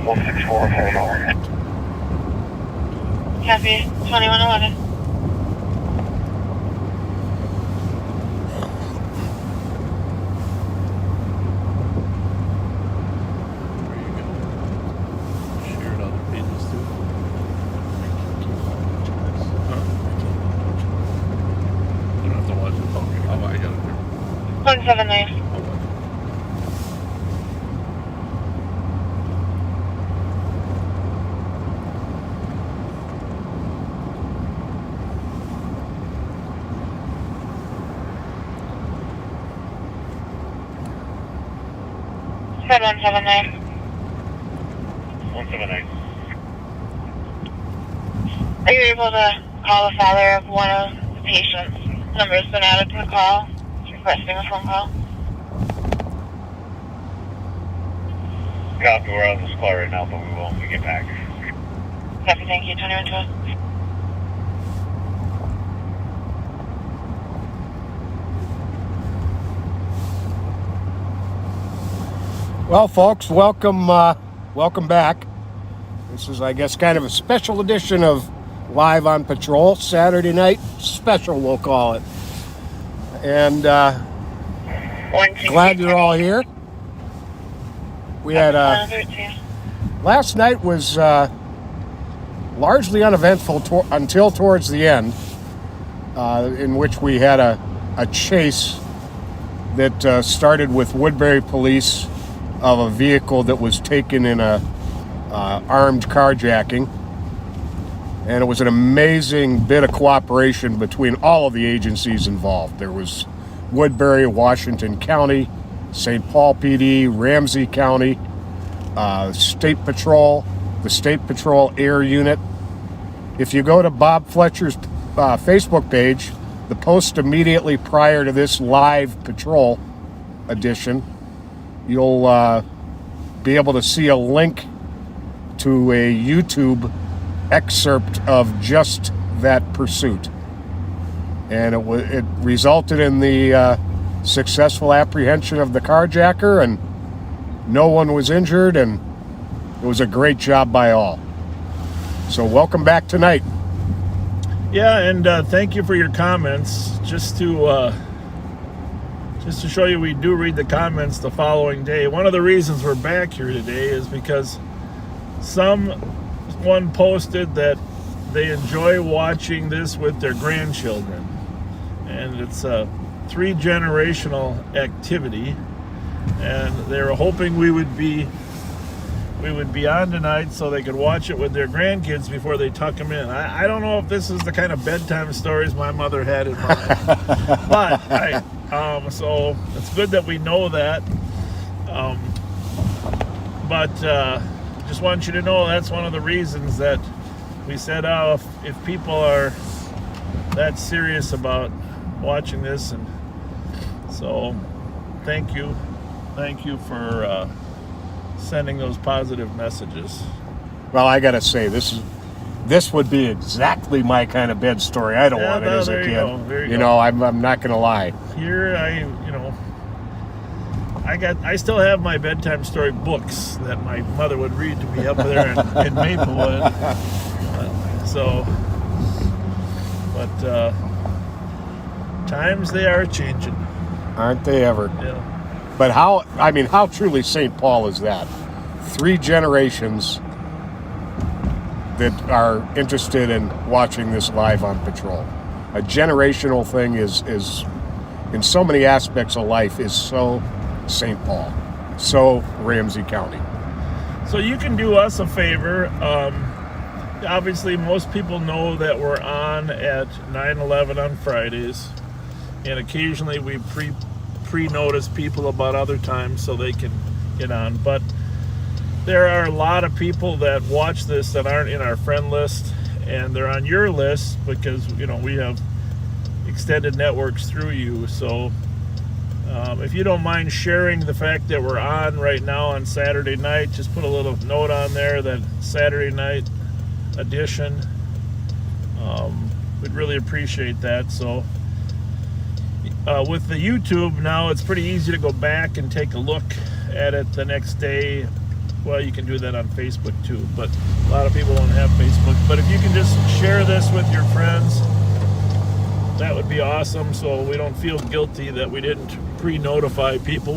164, hold on. Copy, 2111. Share it on the pages too. You don't have to watch it. Okay. Oh, I got it there. 179. I'll watch it. Said 179. 179. Are you able to call the father of one of the patients? Number's been added to the call. He's requesting a phone call. Copy, we're on this call right now, but we will when we get back. Copy, thank you, 2112. Well, folks, welcome back. This is, I guess, kind of a special edition of Live on Patrol, Saturday night special, we'll call it. And glad you're all here. We had last night was largely uneventful until towards the end, in which we had a chase that started with Woodbury police of a vehicle that was taken in a armed carjacking. And it was an amazing bit of cooperation between all of the agencies involved. There was Woodbury, Washington County, St. Paul PD, Ramsey County, State Patrol, the State Patrol Air Unit. If you go to Bob Fletcher's Facebook page, the post immediately prior to this live patrol edition, you'll be able to see a link to a YouTube excerpt of just that pursuit. And it resulted in the successful apprehension of the carjacker, and no one was injured, and it was a great job by all. So welcome back tonight. Yeah, and thank you for your comments. Just to show you, we do read the comments the following day. One of the reasons we're back here today is because someone posted that they enjoy watching this with their grandchildren, and it's a 3-generational activity, and they were hoping we would be on tonight so they could watch it with their grandkids before they tuck them in. I don't know if this is the kind of bedtime stories my mother had in mind, but so it's good that we know that. But just want you to know that's one of the reasons that we said, if people are that serious about watching this, and so thank you for sending those positive messages. Well, I gotta say, this would be exactly my kind of bed story. I don't want it as a kid. You know, I'm not gonna lie. Here, I still have my bedtime story books that my mother would read to me up there in Maplewood. But times they are changing, aren't they ever? Yeah. But how truly St. Paul is that? 3 generations that are interested in watching this live on patrol. A generational thing is in so many aspects of life is so St. Paul, so Ramsey County. So you can do us a favor. Obviously, most people know that we're on at 9/11 on Fridays, and occasionally we pre-notice people about other times so they can get on. But there are a lot of people that watch this that aren't in our friend list, and they're on your list because we have extended networks through you. So if you don't mind sharing the fact that we're on right now on Saturday night, just put a little note on there that Saturday night edition. We'd really appreciate that. So with the YouTube now, it's pretty easy to go back and take a look at it the next day Well, you can do that on Facebook too, but a lot of people don't have Facebook. But if you can just share this with your friends, that would be awesome, so we don't feel guilty that we didn't pre-notify people.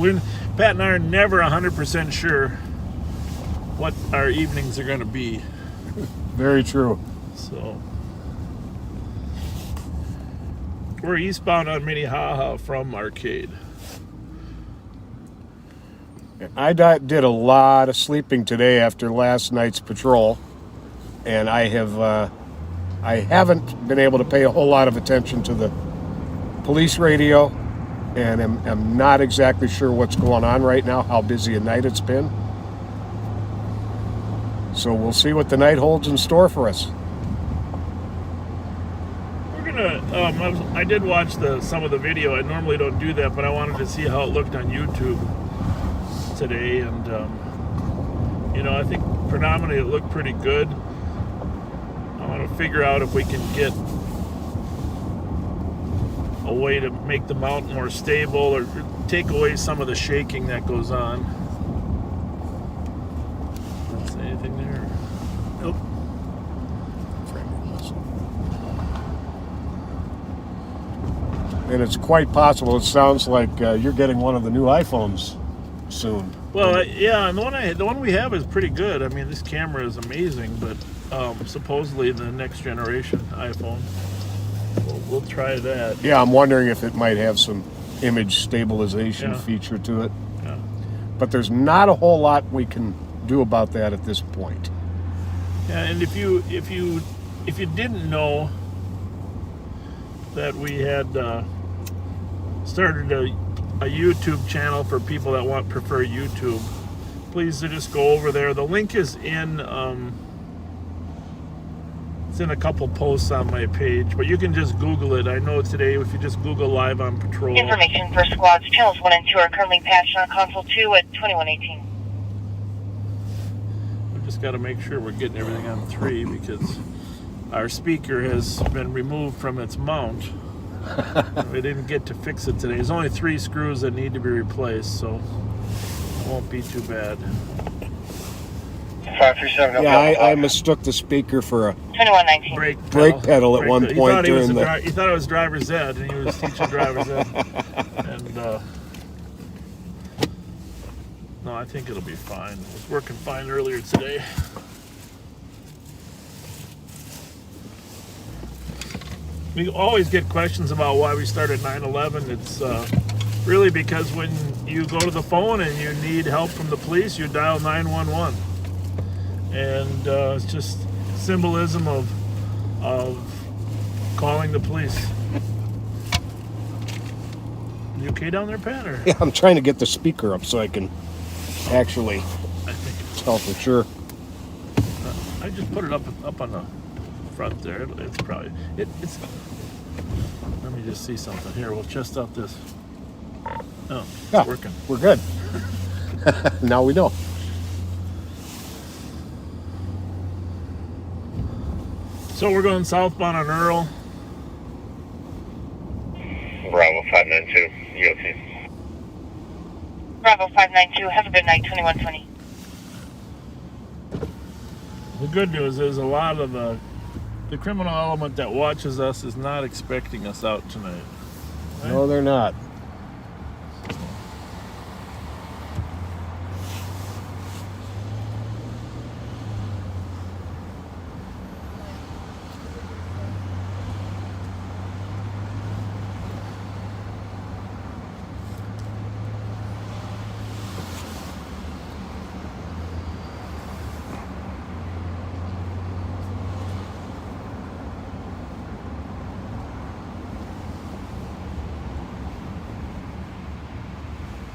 Pat and I are never 100% sure what our evenings are going to be. Very true. So we're eastbound on Minnehaha from Arcade. I did a lot of sleeping today after last night's patrol, and I haven't been able to pay a whole lot of attention to the police radio, and I'm not exactly sure what's going on right now, how busy a night it's been. So we'll see what the night holds in store for us. We're gonna. I did watch some of the video. I normally don't do that, but I wanted to see how it looked on YouTube today, and I think predominantly it looked pretty good. I want to figure out if we can get a way to make the mount more stable or take away some of the shaking that goes on. Don't say anything there. Nope. And it's quite possible, it sounds like you're getting one of the new iPhones soon. Well, yeah, and the one we have is pretty good. I mean, this camera is amazing, but supposedly the next generation iPhone, we'll try that. Yeah, I'm wondering if it might have some image stabilization feature to it. Yeah. But there's not a whole lot we can do about that at this point. Yeah, and if you didn't know that we had started a YouTube channel for people that prefer YouTube, please just go over there. The link is in it's in a couple posts on my page, but you can just Google it. I know today if you just Google Live on Patrol. Information for squads. Channels 1 and 2 are currently patched on console 2 at 2118. We just got to make sure we're getting everything on 3 because our speaker has been removed from its mount. We didn't get to fix it today. There's only 3 screws that need to be replaced, so it won't be too bad. 537. Yeah, I mistook the speaker for a 2119. brake pedal at one point during the... He thought it was driver's ed, and he was teaching driver's ed. And no, I think it'll be fine. It was working fine earlier today. We always get questions about why we started 9/11. It's really because when you go to the phone and you need help from the police, you dial 911. And it's just symbolism of calling the police. You okay down there, Pat? Or? Yeah, I'm trying to get the speaker up so I can actually tell for sure. I just put it up on the front there. It's probably it's. Let me just see something here. We'll test out this. Oh, it's working. We're good. Now we know. So we're going southbound on Earl. Bravo 592. UOT. Bravo 592. Have a good night. 2120. The good news is a lot of the criminal element that watches us is not expecting us out tonight. Right? No, they're not.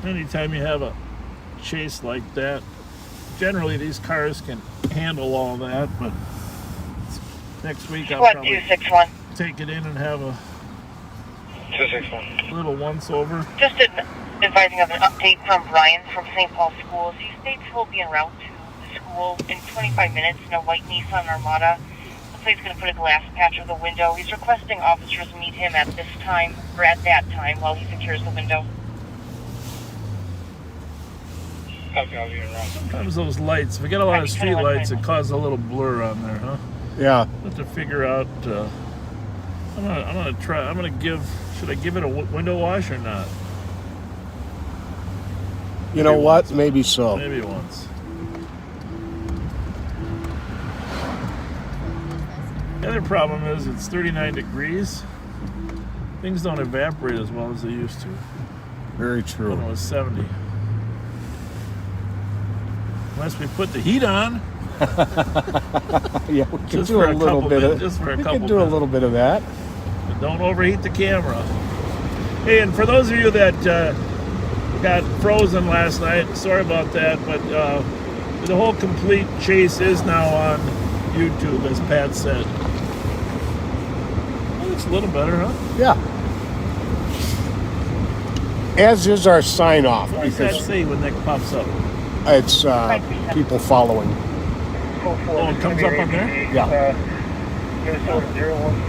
Anytime you have a chase like that, generally these cars can handle all that, but next week I'll Squad probably 261. take it in and have a 261. little once-over. Just advising of an update from Brian from St. Paul Schools. He states he'll be en route to the school in 25 minutes in a white Nissan Armada. The plate's going to put a glass patch over the window. He's requesting officers meet him at this time, or at that time, while he secures the window. Copy, I'll be around. Sometimes those lights, if we get a lot of street lights, it causes a little blur on there, huh? Yeah. Have to figure out. I'm gonna try. I'm gonna give. Should I give it a window wash or not? You know what? Maybe so. Maybe once. The other problem is it's 39 degrees. Things don't evaporate as well as they used to. Very When it true. was 70. Unless we put the heat on. Yeah, we can Just do for a a little couple bit of. minutes, just for a We couple can do a minutes. little bit of that. But don't overheat the camera. Hey, and for those of you that got frozen last night, sorry about that, but the whole complete chase is now on YouTube, as Pat said. Well, it's a little better, huh? Yeah. As is our sign off, What does that because say when that pops up? it's people following. Oh, it comes up on there? Yeah. Minnesota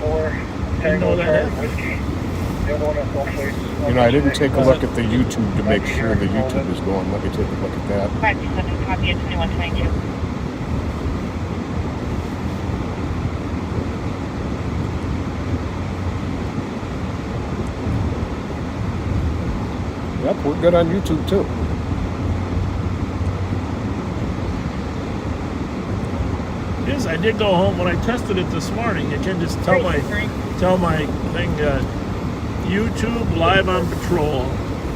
014. Didn't know that happened. Whiskey. The other one is hopefully. You know, I didn't take a look at the YouTube to make sure the YouTube is going. Let me take a look at that. 527, copy at 2122. Yep, we're good on YouTube too. Yes, I did go home. When I tested it this morning, you can just tell my thing, YouTube live on patrol.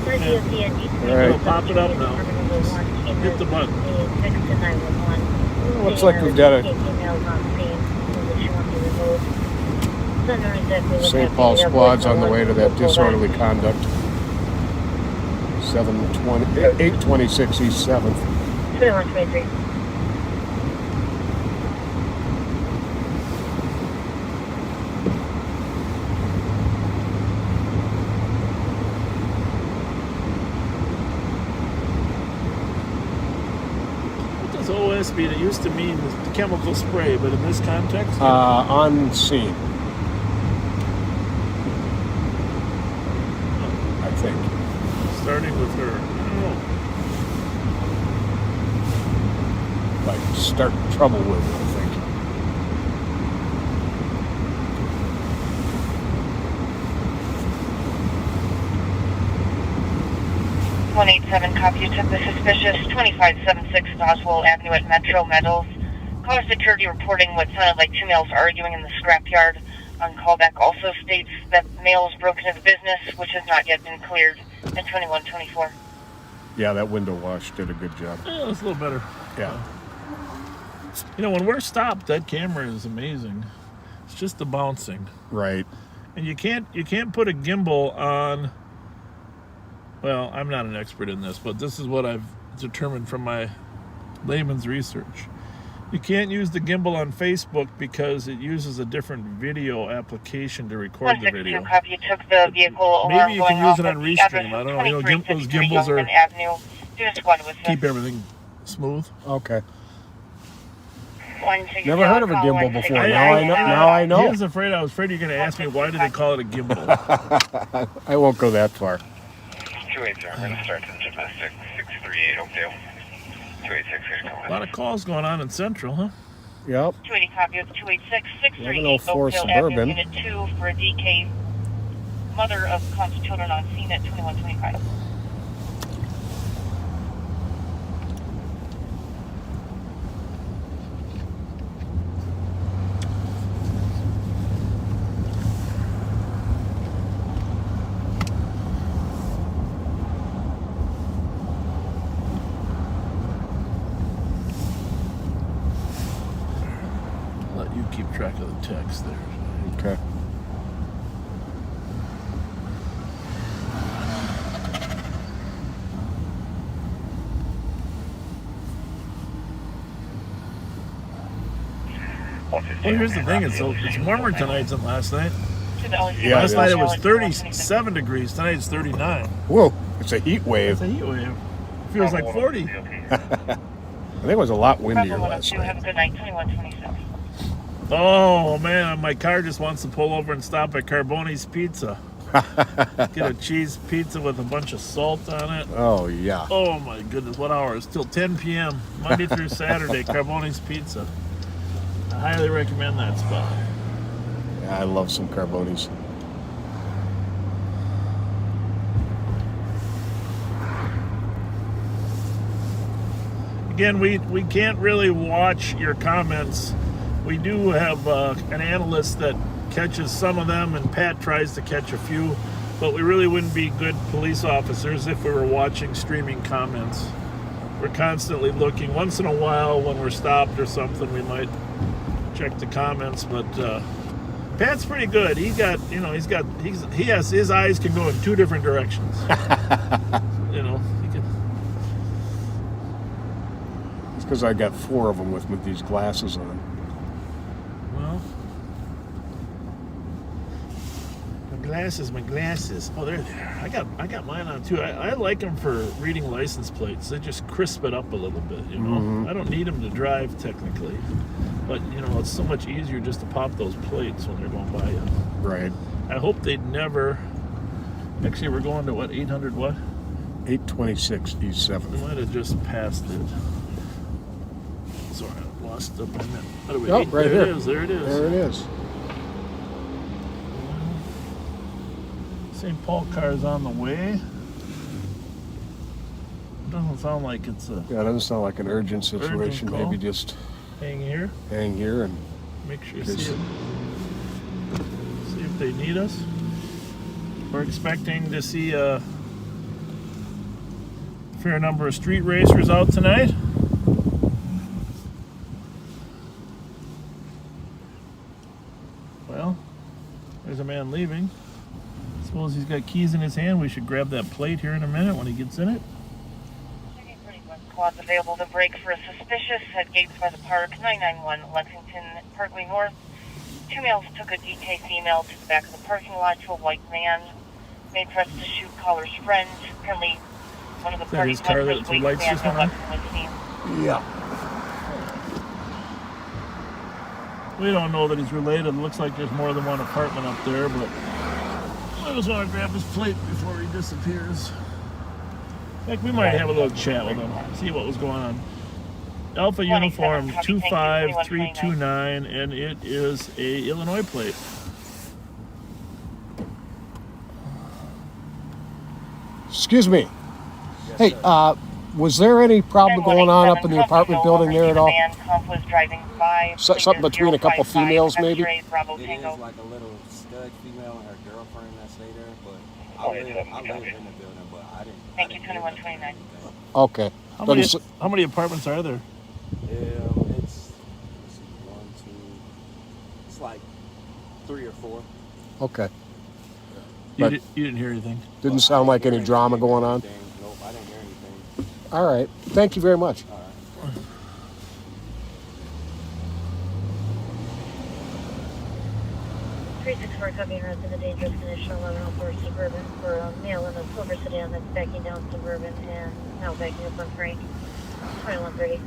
It'll pop it up now. Just hit the button. Looks like we've got a St. Paul squad's on the way to that disorderly conduct. 826 East 7th. 2123. What does OS mean? It used to mean chemical spray, but in this context, On scene, I think. starting with her. I don't know. Like, start trouble with it, I think. 187, copy. You took the suspicious 2576 Boswell Avenue at Metro Meadows. Caller security reporting what sounded like two males arguing in the scrapyard. On callback also states that males broke into the business, which has not yet been cleared. At 2124. Yeah, that window wash did a good job. Yeah, it's a little better. Yeah. You know, when we're stopped, that camera is amazing. It's just the bouncing, Right. and you can't put a gimbal on. Well, I'm not an expert in this, but this is what I've determined from my layman's research. You can't use the gimbal on Facebook because it uses a different video application to record the 162, video. copy. You took the vehicle alarm Maybe you going can use off it at on the Restream. address I of don't know. You know, those 2353 gimbals are Youngman Avenue. Do a squad with keep them. everything smooth. Okay. One ticket, Never heard of a call gimbal 160. before. Now I know. I was afraid you're going to ask me why do they call it a gimbal. I won't go that far. 280, I'm going to start in domestic 638 Oakdale. 286, here to A come. lot of calls going on in Central, huh? Yep. 280, copy of 286 638 1104 Oakdale Suburban. Avenue, Unit 2 for a DK. Mother of conscious children on scene at 2125. Let you keep track of the text there. Okay. Well, here's the thing: it's warmer tonight than last night. Yeah, Last it night is. it was 37 degrees. Tonight it's 39. Whoa, it's a heat It's wave. a heat wave. Feels like 40. I think it was a lot windier last Have night. a good night. 2126. Oh man, my car just wants to pull over and stop at Carboni's Pizza. Get a cheese pizza with a bunch of salt on it. Oh, yeah. Oh my goodness, what hour? It's till 10 p.m. Monday through Saturday, Carbone's Pizza. I highly recommend that spot. Yeah, I love some Carbones. Again, we can't really watch your comments. We do have an analyst that catches some of them, and Pat tries to catch a few, but we really wouldn't be good police officers if we were watching streaming comments. We're constantly looking. Once in a while, when we're stopped or something, we might check the comments, but Pat's pretty good. He has his eyes can go in two different directions. You know, he can. It's because I got 4 of them with these glasses on. Well, my glasses. Oh, they're there. I got mine on too. I like them for reading license plates. They just crisp it up a little bit, you know. Mm-hmm. I don't need them to drive technically, but you know, it's so much easier just to pop those plates when they're going by you. Right. I hope they'd never. Actually, we're going to what, 800 what? 826 East We 7th. might have just passed it. Sorry, I lost the minute. What do we Oh, need? right There here. it is. There it is. There it is. St. Paul car's on the way. Doesn't sound like it's a Yeah, it doesn't sound like an urgent situation. call. Maybe just hang here. hang here and Make sure you Yes. see it. See if they need us. We're expecting to see a fair number of street racers out tonight. Well, there's a man leaving. Suppose he's got keys in his hand. We should grab that plate here in a minute when he gets in it. Squad's available to break for a suspicious at gates by the park, 991 Lexington Parkway North. 2 males took a DK female to the back of the parking lot to a white van. Made threats to shoot caller's friend. Apparently, one of the that his parties car went that for the his lights van, just no went on? weapon was seen. yeah. We don't know that he's related. It looks like there's more than one apartment up there, but I just want to grab his plate before he disappears. Heck, we might have a little chat with him, see what was going on. Alpha Uniform 25329, and it is a Illinois plate. Excuse me. Hey, was there any problem going on up in the apartment building there at all? Something between a couple females, maybe? It is like a little stud female and her girlfriend that stay there, but I live in the building, but I didn't. Thank you, 2129. Okay. How many apartments are there? It's 1, 2. It's like 3 or 4. Okay. You, But- you didn't hear anything. Didn't sound like any drama going on. Nope, I didn't hear anything. All right. Thank you very much. All right. 364 copy and in the dangerous condition 1104 Suburban for a male in a silver sedan that's backing down Suburban and now backing up on Frank. 2130.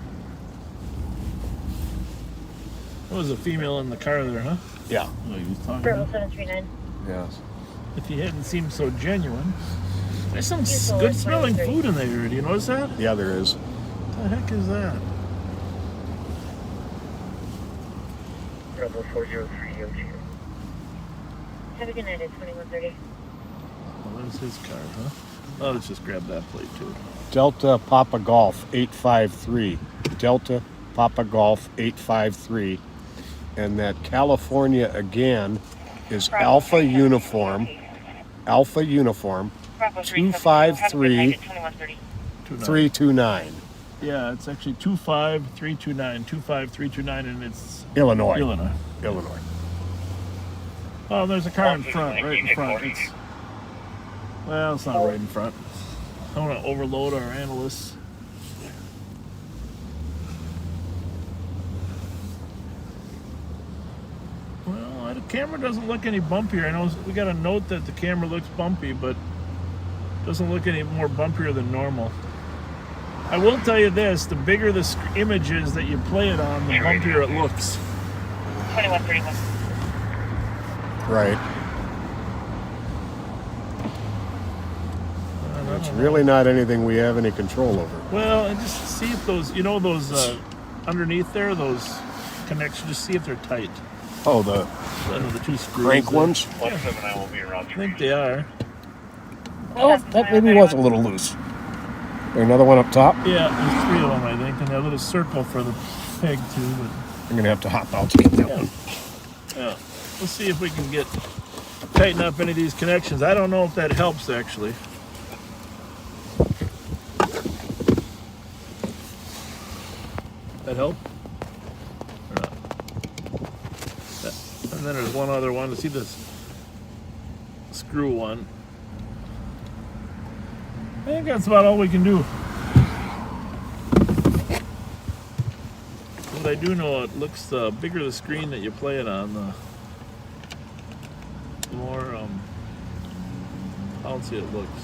There was a female in the car there, huh? Yeah. Oh, he was talking. Bravo 739. Yes. If he hadn't seemed so genuine. There's some Useful good at smelling 23. food in there. Do you notice that? Yeah, there is. What the heck is that? Bravo 40302. Have a good night at 2130. Well, there's his car, huh? Oh, let's just grab that plate too. Delta Papa Golf 853. Delta Papa Golf 853. And that California again is Alpha Uniform. Alpha Uniform Bravo 253 2130. 329. Yeah, it's actually 25329, 25329, and it's Illinois. Illinois. Illinois. Oh, there's a car in front, right in front. Well, it's not right in front. I don't want to overload our analysts. Well, the camera doesn't look any bumpier. I know we got a note that the camera looks bumpy, but doesn't look any more bumpier than normal. I will tell you this, the bigger the image is that you play it on, the bumpier it looks. 2131. Right. That's really not anything we have any control over. Well, and just see if those, those underneath there, those connections, just see if they're tight. Oh, the The two screws. crank there. ones? 179 will be around I think they are. Oh, that maybe was a little loose. There another one up top? Yeah, there's 3 of them, I think, and that little circle for the peg too. But I'm going to have to hop out to get that one. yeah, let's see if we can tighten up any of these connections. I don't know if that helps actually. That help? Or not? And then there's one other one. See this screw one. I think that's about all we can do. But I do know it looks, the bigger the screen that you play it on, the more bouncy it looks.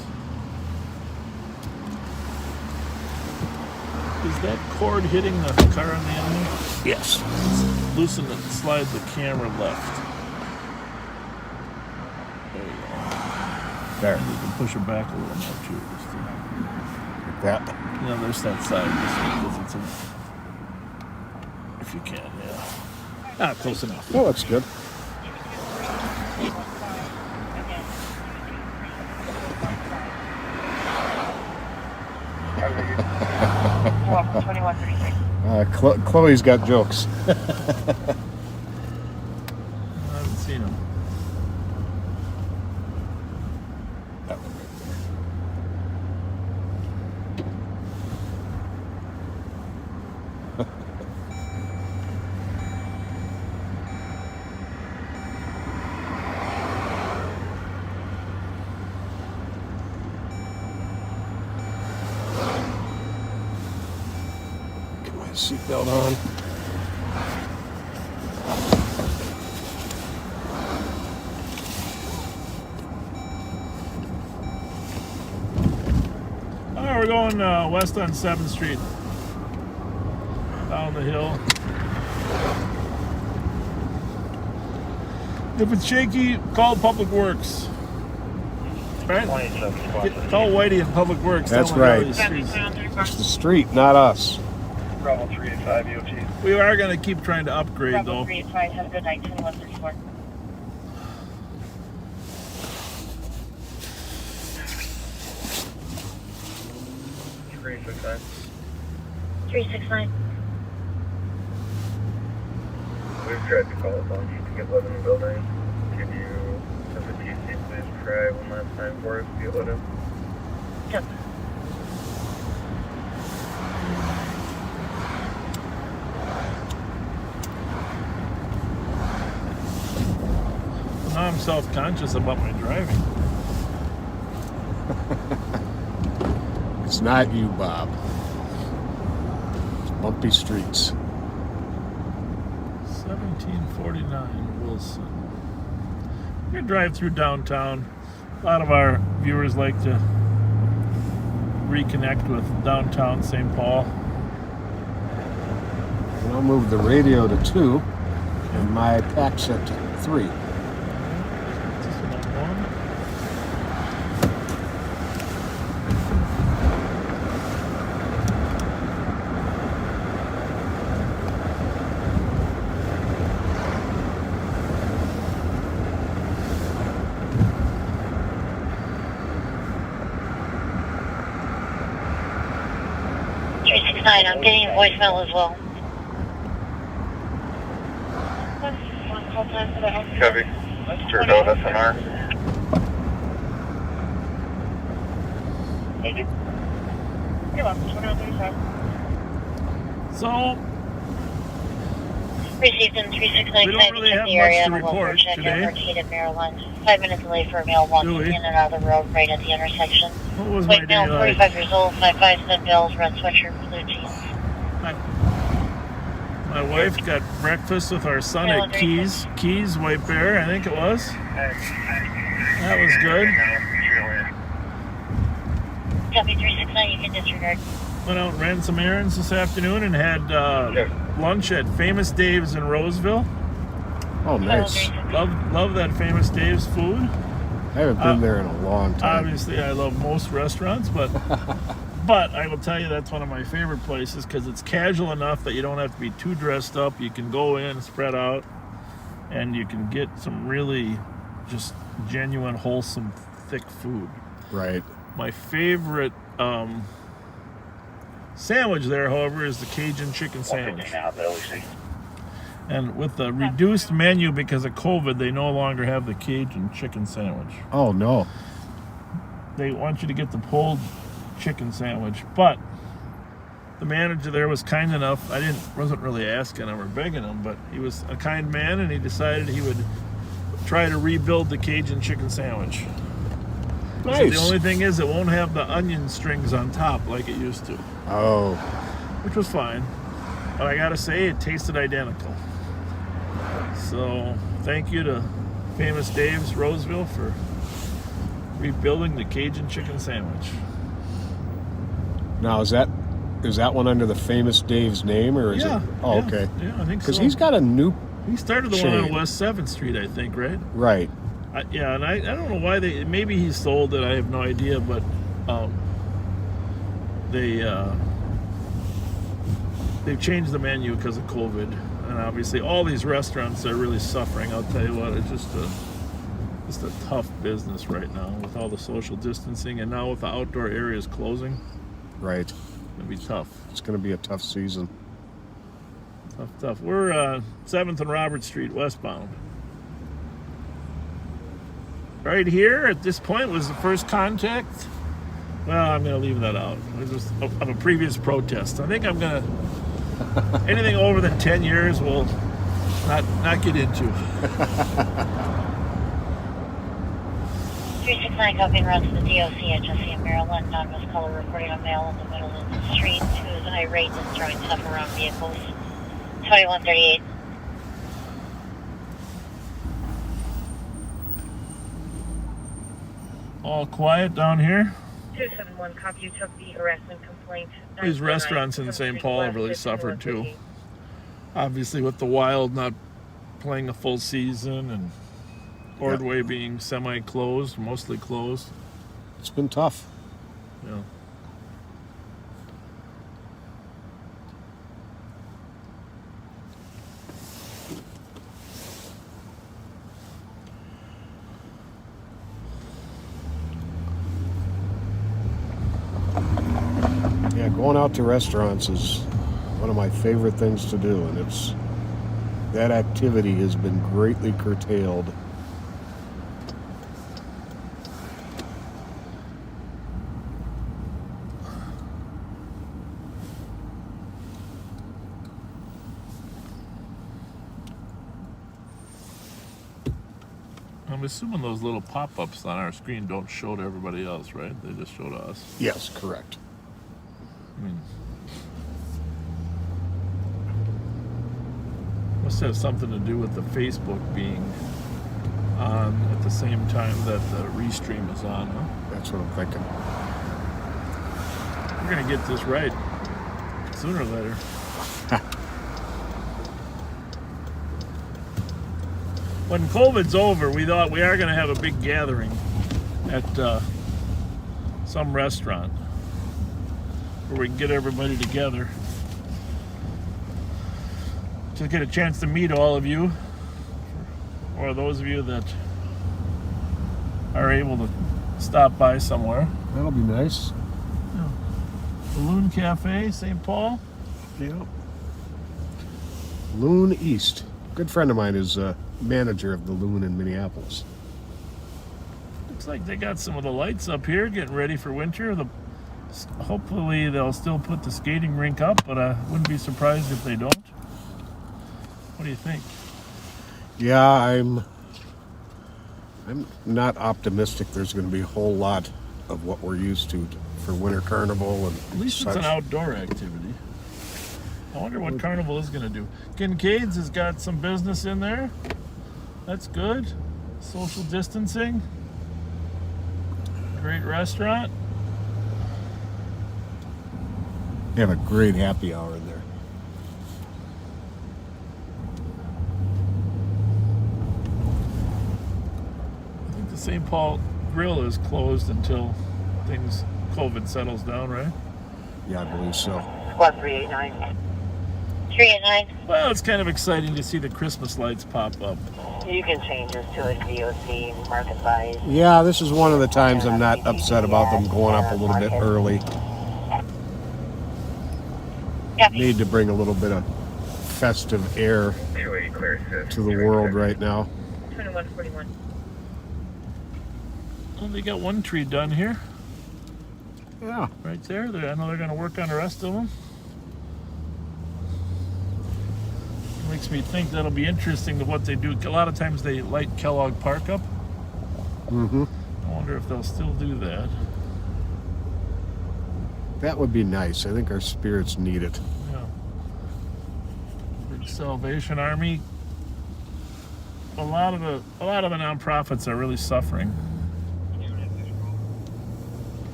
Is that cord hitting the car on the end? Yes. Loosen it, slide the camera left. There you go. There. And you can push it back a little more too. Just to, Like that. there's that side. Just if you can, yeah. Close enough. Oh, that's good. Welcome, 2133. Chloe's got jokes. I haven't seen them. That one right there. Get my seatbelt on. Oh, we're going west on 7th Street. Down the hill. If it's shaky, call Public Works. Right? 27 Call Whitey at Public Works. That's Tell him how right. these streets- It's the street, not us. Bravo 385 EOT. We are going to keep trying to upgrade, Bravo though. 385, have a good night, 2134. Three 6 369. We've tried to call upon you to get let in the building. Could you send the GC please try one last time for us to get let in? Yep. Now I'm self-conscious about my driving. It's not you, Bob. It's bumpy streets. 1749 Wilson. We drive through downtown. A lot of our viewers like to reconnect with downtown St. Paul. And I'll move the radio to 2 and my pack set to 3. Just about one. I'm getting voicemail as well. Copy. Turned out SNR. Thank you. You're welcome, 2135. So, Received in 369. We don't really have the area much to report today. Located Maryland. 5 minutes delay for a male walking Do we? in and out of the road right at the intersection. what was my White day male, like? 45 years old, 5'5", thin bells, red sweatshirt, blue jeans. My wife got breakfast with our son at Keys White Bear, I think it was. That was good. Copy 369, you can disregard. Went out and ran some errands this afternoon and had lunch at Famous Dave's in Roseville. Oh, nice. Love that Famous Dave's food. I haven't been there in a long time. Obviously, I love most restaurants, but I will tell you that's one of my favorite places because it's casual enough that you don't have to be too dressed up. You can go in, spread out, and you can get some really just genuine, wholesome, thick food. Right. My favorite sandwich there, however, is the Cajun chicken sandwich. And with the reduced menu because of COVID, they no longer have the Cajun chicken sandwich. Oh, no. They want you to get the pulled chicken sandwich, but the manager there was kind enough. Wasn't really asking him or begging him, but he was a kind man, and he decided he would try to rebuild the Cajun chicken sandwich. Nice. So the only thing is, it won't have the onion strings on top like it used to. Oh. Which was fine, but I gotta say, it tasted identical. So thank you to Famous Dave's Roseville for rebuilding the Cajun chicken sandwich. Now, is that one under the Famous Dave's name, or is it? Oh, yeah, okay. Yeah, I think so. Because he's got a new. He started the one on West 7th Street, I think, right? Right. And I don't know why maybe he sold it, I have no idea, but they've changed the menu because of COVID, and obviously all these restaurants are really suffering. I'll tell you what, it's just a tough business right now with all the social distancing, and now with the outdoor areas closing. Right. It'll be tough. It's going to be a tough season. Tough. We're 7th and Robert Street westbound. Right here at this point was the first contact. Well, I'm going to leave that out. It was of a previous protest. I think I'm going to anything over than 10 years we'll not get into. 369 copy en route to the DOC at Jesse in Maryland. Non-west caller reporting a male in the middle of the street who is irate and throwing stuff around vehicles. 2138. All quiet down here. 271 copy, you took the harassment complaint. These restaurants in St. Paul have really suffered too. Obviously with the Wild not playing a full season and Ordway being semi-closed, mostly closed. It's been tough. Yeah. Yeah, going out to restaurants is one of my favorite things to do, and that activity has been greatly curtailed. I'm assuming those little pop-ups on our screen don't show to everybody else, right? They just show to us. Yes, correct. I mean, must have something to do with the Facebook being on at the same time that the restream is on, huh? That's what I'm thinking. We're gonna get this right sooner or later. When COVID's over, we thought we are gonna have a big gathering at some restaurant where we can get everybody together to get a chance to meet all of you, or those of you that are able to stop by somewhere. That'll be nice. Yeah. Balloon Cafe, St. Paul. Yep. Loon East. A good friend of mine is manager of the Loon in Minneapolis. Looks like they got some of the lights up here getting ready for winter. Hopefully they'll still put the skating rink up, but I wouldn't be surprised if they don't. What do you think? Yeah, I'm not optimistic there's going to be a whole lot of what we're used to for Winter Carnival and At least such. it's an outdoor activity. I wonder what Carnival is going to do. Kincaid's has got some business in there. That's good. Social distancing. Great restaurant. They have a great happy hour in there. I think the St. Paul Grill is closed until COVID settles down, right? Yeah, I believe so. Squad 389. 389. Well, it's kind of exciting to see the Christmas lights pop up. You can change this to a VOC, market size. Yeah, this is one of the times I'm not upset about them going up a little bit early. Copy. Need to bring a little bit of festive air 28 clear assist. to the world right now. 2141. Well, they got one tree done here, Yeah. right there. I know they're going to work on the rest of them. Makes me think that'll be interesting to what they do. A lot of times they light Kellogg Park up. Mm-hmm. I wonder if they'll still do that. That would be nice. I think our spirits need it. Yeah. The Salvation Army. A lot of the nonprofits are really suffering.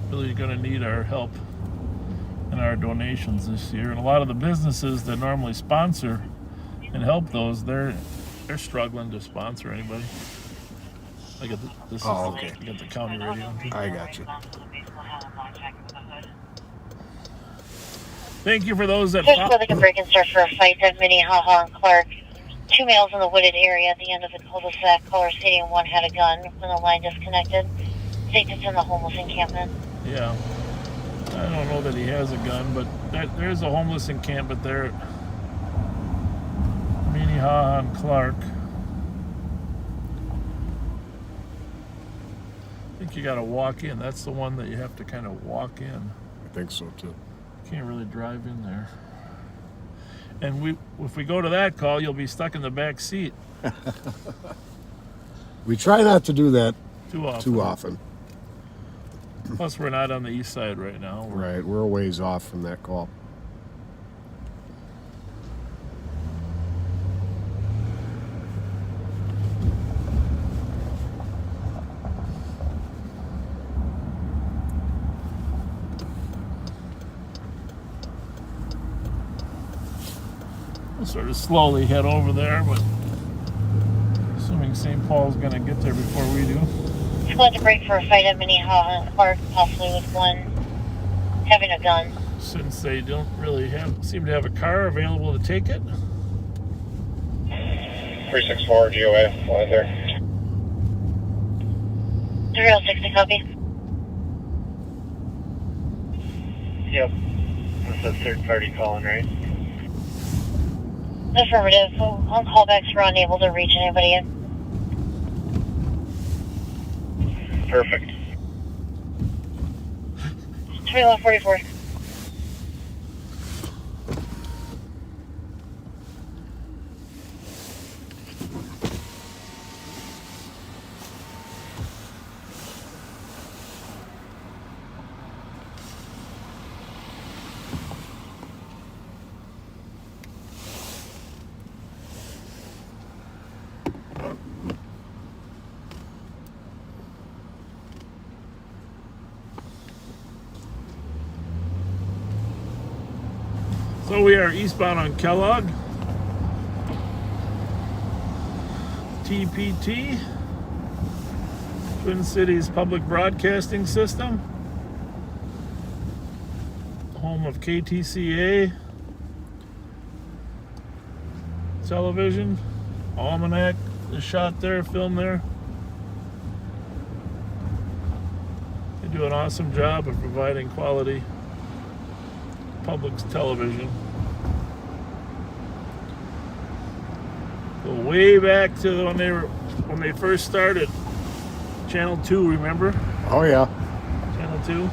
Really going to need our help and our donations this year. And a lot of the businesses that normally sponsor and help those, they're struggling to sponsor anybody. I got this. Oh, okay. I got the county radio. I got you. Thank you for those that. Here's where they can break and start for a fight at Minneapolis and Clark. 2 males in the wooded area at the end of the cul-de-sac. Caller stating one had a gun when the line disconnected. Think it's in the homeless encampment. Yeah. I don't know that he has a gun, but there's a homeless encampment there at Minnehaha and Clark. I think you got to walk in. That's the one that you have to kind of walk in. I think so too. You can't really drive in there. And if we go to that call, you'll be stuck in the back seat We try not to do that too often. too often. Plus, we're not on the east side right now. Right, we're a ways off from that call. We'll sort of slowly head over there, but assuming St. Paul's going to get there before we do. Squad to break for a fight at Minneapolis and Clark, possibly with one having a gun. Since they don't really seem to have a car available to take it. 364 GOA, fly there. 3060 copy. Yep. That's a third party calling, right? Affirmative. On callbacks, we're unable to reach anybody in. Perfect. 2144. So we are eastbound on Kellogg. TPT, Twin Cities Public Broadcasting System, home of KTCA television, Almanac is shot there, filmed there. They do an awesome job of providing quality public television. Go way back to when they first started. Channel 2, remember? Oh yeah. Channel 2.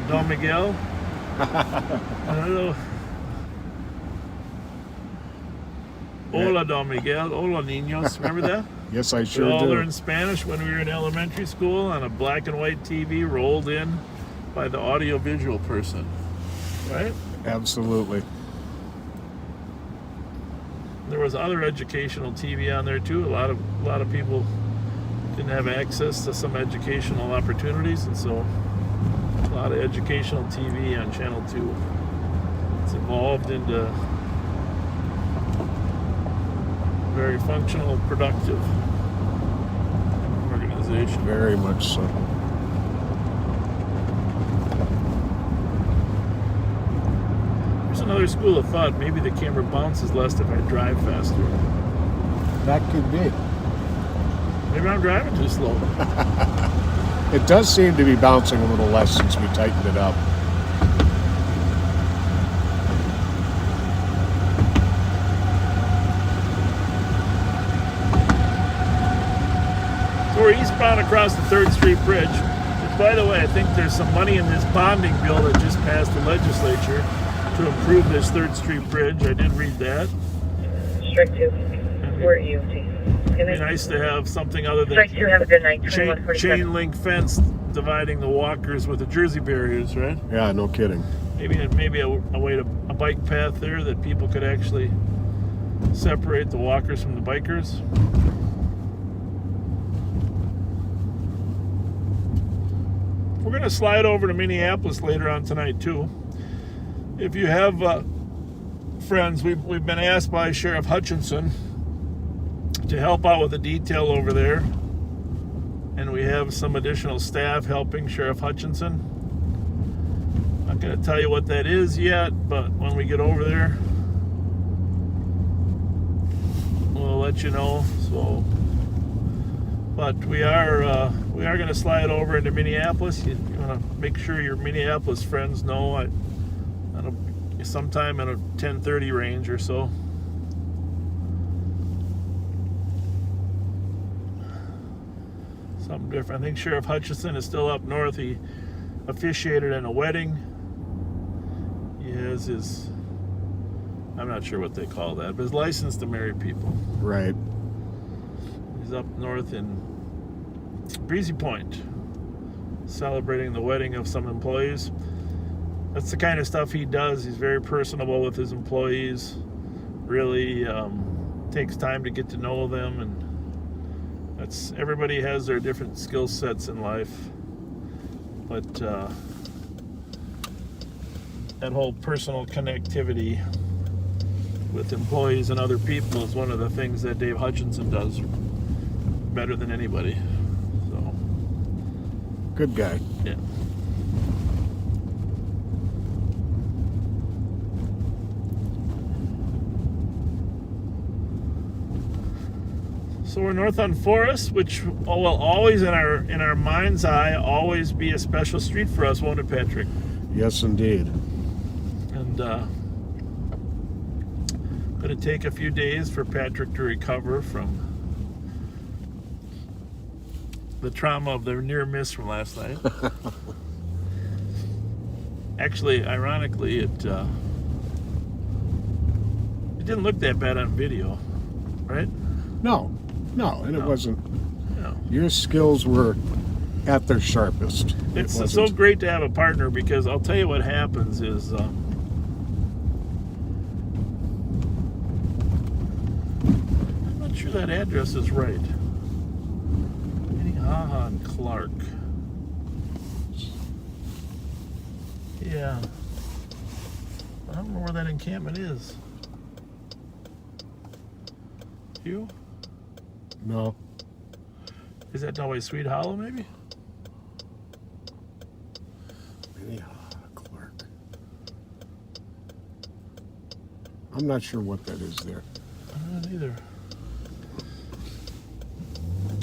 Don Miguel. Hola, Don Miguel. Hola, niños. Remember that? Yes, I We sure all do. learned Spanish when we were in elementary school on a black and white TV rolled in by the audiovisual person. Right? Absolutely. There was other educational TV on there too. A lot of people didn't have access to some educational opportunities, and so a lot of educational TV on Channel 2. It's evolved into very functional, productive organization. Very much so. There's another school of thought. Maybe the camera bounces less if I drive faster. That could be. Maybe I'm driving too slow. It does seem to be bouncing a little less since we tightened it up. So we're eastbound across the 3rd Street Bridge. Which, by the way, I think there's some money in this bonding bill that just passed the legislature to improve this 3rd Street Bridge. I did read that. Strike 2. We're at EOT. It'd be nice to have something other than Strike 2, have a good night. chain link fence dividing the walkers with the Jersey barriers, right? Yeah, no kidding. Maybe a bike path there that people could actually separate the walkers from the bikers. We're going to slide over to Minneapolis later on tonight too. If you have friends, we've been asked by Sheriff Hutchinson to help out with the detail over there, and we have some additional staff helping Sheriff Hutchinson. Not going to tell you what that is yet, but when we get over there, we'll let you know. So, but we are going to slide over into Minneapolis. You want to make sure your Minneapolis friends know. Sometime in a 10:30 range or so. Something different. I think Sheriff Hutchinson is still up north. He officiated in a wedding. He has his, I'm not sure what they call that, but his license to marry people. Right. He's up north in Breezy Point, celebrating the wedding of some employees. That's the kind of stuff he does. He's very personable with his employees. Really takes time to get to know them, and everybody has their different skill sets in life. But that whole personal connectivity with employees and other people is one of the things that Dave Hutchinson does better than anybody. So, good guy. Yeah. So we're north on Forest, which will always, in our mind's eye, always be a special street for us, won't it, Patrick? Yes, indeed. And going to take a few days for Patrick to recover from the trauma of the near miss from last night. Actually, ironically, it didn't look that bad on video, right? No, and it wasn't. No. Your skills were at their sharpest. It's so great to have a partner, because I'll tell you what happens is I'm not sure that address is right. Minnehaha and Clark. Yeah. I don't know where that encampment is. You? No. Is that down by Sweet Hollow, maybe? Minnehaha, Clark. I'm not sure what that is there. I don't either.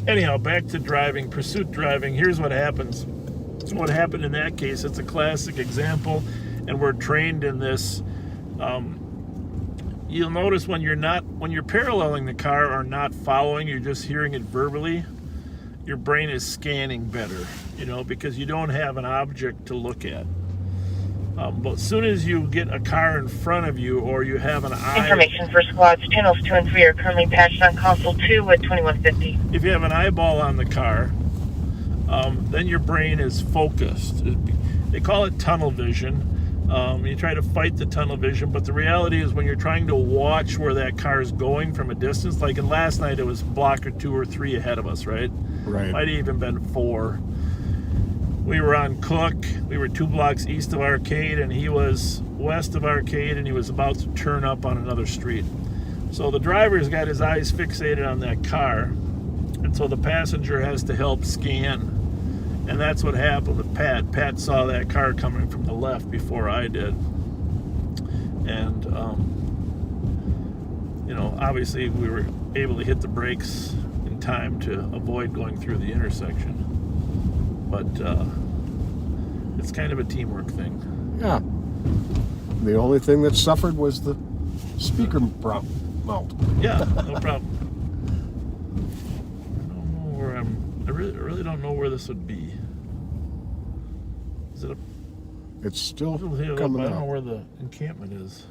Anyhow, back to driving, pursuit driving. Here's what happens. What happened in that case, it's a classic example, and we're trained in this. You'll notice when you're paralleling the car or not following, you're just hearing it verbally, your brain is scanning better, because you don't have an object to look at. But as soon as you get a car in front of you, or you have an eye... Information for squads. Channels 2 and 3 are currently patched on console 2 at 2150. If you have an eyeball on the car, then your brain is focused. They call it tunnel vision. You try to fight the tunnel vision, but the reality is when you're trying to watch where that car is going from a distance, like in last night it was a block or 2 or 3 ahead of us, right? Right. Might have even been 4. We were on Cook. We were 2 blocks east of Arcade, and he was west of Arcade, and he was about to turn up on another street. So the driver's got his eyes fixated on that car. And so the passenger has to help scan. And that's what happened with Pat. Pat saw that car coming from the left before I did. And, you know, obviously we were able to hit the brakes in time to avoid going through the intersection. But it's kind of a teamwork thing. Yeah. The only thing that suffered was the speaker mount. Yeah, no problem. I don't know where I really don't know where this would be. Is it a It's still hill? coming I don't know out. where the encampment is.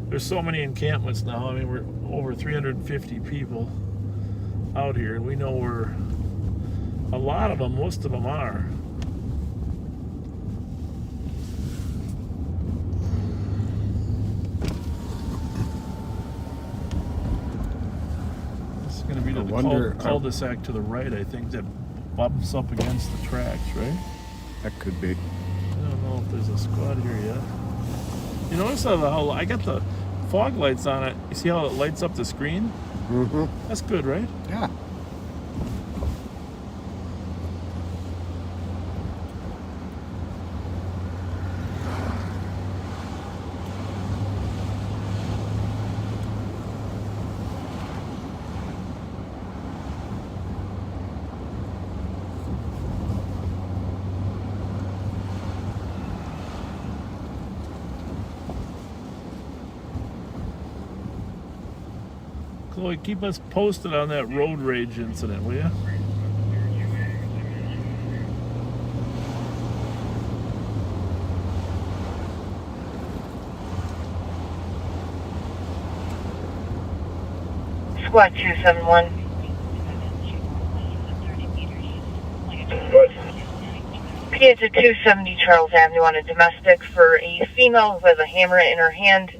There's so many encampments now. I mean, we're over 350 people out here, and we know where a lot of them, most of them are. This is going to be the cul-de-sac to the right, I think, that bumps up against the tracks, right? That could be. I don't know if there's a squad here yet. You notice how I got the fog lights on it. You see how it lights up the screen? Mm-hmm. That's good, right? Yeah. Chloe, keep us posted on that road rage incident, will you? Squad 271. What? PA to 270 Charles Avenue on a domestic for a female with a hammer in her hand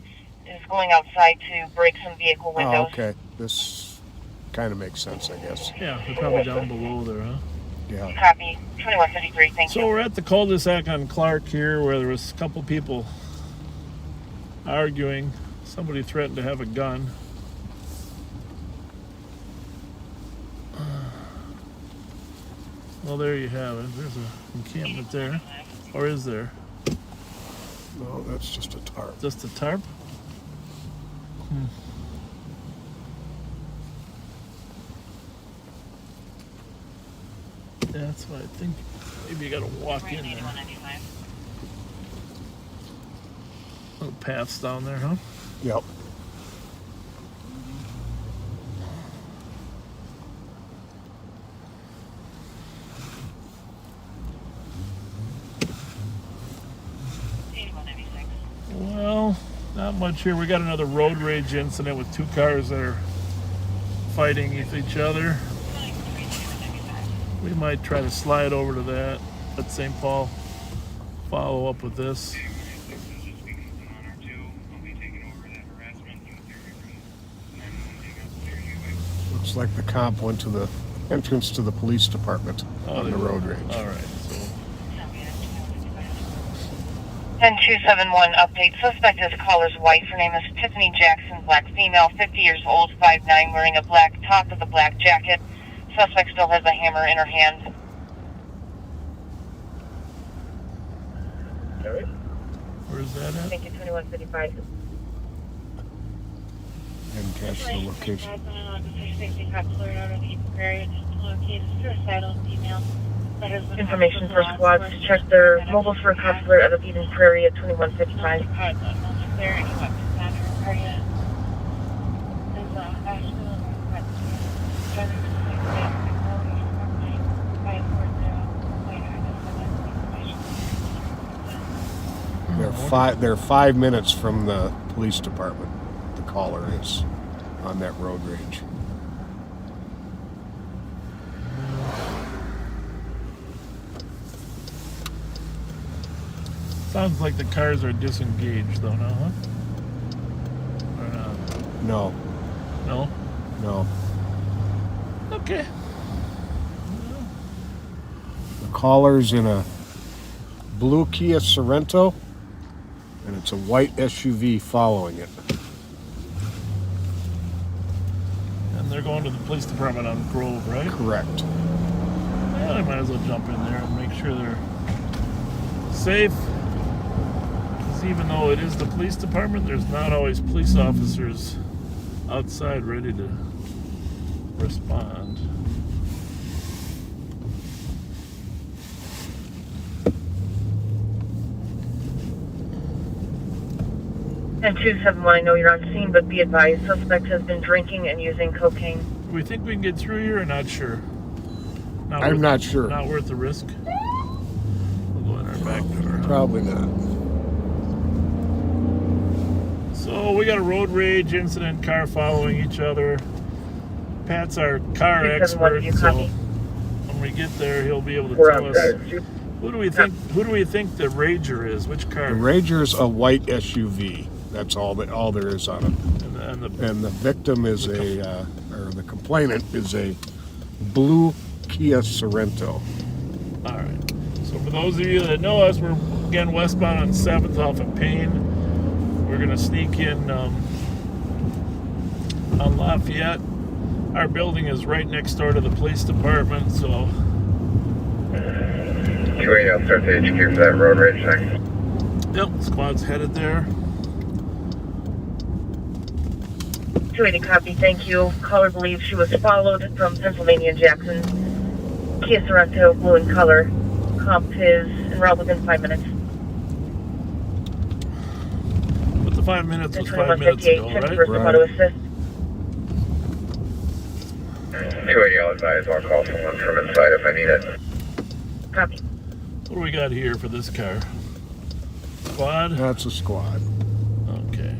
is going outside to break some vehicle windows. Oh, okay. This kind of makes sense, I guess. Yeah, they're probably down below there, huh? Yeah. Copy. 2153, thank So you. we're at the cul-de-sac on Clark here, where there was a couple people arguing. Somebody threatened to have a gun. Well, there you have it. There's an encampment there. Or is there? No, that's just a tarp. Just a tarp? Yeah, that's what I think. Maybe you gotta walk in there. Little paths down there, huh? Yep. Well, not much here. We got another road rage incident with two cars that are fighting with each other. We might try to slide over to that. Let St. Paul follow up with this. Looks like the cop went to the entrance to the police department on the road rage. All right. So 10271 update. Suspect is caller's wife. Her name is Tiffany Jackson, black female, 50 years old, 5'9", wearing a black top with a black jacket. Suspect still has a hammer in her hand. Alright. where's that at? Thank you, 2155. And catch the location. Information for squads to check their mobiles for a counselor at the Eden Prairie at 2155. They're 5 minutes from the police department. The caller is on that road rage. Sounds like the cars are disengaged though now, huh? Or not? No, No? no. Okay. The caller's in a blue Kia Sorento, and it's a white SUV following it. they're going to the police department on Grove, right? Correct. Yeah, I might as well jump in there and make sure they're safe. Because even though it is the police department, there's not always police officers outside ready to respond. And 271, I know you're on scene, but be advised, suspect has been drinking and using cocaine. Do we think we can get through here or not sure? I'm not sure. Not worth the risk. We'll go in our back door. Probably not. So we got a road rage incident, car following each other. Pat's our car expert, so when we get there, he'll be able to tell us. Who do we think the Rager is? Which car? The Rager's a white SUV. That's all there is on it. And the victim is or the complainant is a blue Kia Sorento. All right. So for those of you that know us, we're again westbound on 7th off of Payne. We're gonna sneak in on Lafayette. Our building is right next door to the police department, so. 280, I'll start the HQ for that road rage thing. Yep, squad's headed there. 280 copy, thank you. Caller believes she was followed from Pennsylvania Jackson. Kia Sorento, blue in color. Comp is en route within 5 minutes. But the 5 minutes was 5 minutes ago, right? Auto assist. 280, I'll advise. I'll call someone from inside if I need it. Copy. What do we got here for this car? Squad? That's a squad. Okay.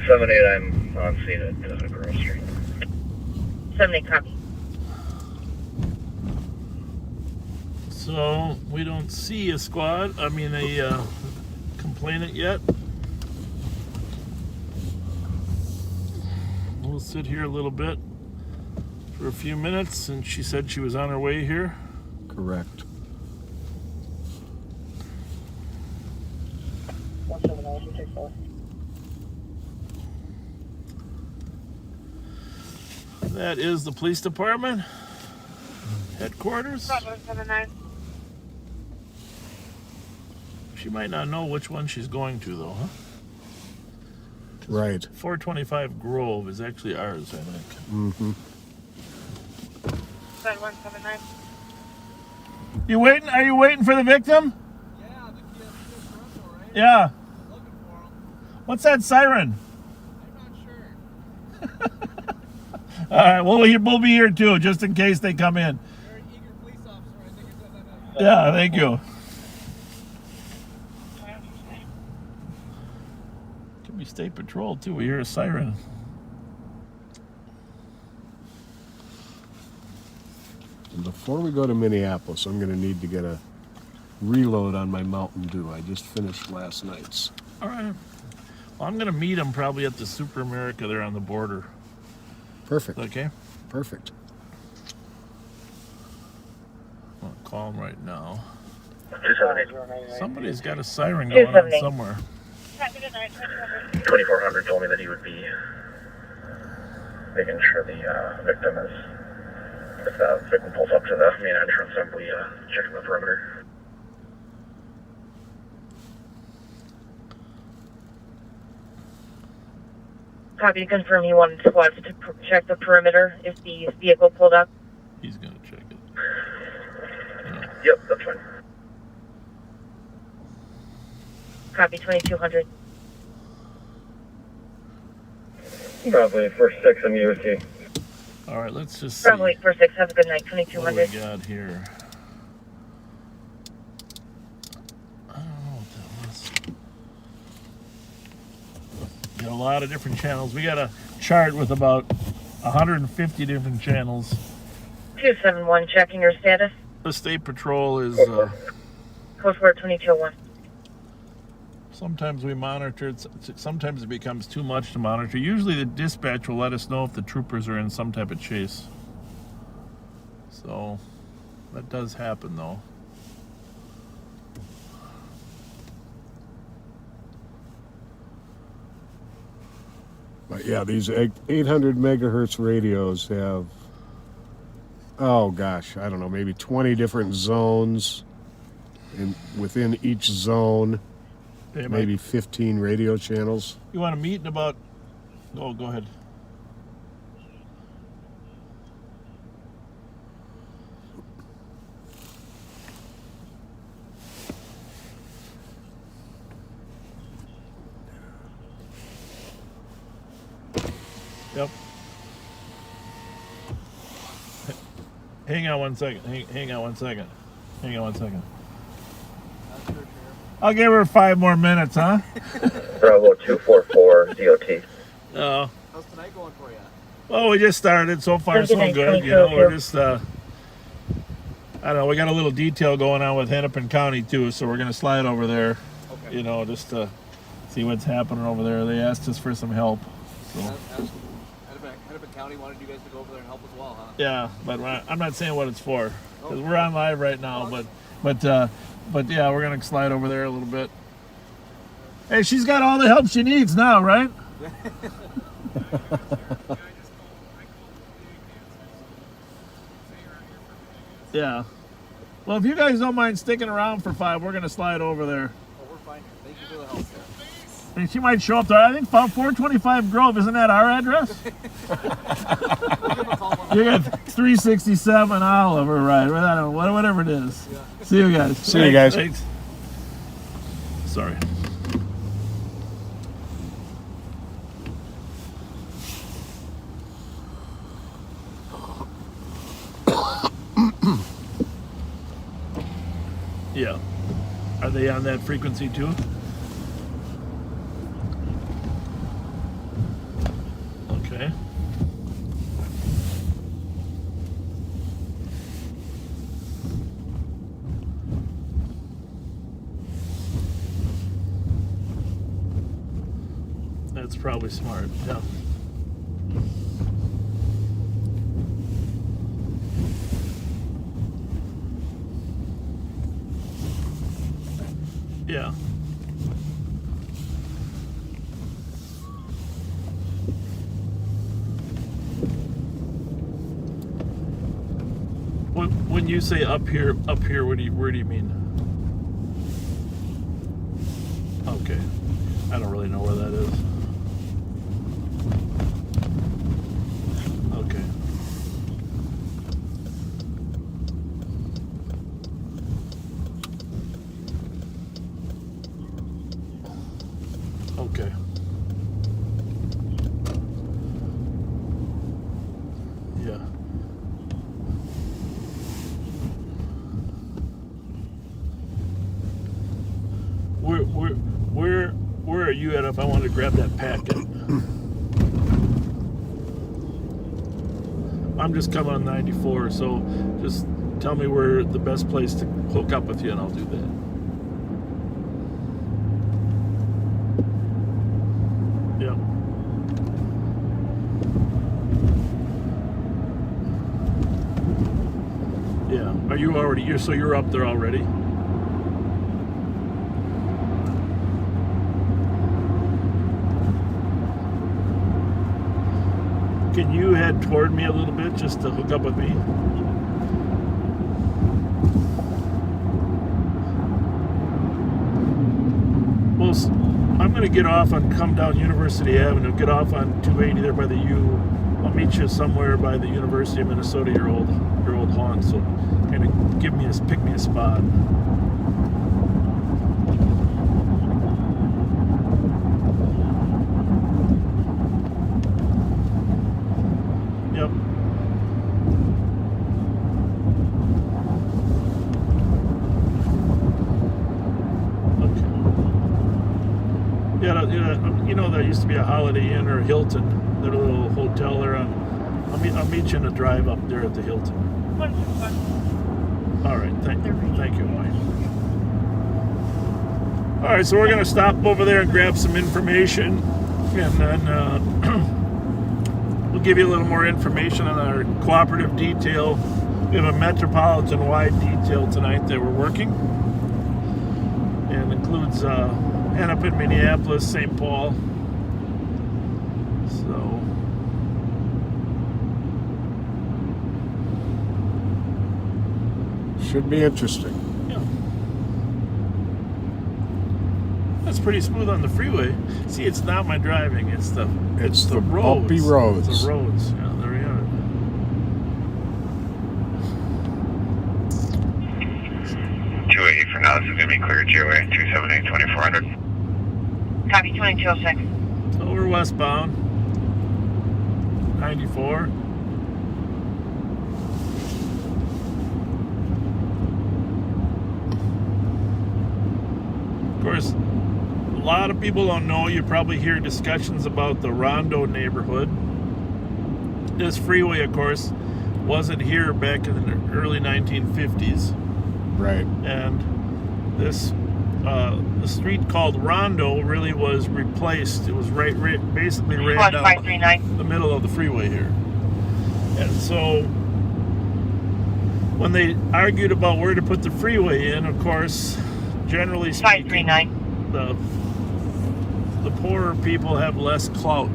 78, I'm on scene at Grove Street. 78 copy. So we don't see a squad. I mean a complainant yet. We'll sit here a little bit for a few minutes, and she said she was on her way here. Correct. 179, That is the police department headquarters. 179. She might not know which one she's going to, though, huh? Right. 425 Grove is actually ours, I think. Mm-hmm. 179. You waiting? Are you waiting for the victim? Yeah, the kid's rental, right? Yeah. Looking for him. What's that siren? I'm not sure. All right, we'll be here too, just in case they come in. You're an eager police officer. I think it does that. Yeah, thank you. Could be state patrol too. We hear a siren. And before we go to Minneapolis, I'm going to need to get a reload on my Mountain Dew. I just finished last night's. All right. Well, I'm going to meet them probably at the Super America there on the border. Perfect. Okay? Perfect. I'll call them right now. 278. Somebody's got a siren going on somewhere. 2400 told me that he would be making sure the victim is, if the victim pulls up to the main entrance, then we checking the perimeter. Copy to confirm he wanted squads to check the perimeter if the vehicle pulled up. He's going to check it. Yep, that's fine. Copy 2200. Probably first 6 in USC. All right, let's just see Probably for 6. Have a good night. what do 2200. we got here. I don't know what that was. Got a lot of different channels. We got a chart with about 150 different channels. 271, checking your status. The state patrol is Coast Guard 2201. sometimes we monitor it. Sometimes it becomes too much to monitor. Usually the dispatch will let us know if the troopers are in some type of chase. So that does happen though. But yeah, these 800 megahertz radios have, oh gosh, I don't know, maybe 20 different zones. And within each zone, Hey, maybe Mike, 15 radio channels. you want to meet in about... Oh, go ahead. Yep. Hang on one second. Hang on one second. Hang on one second. I'll give her 5 more minutes, huh? Bravo 244 DOT. Oh. How's tonight going for you? Well, we just started. So far, so good. You know, we're just, I don't know, we got a little detail going on with Hennepin County, too, so we're going to slide over there, Okay. you know, just to see what's happening over there. They asked us for some help. So. Hennepin County wanted you guys to go over there and help as well, huh? Yeah, but I'm not saying what it's for, because we're on live right now, but yeah, we're going to slide over there a little bit. Hey, she's got all the help she needs now, right? Yeah. Well, if you guys don't mind sticking around for 5, we're going to slide over there. Oh, we're fine. Thank you for the help, sir. And she might show up there. I think 425 Grove, isn't that our address? You got 367 Oliver, right? I don't know, whatever it is. Yeah. See you guys. See you guys. Thanks. Sorry. Yeah. Are they on that frequency too? Okay. That's probably smart, yeah. Yeah. When you say up here, where do you mean? Okay. I don't really know where that is. Okay. Okay. Yeah. Where are you at if I wanted to grab that packet? I'm just coming on 94, so just tell me where the best place to hook up with you and I'll do that. Yeah. Yeah. Are you already, so you're up there already? Can you head toward me a little bit just to hook up with me? Well, I'm going to get off and come down University Avenue, get off on 280 there by the U. I'll meet you somewhere by the University of Minnesota, your old haunt. So kind of pick me a spot. Yep. Okay. Yeah, you know there used to be a Holiday Inn or Hilton, that little hotel there. I'll meet you in a drive up there at the Hilton. All right, thank you, Mike. All right, so we're gonna stop over there and grab some information, and then we'll give you a little more information on our cooperative detail. We have a metropolitan-wide detail tonight that we're working, and includes Hennepin, Minneapolis, St. Paul. So Should be interesting. yeah, that's pretty smooth on the freeway. See, it's not my driving; it's the roads. bumpy roads. It's the roads. Yeah, there you have it. 288 for now. This is going to be clear GOA 278 2400. Copy 2206. So we're westbound. 94. Of course, a lot of people don't know. You probably hear discussions about the Rondo neighborhood. This freeway, of course, wasn't here back in the early 1950s. Right. And this the street called Rondo really was replaced. It was basically ran Squad down 539. the middle of the freeway here. And so when they argued about where to put the freeway in, of course, generally speaking, 539. the poorer people have less clout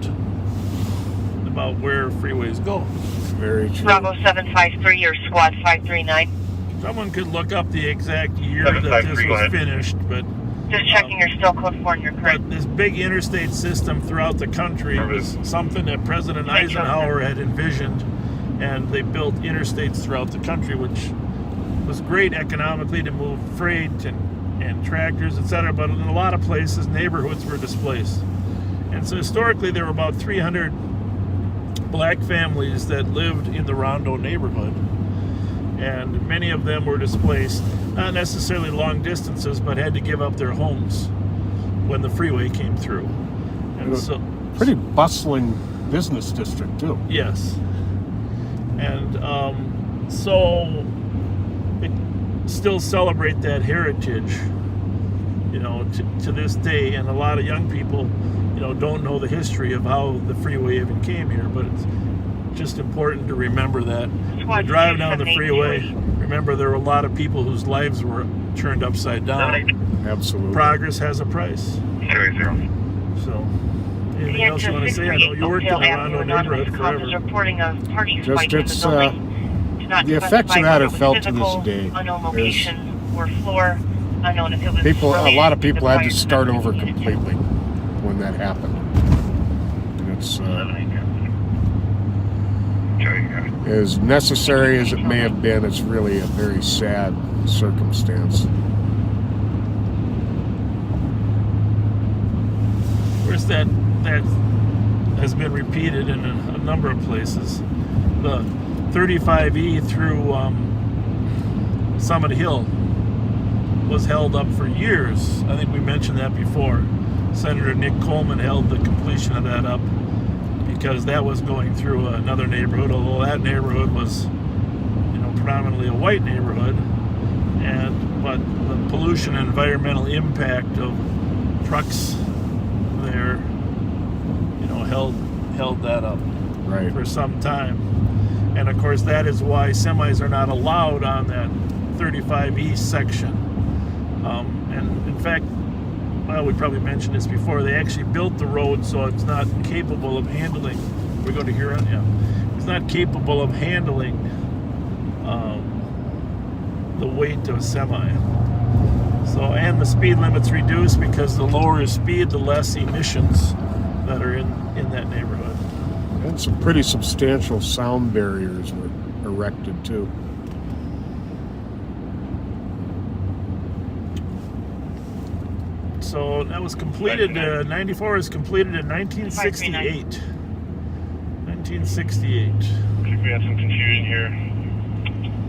about where freeways go. Very true. Bravo 753 or Squad 539. Someone could look up the exact year that this was finished, but Just checking your still code 4 and your correct. but this big interstate system throughout the country was something that President Eisenhower had envisioned, and they built interstates throughout the country, which was great economically to move freight and tractors, etc. But in a lot of places, neighborhoods were displaced. And so historically, there were about 300 black families that lived in the Rondo neighborhood. And many of them were displaced, not necessarily long distances, but had to give up their homes when the freeway came through. And so, Pretty bustling business district, too. yes. And so it still celebrate that heritage, you know, to this day. And a lot of young people, you know, don't know the history of how the freeway even came here, but it's just important to remember that. When you drive down the freeway, remember there were a lot of people whose lives were turned upside down. Absolutely. Progress has a price. 280. So, anything else you want to say? I know you worked in the Rondo neighborhood forever. Reporting a party Just fight in it's, the building. Do not the effects of specify that whether are it was felt to physical, this day. Unknown There's- location or floor. Unknown if it was A lot of people had to related start the over fire department. completely when that happened. And it's as necessary as it may have been, it's really a very sad circumstance. Of course, that has been repeated in a number of places. The 35E through Summit Hill was held up for years. I think we mentioned that before. Senator Nick Coleman held the completion of that up because that was going through another neighborhood, although that neighborhood was, you know, predominantly a white neighborhood, but the pollution and environmental impact of trucks there, you know, held that up Right. for some time. And of course, that is why semis are not allowed on that 35E section. And in fact, well, we probably mentioned this before, they actually built the road so it's not capable of handling, we're going to hear it, yeah. It's not capable of handling the weight of a semi. So, and the speed limit's reduced because the lower the speed, the less emissions that are in that neighborhood. And some pretty substantial sound barriers were erected, too. So that was completed, 94 was completed in 1968. 1968. I think we had some confusion here.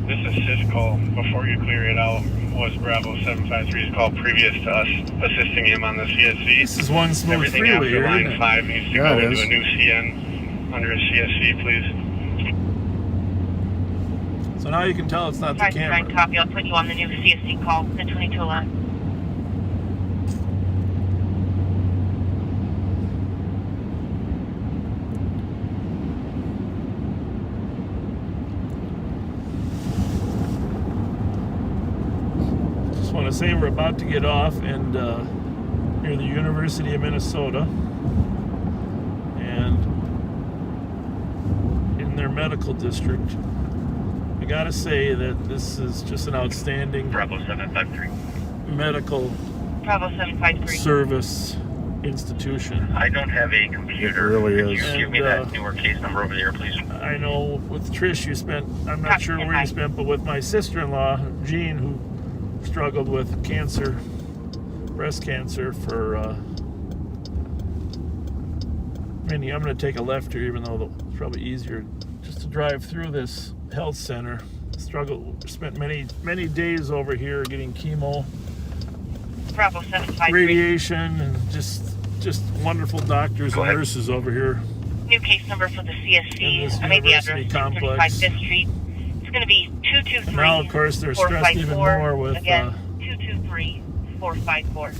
This assist call, before you clear it out, was Bravo 753's call previous to us assisting him on the CSC. This is one smooth Everything freeway after here, line isn't it? 5 needs to Yeah, go it into is. a new CN under a CSC, please. So now you can tell it's not the 539 camera. copy. I'll put you on the new CSC call at 2211. Just want to say we're about to get off and near the University of Minnesota. And their medical district. I gotta say that this is just an outstanding Bravo 753. medical Bravo 753. service institution. I don't have a computer. It really Could is. you give me And, that newer case number over there, please? I know with Trish you spent, I'm not sure where you spent, but with my sister-in-law, Jean, who struggled with cancer, breast cancer for many, I'm going to take a left here, even though it's probably easier just to drive through this health center. Spent many days over here getting chemo, Bravo 753. radiation, and just wonderful doctors and nurses over here. New case number for the In CSC. this I made the university address complex. 235 Fifth Street. It's going to be 223. Now, of course, they're stressed even more with again 223 454.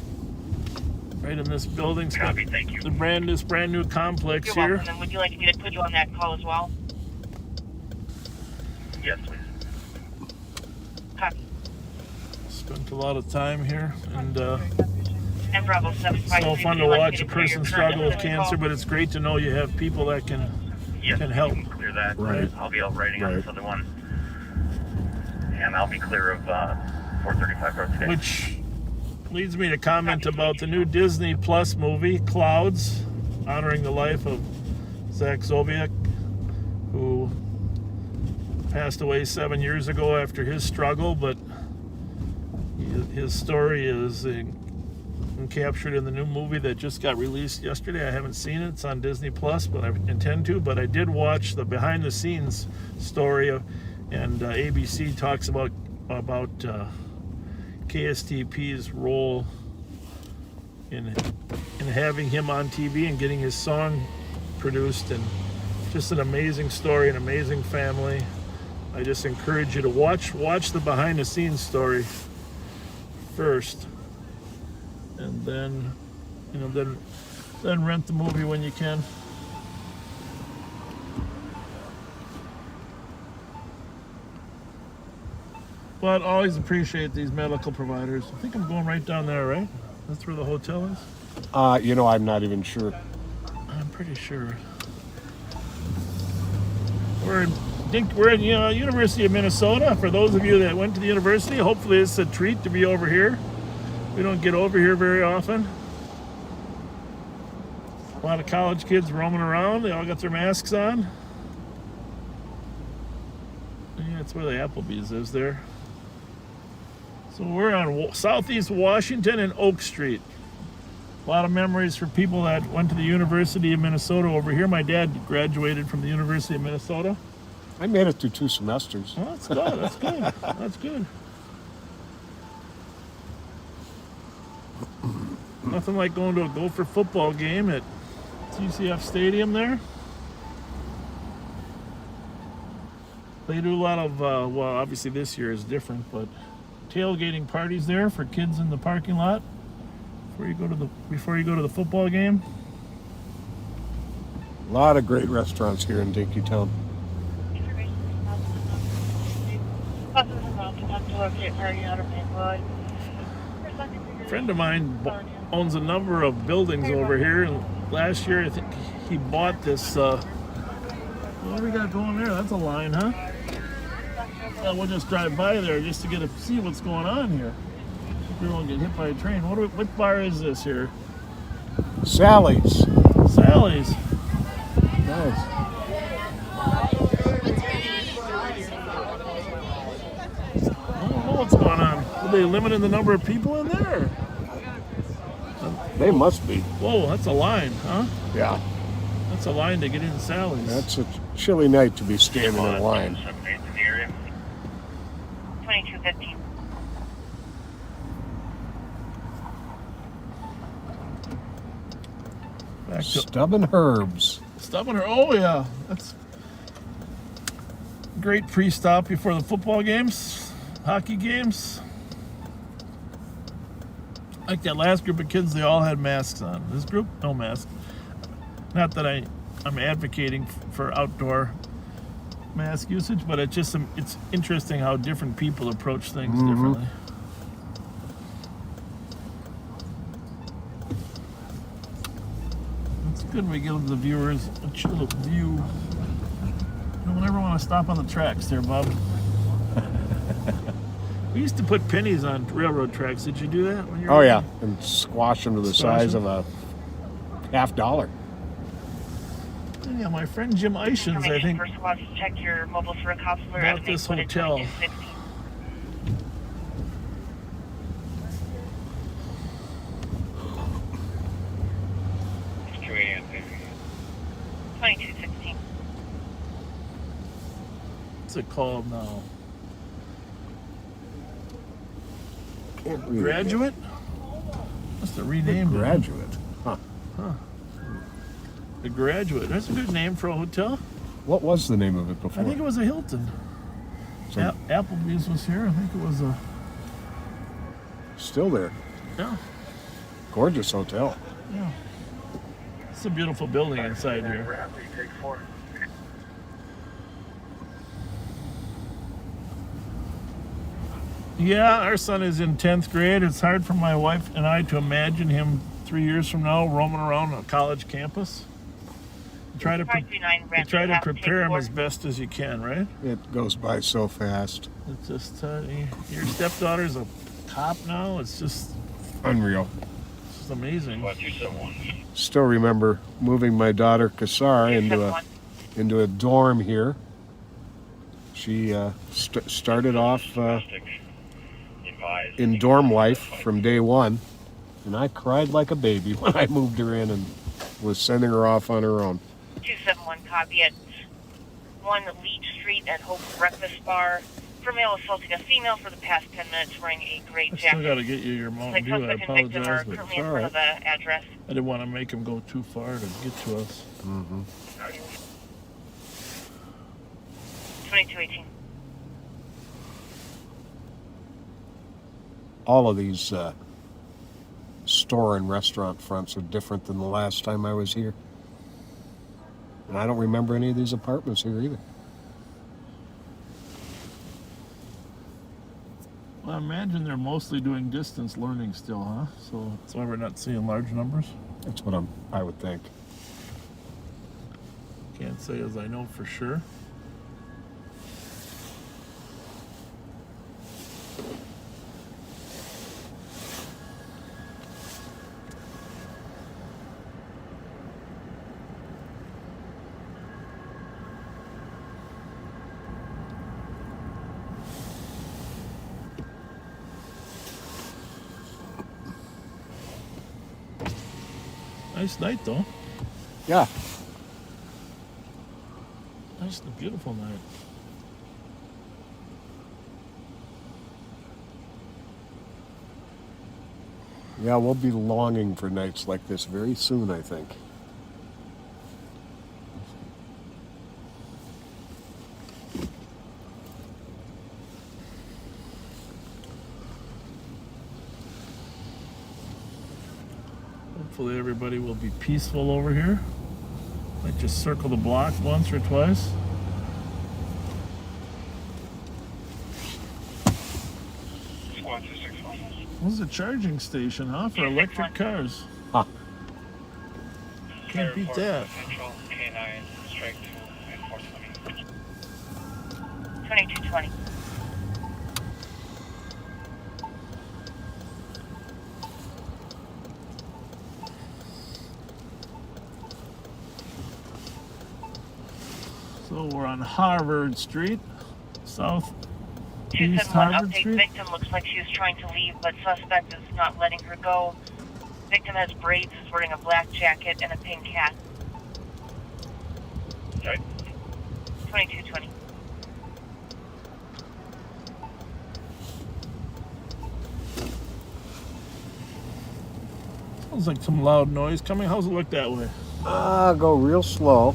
right in this building. Copy, thank you. The brand new complex You're here. welcome. And would you like me to put you on that call as well? Yes, please. Copy. Spent a lot of time here, and And Bravo 753. so fun would to you like watch me a to clear your person current struggle with call? cancer, but it's great to know you have people that can Yes, help. you can clear that. Right. I'll be out writing on Right. this other one. And I'll be clear of 435 Road today. Which leads me to comment about the new Disney Plus movie, Clouds, honoring the life of Zach Zobiak, who passed away 7 years ago after his struggle, but his story is captured in the new movie that just got released yesterday. I haven't seen it. It's on Disney Plus, but I intend to. But I did watch the behind-the-scenes story, and ABC talks about KSTP's role in having him on TV and getting his song produced, and just an amazing story, an amazing family. I just encourage you to watch the behind-the-scenes story first, and then then rent the movie when you can. But always appreciate these medical providers. I think I'm going right down there, right? That's where the hotel is? I'm not even sure. I'm pretty sure. We're in University of Minnesota. For those of you that went to the university, hopefully it's a treat to be over here. We don't get over here very often. A lot of college kids roaming around. They all got their masks on. Yeah, that's where the Applebee's is there. So we're on Southeast Washington and Oak Street. A lot of memories for people that went to the University of Minnesota over here. My dad graduated from the University of Minnesota. I made it through 2 semesters. Well, that's good. That's good. That's good. Nothing like going to a Gopher football game at TCF Stadium there. They do a lot of, well, obviously this year is different, but tailgating parties there for kids in the parking lot before you go to the football game. A lot of great restaurants here in Dinkytown. A friend of mine owns a number of buildings over here, and last year I think he bought this. What do we got going there? That's a line, huh? Well, we'll just drive by there just to see what's going on here. We won't get hit by a train. What bar is this here? Sally's. Sally's. Nice. I don't know what's going on. Are they limiting the number of people in there? They must be. Whoa, that's a line, huh? Yeah. That's a line to get into Sally's. That's a chilly night to be standing in line. 78 in the area. 2250. Back to Stubborn Herbs. Stubborn. Oh yeah, that's great pre-stop before the football games, hockey games. Like that last group of kids, they all had masks on. This group, no mask. Not that I'm advocating for outdoor mask usage, but it's interesting how different people approach things differently. It's good we give the viewers a chill view. No want to stop on the tracks there, Bob? We used to put pennies on railroad tracks. Did you do that when you were Oh yeah, and squash them to the Squash size them? of a $50. Yeah, my friend Jim Ishins, I Information think, for squads to check your mobiles for a counselor. bought this hotel. 2260. It's 2 a.m. 2216. What's it called now? Can't read it. Graduate? Must have renamed it. Graduate. Huh. The Graduate. That's a good name for a hotel. What was the name of it before? I think it was a Hilton. So- Applebee's was here. I think it was a. Still there. Yeah. Gorgeous hotel. Yeah. It's a beautiful building inside here. Ramsey, take 4. Yeah, our son is in 10th grade. It's hard for my wife and I to imagine him 3 years from now roaming around a college campus. You try to, 539 you Ramsey, try to have to prepare take him 4. as best as you can, right? It goes by so fast. It's just, your stepdaughter's a cop now. It's just Unreal. amazing. 271. Still remember moving my daughter Kassar into 271. a dorm here. She started off in dorm life from day one, and I cried like a baby when I moved her in and was sending her off on her own. 271 copy at 1 Leach Street at Hope Breakfast Bar. For male assaulting a female for the past 10 minutes wearing a gray I still got to jacket. get you your Like Mountain Dew. I suspect and victim are apologize, but currently in all front of right. the address. I didn't want to make him go too far to get to us. 2218. All of these store and restaurant fronts are different than the last time I was here. And I don't remember any of these apartments here either. Well, I imagine they're mostly doing distance learning still, huh? So that's why we're not seeing large numbers. That's what I would think. Can't say as I know for sure. Nice night, though. Yeah. Just a beautiful night. Yeah, we'll be longing for nights like this very soon, I think. Hopefully everybody will be peaceful over here. Might just circle the block once or twice. Squad 261. This is a charging station, huh? For electric cars. Huh. Can't beat that. Central, K9, strike 2, and 420. 2220. So we're on Harvard Street, South East 271 Harvard update. Street. Victim looks like she was trying to leave, but suspect is not letting her go. Victim has braids, is wearing a black jacket and a pink hat. Right. 2220. Sounds like some loud noise coming. How's it look that way? Go real slow.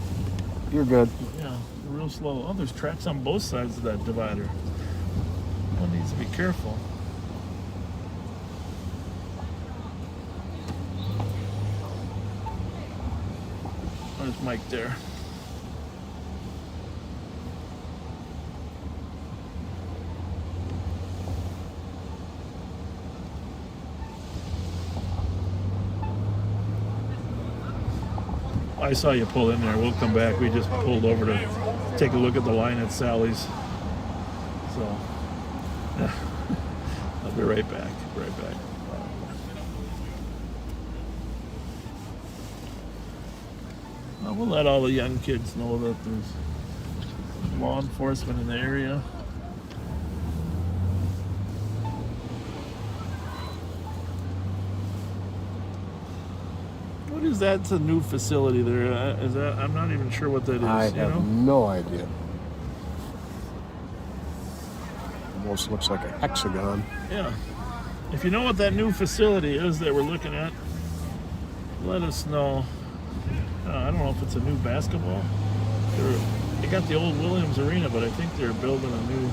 You're good. Yeah, real slow. Oh, there's tracks on both sides of that divider. One needs to be careful. There's Mike there. I saw you pull in there. We'll come back. We just pulled over to take a look at the line at Sally's. So, yeah. I'll be right back. We'll let all the young kids know that there's law enforcement in the area. What is that? It's a new facility there. Is that? I'm not even sure what that is. I have no idea. Almost looks like a hexagon. Yeah. If you know what that new facility is that we're looking at, let us know. I don't know if it's a new basketball. They got the old Williams Arena, but I think they're building a new.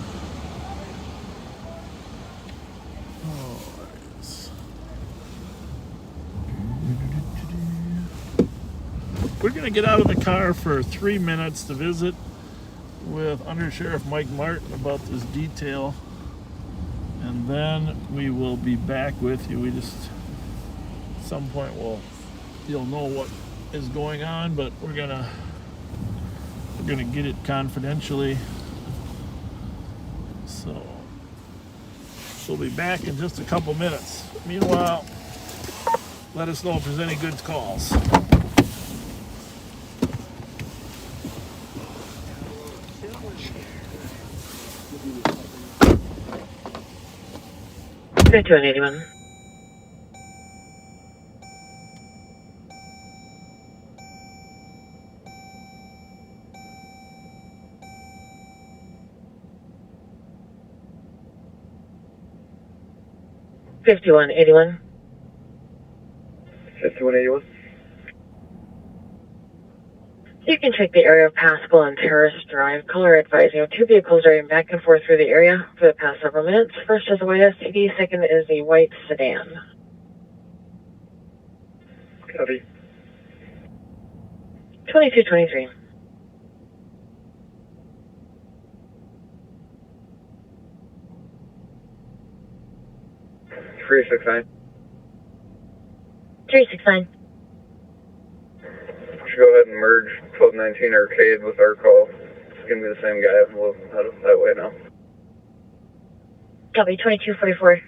We're going to get out of the car for 3 minutes to visit with Under Sheriff Mike Martin about this detail, and then we will be back with you. At some point you'll know what is going on, but we're gonna get it confidentially. So we'll be back in just a couple minutes. Meanwhile, let us know if there's any good calls. Good to 81. $51.81. 5181. You can check the area of Pascal and Terrace Drive. Caller advising of 2 vehicles driving back and forth through the area for the past several minutes. First is a white SUV, second is a white sedan. Copy. 2223. Three 69. 369. Should go ahead and merge 1219 Arcade with our call. It's going to be the same guy. We'll head that way now. Copy, 2244.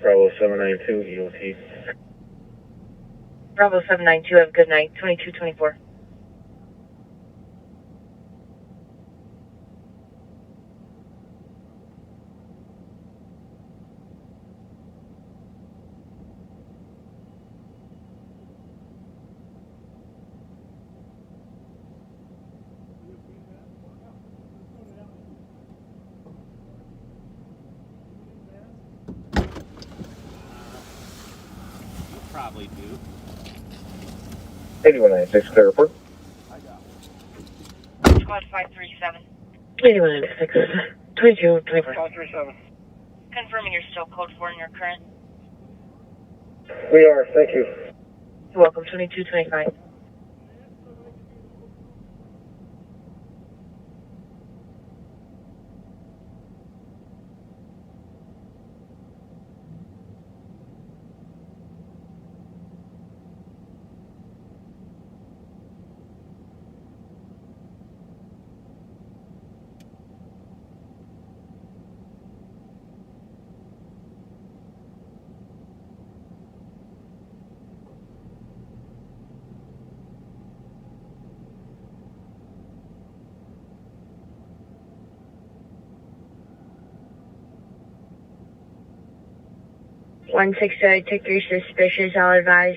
Bravo 792 EOT. Bravo 792, have a good night. 2224. Probably do. 8196, clear report. Squad 537. 8196. 2224. 537. Confirming you're still code 4 in your current. We are, thank you. You're welcome, 2225. One 168, 3 suspicious, I'll advise.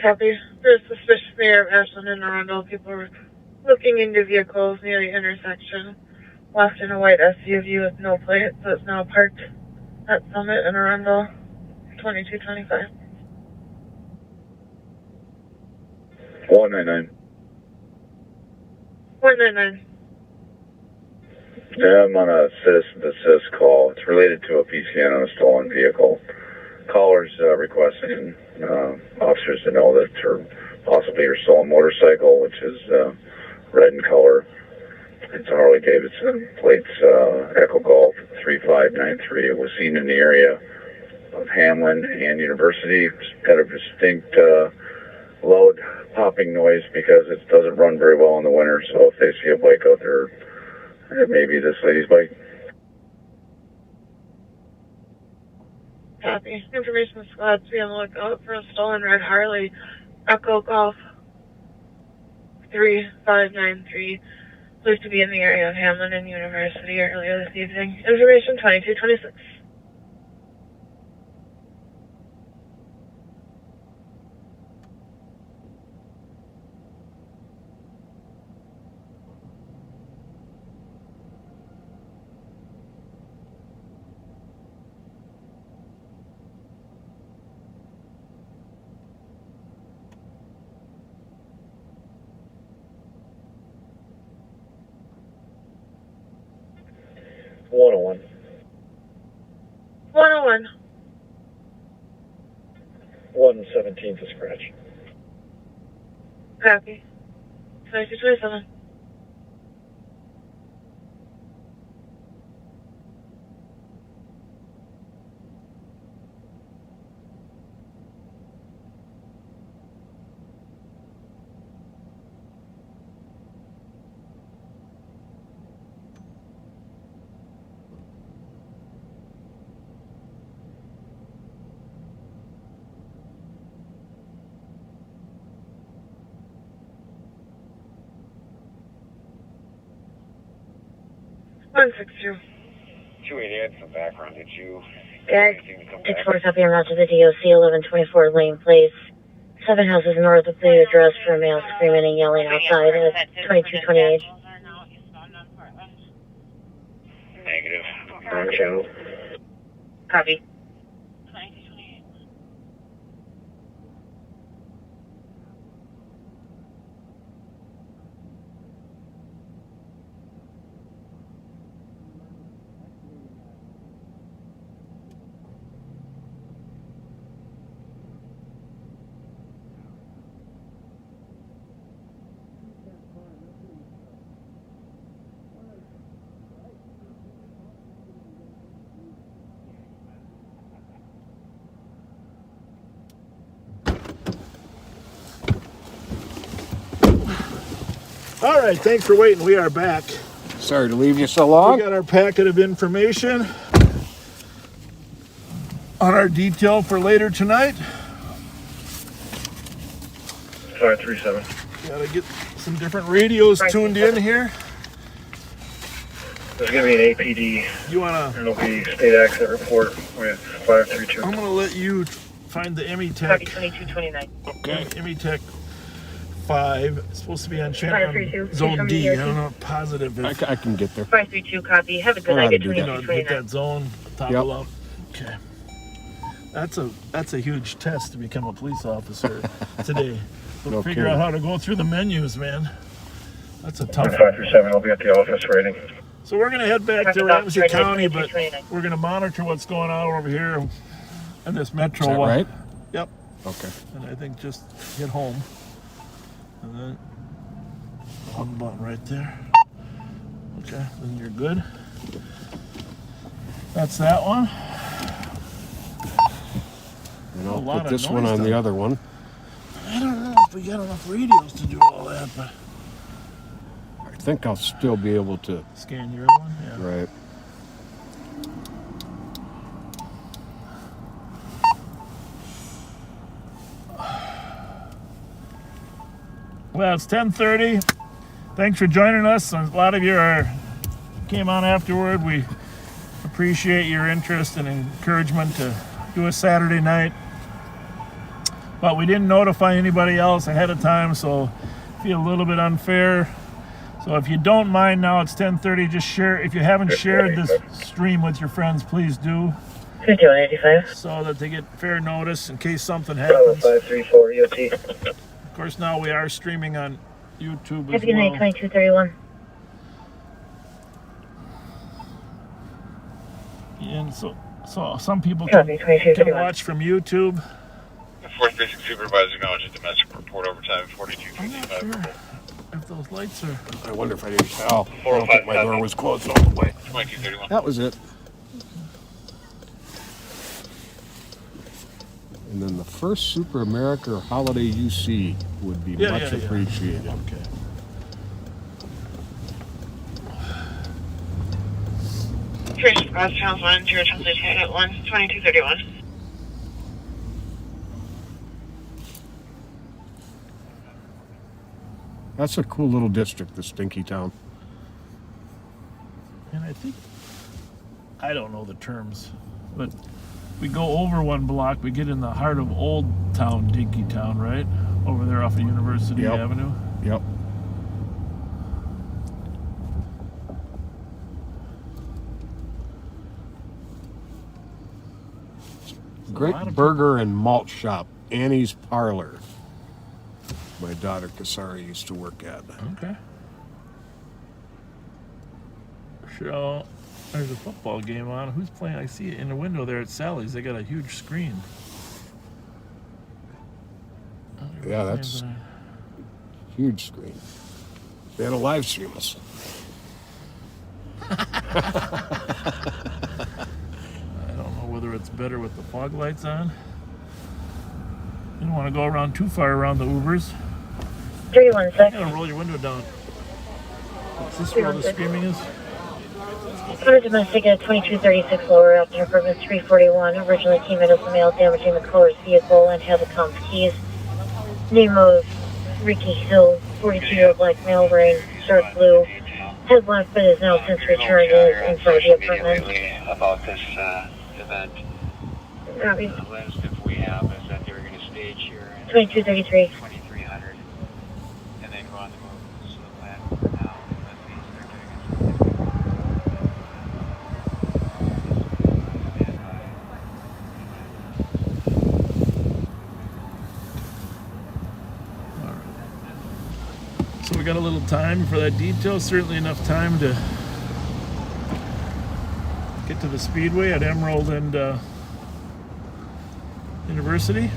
Copy. There's suspicious near Ashland and Arundel. People are looking into vehicles near the intersection. Left in a white SUV with no plate, so it's now parked at Summit and Arundel. 2225. 199. 199. Yeah, I'm on a CIS call. It's related to a PCN on a stolen vehicle. Caller's requesting officers to know that possibly your stolen motorcycle, which is red in color. It's a Harley Davidson. Plates Echo Golf 3593. It was seen in the area of Hamlin and University. It's got a distinct loud popping noise because it doesn't run very well in the winter. So if they see a bike out there, it may be this lady's bike. Copy. Information squad, be on the lookout for a stolen red Harley. Echo Golf 3593. Believed to be in the area of Hamlin and University earlier this evening. Information 2226. One. 101. 117th is scratch. Copy. 2227. One 62. 288 in the background. Did you? Yeah, 6-4 copy en route to the DOC, 1124 Lane Place. 7 houses north of the address for a male screaming and yelling outside at 2228. Negative. Wrong channel. Copy. All right, thanks for waiting. We are back. Sorry to leave you so We long. got our packet of information on our detail for later tonight. 537. Gotta get some different radios tuned in here. There's going to be an APD. You wanna? There'll be state accident report with 532. I'm gonna let you find the Copy Emitech. 2229. Okay, Emitech 5. It's supposed to be on channel 532. zone D. I don't know positive if I can get there. 532 copy. Have a good I know how night. to do you know, hit 2229. that zone, toggle up. Okay. That's a huge test to become a police officer today. So No figure kidding. out how to go through the menus, man. That's a tough one. 537. I'll be at the office waiting. So we're gonna head back to Copy, Ramsey Dr. County, but 2229. we're gonna monitor what's going on over here in this metro Is that one. right? Yep. Okay. And I think just hit home. And then one button right there. Okay, then you're good. That's that one. And A I'll lot put of this one noise on done. the other one. I don't know if we got enough radios to do all that, but I think I'll still be able to. scan your one. Yeah. Right. Well, it's 10:30. Thanks for joining us. A lot of you came on afterward. We appreciate your interest and encouragement to do a Saturday night. But we didn't notify anybody else ahead of time, so I feel a little bit unfair. So if you don't mind now, it's 10:30. Just share. If you haven't shared this stream with your friends, please do, 5185. so that they get fair notice in case something Bravo happens. 534 EOT. Of course, now we are streaming on YouTube Have as a good night, well. 2231. And so some people Copy can 2231. watch from YouTube. The 4th Basic Supervisor acknowledges domestic report overtime I'm not 4255. sure if those lights are. I wonder if I didn't tell. I don't think my door was closed all the way. 2231. That was it. And then the first Super America holiday you see would be much appreciated. Okay. First cross channel 1, 0 translation at 1, 2231. That's a cool little district, the Stinky Town. And I think, I don't know the terms, but we go over one block, we get in the heart of Old Town, Dinky Town, right? Over there off of University Avenue. Yep. Great burger and malt shop, Annie's Parlor. My daughter Kasari used to work at. Okay. So, there's a football game on. Who's playing? I see it in the window there at Sally's. They got a huge screen. Yeah, that's huge screen. They had a live stream us. I don't know whether it's better with the fog lights on. You don't want to go around too far around the Ubers. 316. You gotta roll your window down. Is this where all the screaming is? Order domestic at 2236 lower out there for Miss 341. Originally came in as a male damaging the caller's vehicle and had the comp keys. Name of Ricky Hill, 42-year-old black male wearing dark blue. Has left but is now since returned and is inside the apartment. About this event. Copy. The list if we have is that they're going to stage here at 2233. 2300 and then go on the move. So the plan for now that means they're doing So we got a little time for that detail. Certainly enough time to get to the Speedway at Emerald and University.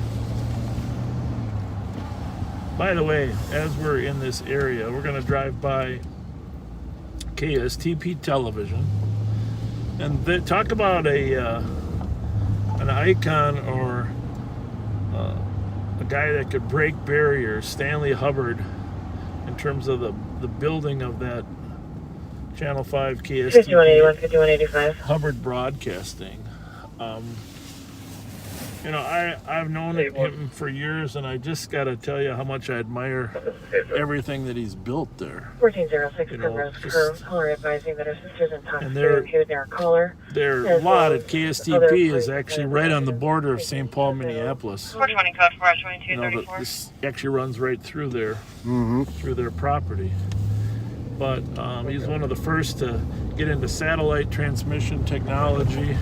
By the way, as we're in this area, we're going to drive by KSTP television, and they talk about an icon or a guy that could break barriers. Stanley Hubbard, in terms of the building of that Channel 5 KSTP 5181, 5185. Hubbard Broadcasting. You know, I've known him for years, and I just got to tell you how much I admire everything that he's built there. 1406 Primrose caller advising that our sisters in Tox appeared near our caller. Their lot at KSTP is actually right on the border of St. Paul, Minneapolis. 420 code for You know, 2234. this actually runs right through there, through their property. But he's one of the first to get into satellite transmission technology.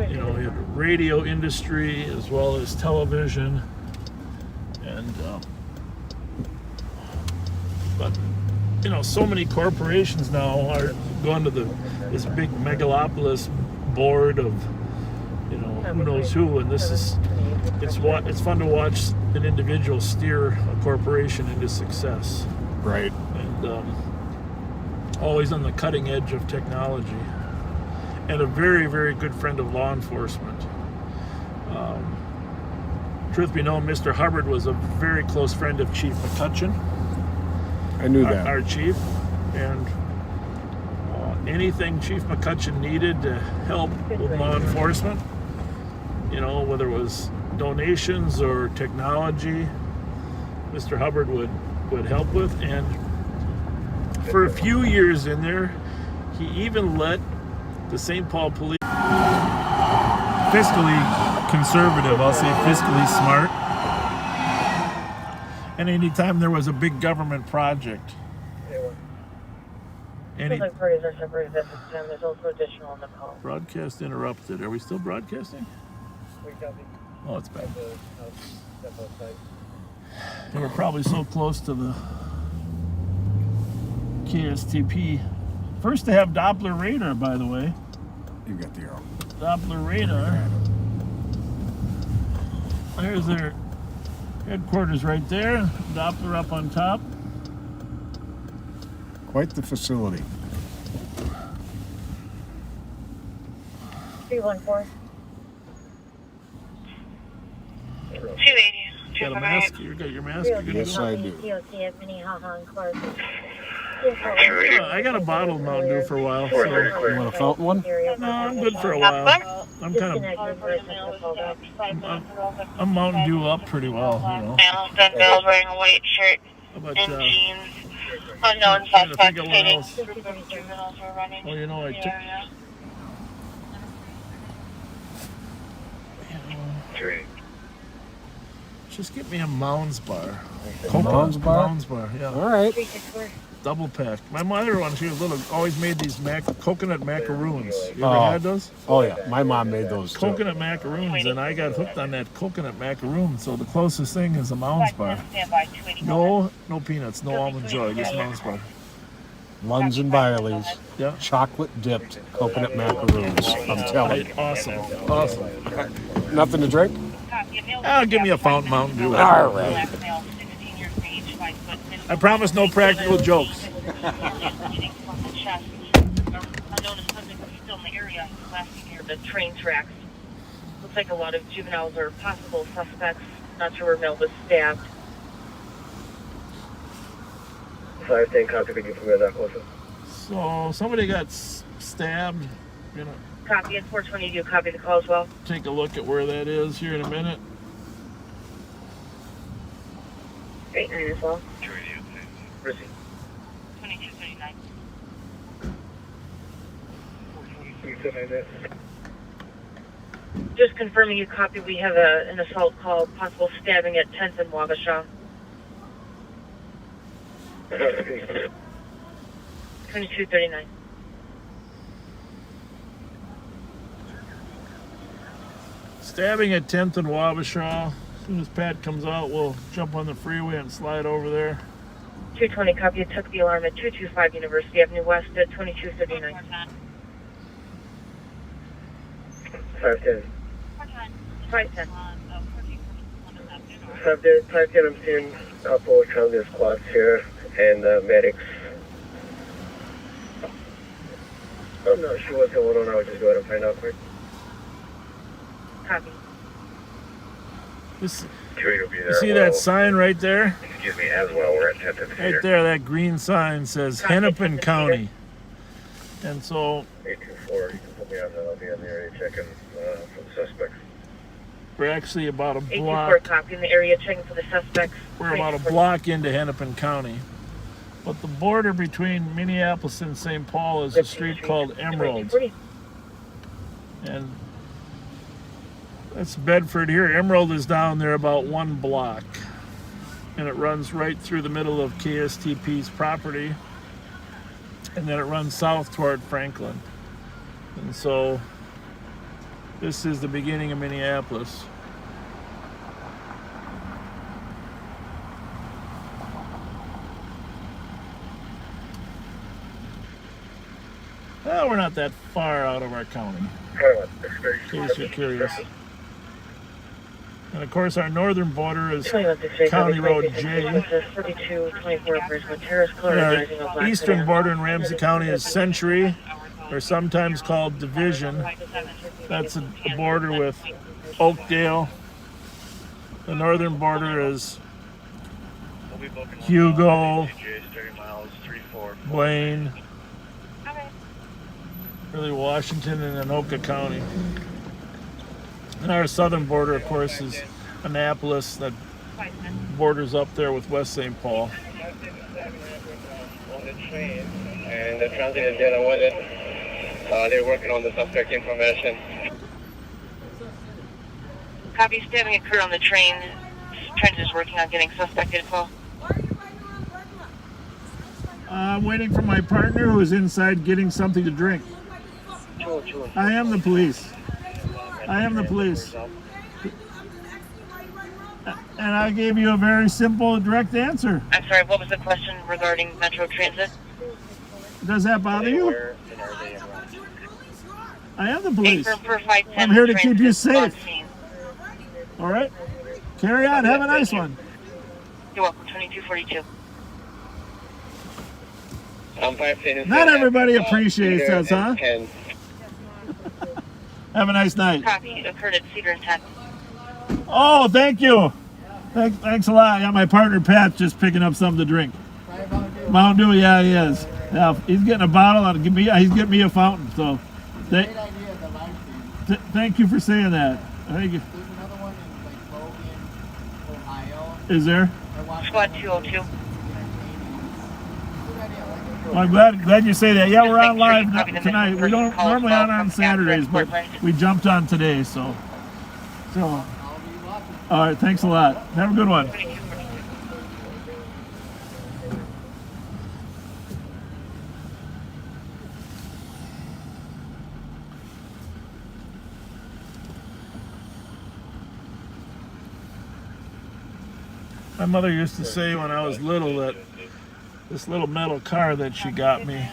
You know, he had a radio industry as well as television, and but you know, so many corporations now are going to this big megalopolis board of, you know, who knows who, and this is it's fun to watch an individual steer a corporation into success. Right. And always on the cutting edge of technology. And a very, very good friend of law enforcement. Truth be known, Mr. Hubbard was a very close friend of Chief McCutcheon. I knew that. Our chief. And anything Chief McCutcheon needed to help with law enforcement, you know, whether it was donations or technology, Mr. Hubbard would help with. And for a few years in there, he even let the St. Paul Police, fiscally conservative, I'll say fiscally smart. And anytime there was a big government project, Like parties are separated at this time. There's also additional on the call. Broadcast interrupted. Are we still broadcasting? Oh, it's back. They were probably so close to the KSTP. First to have Doppler radar, by the way. You got the arrow. Doppler radar. There's their headquarters right there. Doppler up on top. Quite the facility. 314. Got a mask? You got your mask? You're good Yes, to go? I do. DOT at Minnehaha and Clark. I got a bottle of Mountain Dew for a while, so You want a fountain one? no, I'm good for a while. I'm kind of I'm Mountain Dew up pretty well, you know. Then Bill's wearing a white shirt How about and jeans. Unknown trying to think suspect of what stating else. juveniles were running. Well, you know, I the took. area. Just get me a Mounds bar. Mounds bar? Mounds bar, yeah. All right. Double pack. My mother, when she was little, always made these coconut macaroons. You ever Oh. had those? Oh, yeah. My mom made those too. Coconut macaroons, and I got hooked on that coconut macaroon. So the closest thing is a Mounds bar. No peanuts, no almond joy, just Mounds bar. Lunds and Byerly's. Yeah. Chocolate dipped coconut macaroons. I'm telling you. Awesome. Nothing to drink? Give me a fountain Mountain Dew. All right. I promise no practical jokes. The train tracks. Looks like a lot of juveniles are possible suspects. Not sure where Mel was stabbed. 510 copy, could you permit that closer? So somebody got stabbed. You know, Copy, and 420, do you copy the call as well? take a look at where that is here in a minute. 89 as well. Rissy. 2239. Just confirming you copy, we have an assault call, possible stabbing at 10th and Wabasha. 2239. Stabbing at 10th and Wabasha. As soon as Pat comes out, we'll jump on the freeway and slide over there. 220 copy, it took the alarm at 225 University Avenue West at 2239. 510. 510. 510, I'm seeing a couple of transit squads here and medics. I'm not sure what's going on, I'll just go ahead and find out quick. Copy. You will be there. see that sign right there? Excuse me, as well. We're at 10th and Right there, that green sign says Hennepin County. And so 824, you can put me on that. I'll be in the area checking for the suspects. we're actually about a 824 block. copy, in the area checking for the suspects. We're about a block into Hennepin County. But the border between Minneapolis and St. Paul is a street called Emerald. And that's Bedford here. Emerald is down there about one block. And it runs right through the middle of KSTP's property. And then it runs south toward Franklin. And so this is the beginning of Minneapolis. Well, we're not that far out of our county, in case you're curious. And of course, our northern border is County Road J. And our eastern border in Ramsey County is Century, or sometimes called Division. That's a border with Oakdale. The northern border is Hugo, Blaine, really Washington and Anoka County. And our southern border, of course, is Annapolis, that borders up there with West St. Paul. On the train, and the transit is dealing with it. They're working on the suspect information. Copy, stabbing occurred on the train. Transit is working on getting suspect info. I'm waiting for my partner who is inside getting something to drink. I am the police. I am the police. And I gave you a very simple, direct answer. I'm sorry, what was the question regarding Metro Transit? Does that bother you? I am the police. I'm I'm here to keep you safe. All right? Carry on. Have a nice one. You're welcome, 2242. I'm 510. Not everybody appreciates us, huh? Have a nice night. Copy, occurred at Cedar and 10th. Oh, thank you. Thanks a lot. Yeah, my partner Pat's just picking up something to drink. Mountain Dew, yeah, he is. Yeah, he's getting a bottle and he's getting me a fountain. So, thank you for saying that. Thank you. There's another one in like Logan, Ohio. Is there? Squad 202. Well, I'm glad you say that. Yeah, we're on live tonight. We don't normally on Saturdays, but we jumped on today, so. All right, thanks a lot. Have a good one. My mother used to say when I was little that this little metal car that she got me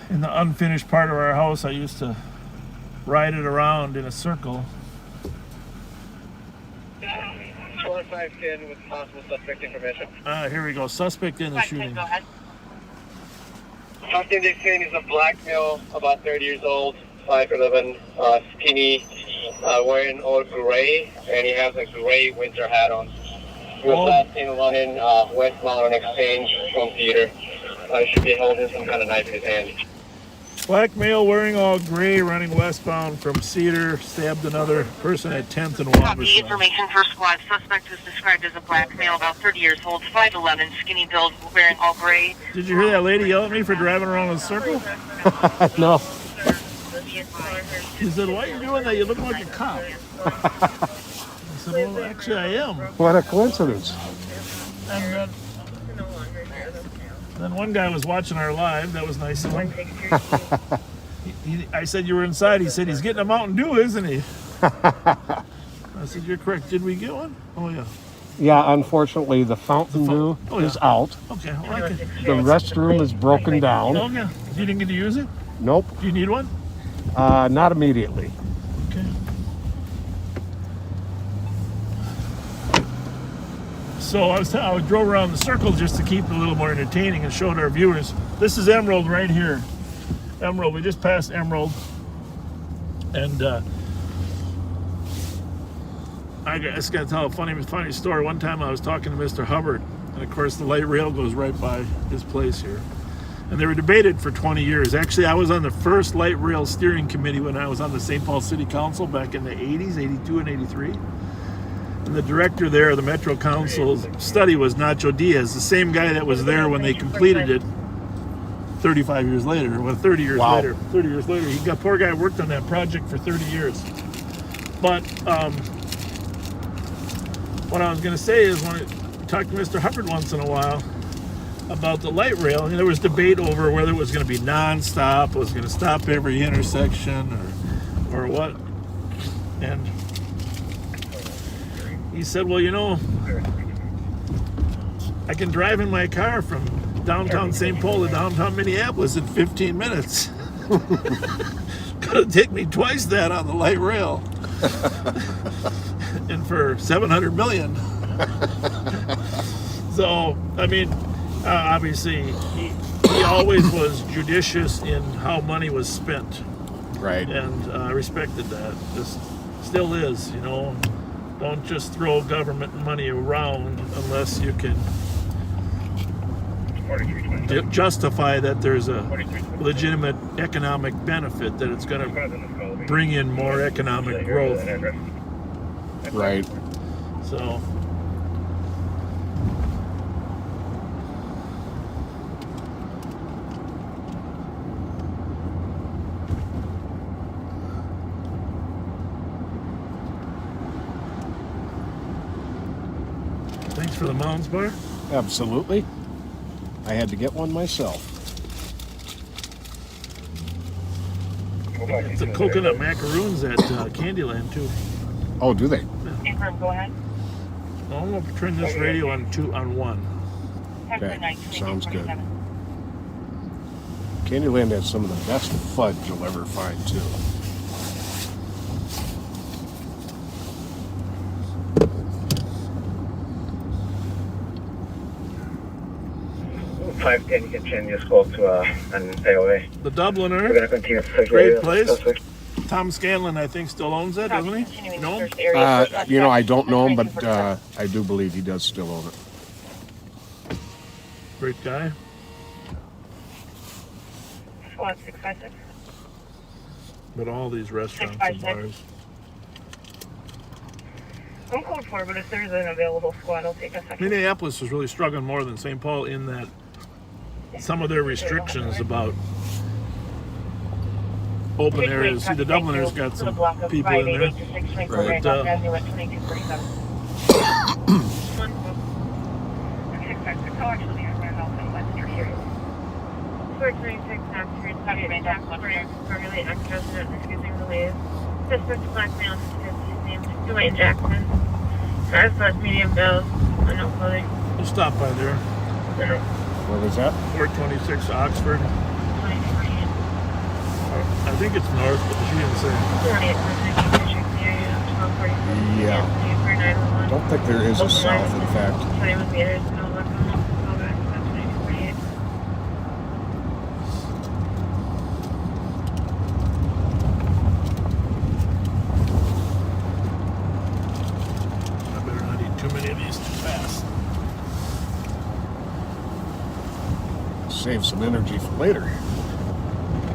in the unfinished part of our house, I used to ride it around in a circle. 510 with possible suspect information. Here we go. Suspect in the shooting. Go ahead. Something they've seen is a black male, about 30 years old, 5'11", skinny, wearing all gray, and he has a gray winter hat on. He was last seen running westbound on Exchange from theater. He should be holding some kind of knife in his hand. Black male wearing all gray running westbound from Cedar stabbed another person at 10th and Wabash. Copy. Information for squad. Suspect is described as a black male, about 30 years old, 5'11", skinny build, wearing all gray. Did you hear that lady yell at me for driving around in a circle? No. She said, "Why are you doing that? You look like a cop." I said, "Well, actually, I am." What a coincidence. And then one guy was watching our live. That was nice of him. I said, "You were inside." He said, "He's getting a Mountain Dew, isn't he?" I said, "You're correct. Did we get one?" "Oh, yeah." Yeah, unfortunately, the Fountain Dew is out. Okay, well, I can. The restroom is broken down. Oh, yeah. You didn't get to use it? Nope. Do you need one? Not immediately. Okay. So I drove around the circle just to keep it a little more entertaining and showed our viewers. This is Emerald right here. Emerald. We just passed Emerald, and I just got to tell a funny story. One time I was talking to Mr. Hubbard, and of course the light rail goes right by his place here. And they were debated for 20 years. Actually, I was on the first light rail steering committee when I was on the St. Paul City Council back in the 80s, 82 and 83. And the director there of the Metro Council's study was Nacho Diaz, the same guy that was there when they completed it 35 years later, well, 30 years later. 30 years later. Poor guy worked on that project for 30 years. But what I was going to say is when I talked to Mr. Hubbard once in a while about the light rail, there was debate over whether it was going to be non-stop, was going to stop every intersection, or what. And he said, "Well, I can drive in my car from downtown St. Paul to downtown Minneapolis in 15 minutes. Gonna take me twice that on the light rail, and for $700 million." So, I mean, obviously, he always was judicious in how money was spent. Right. And I respected that. Just still is, Don't just throw government money around unless you can justify that there's a legitimate economic benefit, that it's going to bring in more economic growth. Right. So. Thanks for the Mounds Bar. Absolutely. I had to get one myself. It's the coconut macaroons at Candyland too. Oh, do they? Yeah. Go ahead. I'm going to turn this radio on 1. Okay, sounds good. Candyland has some of the best fudge you'll ever find too. .510, you can change your score to an AOA. The Dubliner. We're going to continue to Great place. Tom Scanlon, I think, still owns it, doesn't he? No? You know, I don't know him, but I do believe he does still own it. Great guy. Squad 656. But all these restaurants and 656. bars. I'm code 4, but if there's an available squad, I'll take a second. Minneapolis is really struggling more than St. Paul in that some of their restrictions about open areas. See, the Dubliners got some people in there. Right. Dwayne Jackson. Cars plus medium bills. No clothing. We'll stop by there. What was that? 426 Oxford. I think it's north, but she didn't say. Yeah. I don't think there is a south, in fact. I better not eat too many of these too fast. Save some energy for later.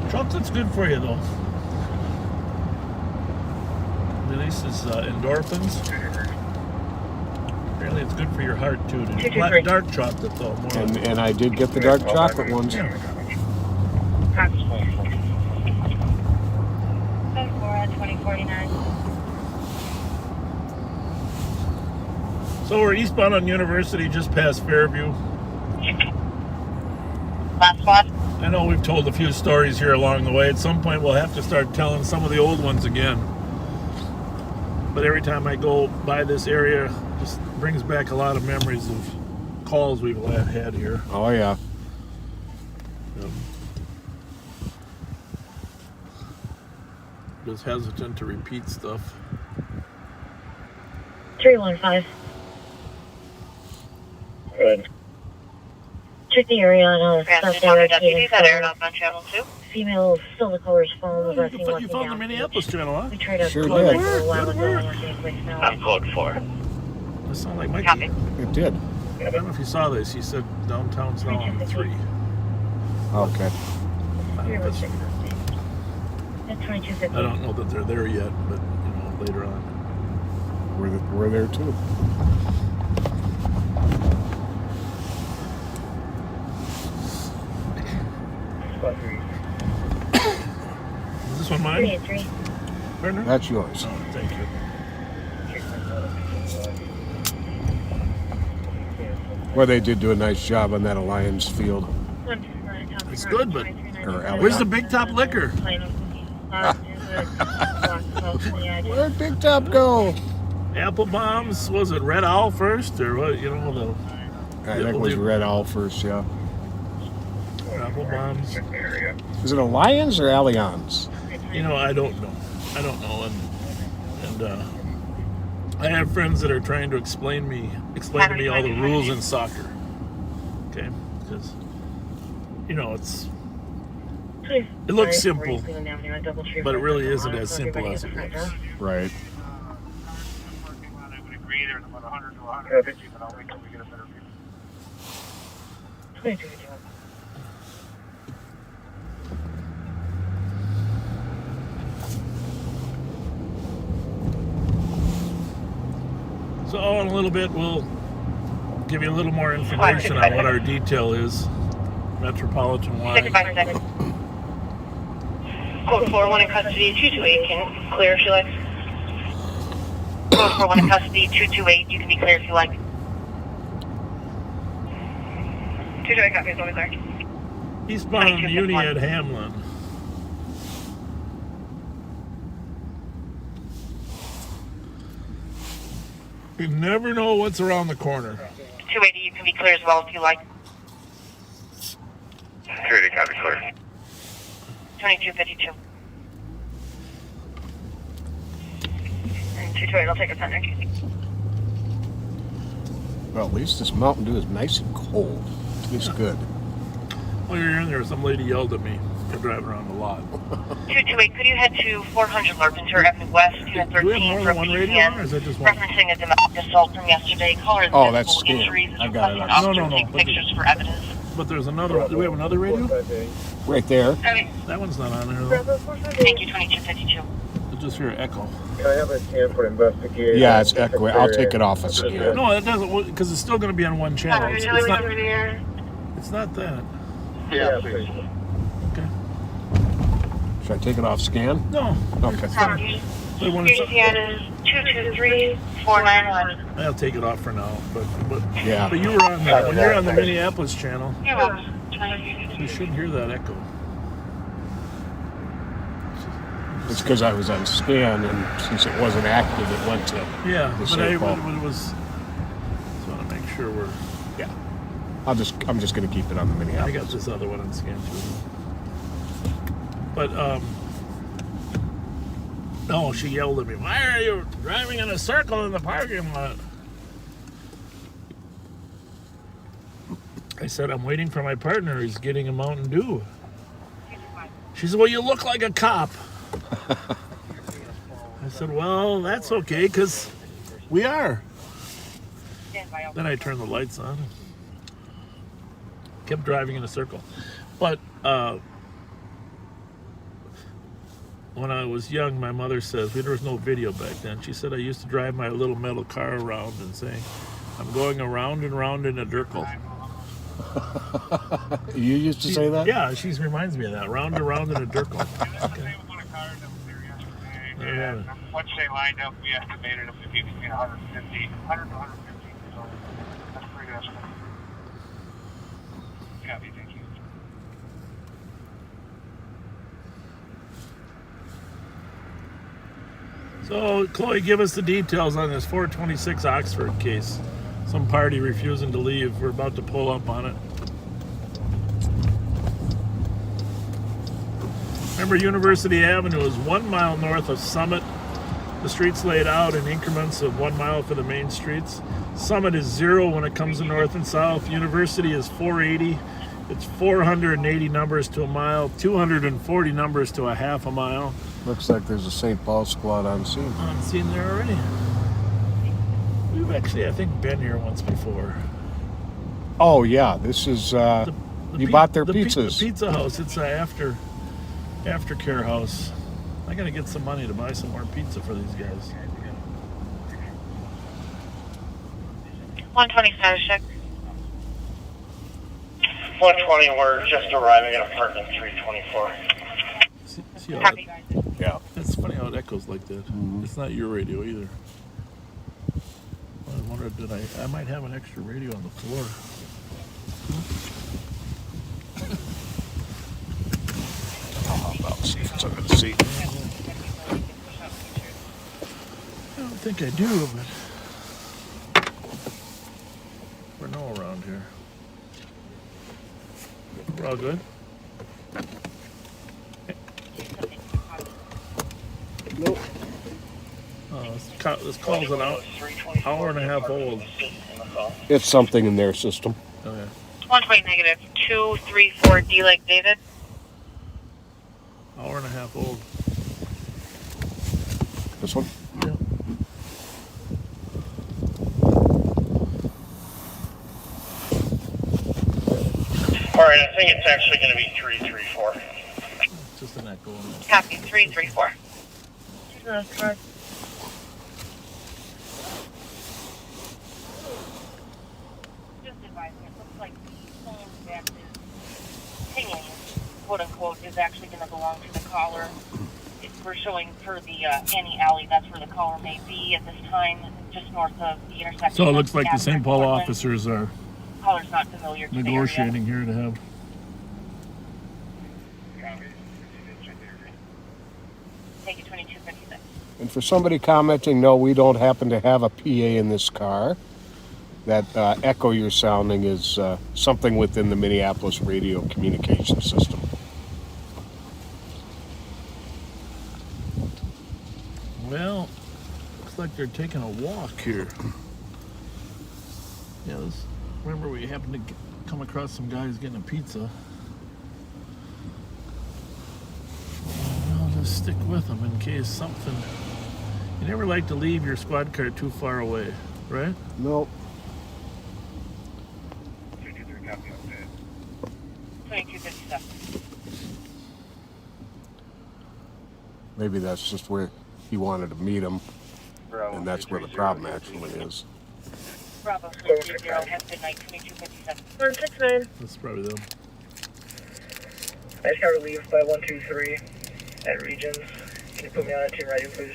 Chocolate's good for you, though. Releases endorphins. Apparently, it's good for your heart too. Black dark chocolate, though. And I did get the dark chocolate ones. Yeah. Copy. 2049. So we're eastbound on University, just past Fairview. Last spot. I know we've told a few stories here along the way. At some point, we'll have to start telling some of the old ones again. But every time I go by this area, it just brings back a lot of memories of calls we've had here. Oh, yeah. Just hesitant to repeat stuff. 315. Good. Check the area on Deputies that aired up on channel 2. female silver colors phone was You found the Minneapolis channel, huh? We tried to Sure call it did. a little while ago and we're getting placed now. I'm code 4. That sounded like Mikey. Copy. It did. I don't know if you saw this. He said downtown's now on 3. Okay. At 2250. I don't know that they're there yet, but later on. We're there too. Is this one mine? 383. Burner? That's yours. Oh, thank you. Well, they did do a nice job on that Alliance field. It's good, but Or where's the Big Top Liquor? Where'd Big Top go? Apple Bombs, was it Red Owl first, or what? I think it was Red Owl first, yeah. Apple Bombs. Is it Alliance or Allianz? I don't know. And I have friends that are trying to explain to me all the rules in soccer. Okay, because it looks simple, but it really isn't as simple as it looks. Right. I would agree there's about 100 to 150, but I'll wait till we get a better view. So in a little bit, we'll give you a little more information on what our detail is, metropolitan-wide. 65 seconds. Code 4-1 in custody, 228 can clear if you like. Code 4-1 in custody, 228, you can be clear if you like. 228 copies, what was there? Eastbound Uni at Hamlin. You never know what's around the corner. 280, you can be clear as well if you like. 280, copy, clear. 2252. And 228, I'll take a center. Well, at least this Mountain Dew is nice and cold. Tastes good. While you're in there, some lady yelled at me. for driving around a lot. 228, could you head to 400 Larpenteur Avenue West, Unit Do we have 13 more for than one radio on, or is that just one? referencing a domestic assault from yesterday. Caller is Oh, that's visible scanned. injuries. I got it. Officer No. take pictures for evidence. But there's another one. Do we have another radio? Right there. That one's not on there, though. Thank you, 2252. It's just hear echo. Can I have a scan for investigation? Yeah, it's echoing. I'll take it off. No, it doesn't, because it's still going to be on one channel. It's not that. Yeah, please. Okay. Should I take it off scan? No. Okay. But when it's, is 223-491. I'll take it off for now. But Yeah. But you were on that. When you're on the Minneapolis channel, You're welcome. you shouldn't hear that echo. It's because I was on scan, and since it wasn't active, it went to Yeah, the but St. Paul. it was. Just want to make sure we're. Yeah. I'm just going to keep it on the I Minneapolis. got this other one on scan too. But no, she yelled at me. Why are you driving in a circle in the parking lot? I said, I'm waiting for my partner. He's getting a Mountain Dew. She said, well, you look like a cop. I said, well, that's okay, because we are. Then I turned the lights on and kept driving in a circle. But when I was young, my mother says, there was no video back then. She said I used to drive my little metal car around and saying, I'm going around and round in a circle. You used to say that? Yeah, she reminds me of that. Round and round in a circle. Okay. Yeah. Once they lined up, we estimated them to be between 100 to 150. So that's pretty estimate. Copy, thank you. So, Chloe, give us the details on this 426 Oxford case. Some party refusing to leave. We're about to pull up on it. Remember, University Avenue is 1 mile north of Summit. The streets laid out in increments of 1 mile for the main streets. Summit is 0 when it comes to north and south. University is 480. It's 480 numbers to a mile, 240 numbers to a half a mile. Looks like there's a St. Paul squad on scene. On scene there already. We've actually, I think, been here once before. Oh, yeah. This is, you bought their pizzas. The pizza house. It's an aftercare house. I got to get some money to buy some more pizza for these guys. 120 status check. 120, we're just arriving at apartment 324. See how Copy. Yeah. it's funny how it echoes like that. Mm-hmm. It's not your radio either. I wondered, I might have an extra radio on the floor. How about see if it's under the seat? I don't think I do, but we're no around here. We're all good? Nope. This call's an hour and a half old. It's something in their system. Okay. 120 negative. 234 D like David. Hour and a half old. This one? Yeah. All right, I think it's actually going to be 334. Just an echo. Copy. 334. Just advising, it looks like the phone that is pinging, quote unquote, is actually going to belong to the caller. We're showing for the Annie Alley, that's where the caller may be at this time, just north of the intersection. So it looks like the Catherine St. Paul Portland. officers are Caller's not familiar to the area. negotiating here to have. Thank you, 2256. And for somebody commenting, no, we don't happen to have a PA in this car. That echo you're sounding is something within the Minneapolis radio communication system. Well, looks like they're taking a walk here. Yeah, remember we happened to come across some guys getting a pizza. Just stick with them in case something. You never like to leave your squad car too far away, right? Nope. 2257. Maybe that's just where he wanted to meet him, and that's where the problem actually is. Bravo 330, Hennepin, night 2257. 169. That's probably them. I just got relieved by 123 at Regions. Can you put me on a team writing, please?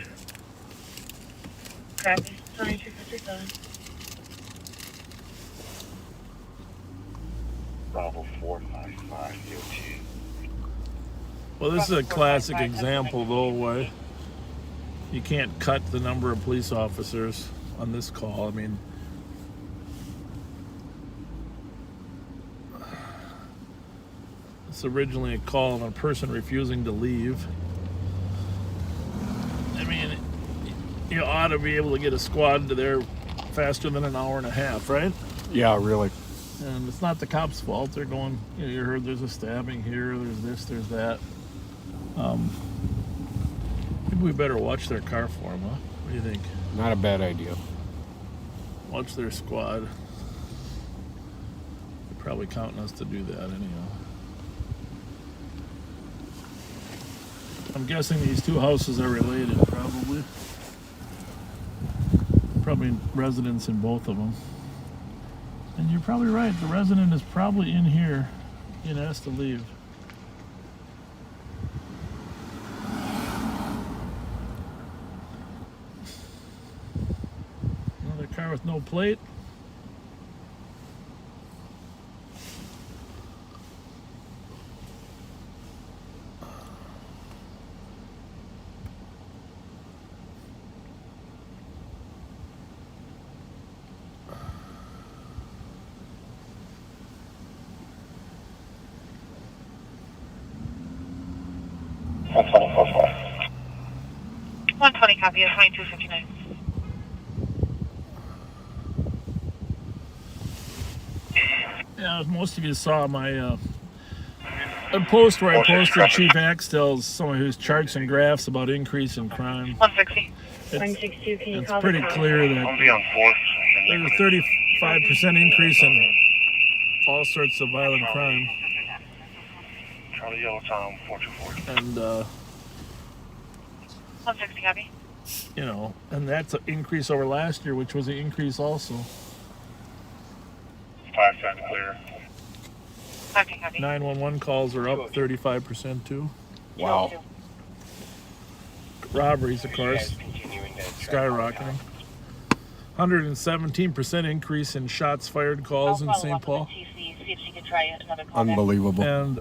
Copy. 2257. Bravo 455 DOT. Well, this is a classic example, though, why you can't cut the number of police officers on this call. I mean, it's originally a call on a person refusing to leave. I mean, you ought to be able to get a squad to there faster than an hour and a half, right? Yeah, really. And it's not the cops' fault. They're going, you heard there's a stabbing here, there's this, there's that. Maybe we better watch their car for them, huh? What do you think? Not a bad idea. Watch their squad. They're probably counting us to do that anyhow. I'm guessing these two houses are related, probably. Probably residents in both of them. And you're probably right. The resident is probably in here and asked to leave. Another car with no plate. That's 144. 120, copy of 2259. Yeah, most of you saw my a post where I posted Chief Axtell's some of his charts and graphs about increase in crime. 160. 162, can you It's call pretty the clear that I'll be on 4th. there's a 35% increase in all sorts of violent crime. Charlie Yellow Tom 424. And 160, copy. you know, and that's an increase over last year, which was an increase also. 510 clear. 510, copy. 911 calls are up 35% too. Wow. Robberies, of course, skyrocketing. 117% increase in shots fired calls in St. Paul. See if she can try another call back. Unbelievable. And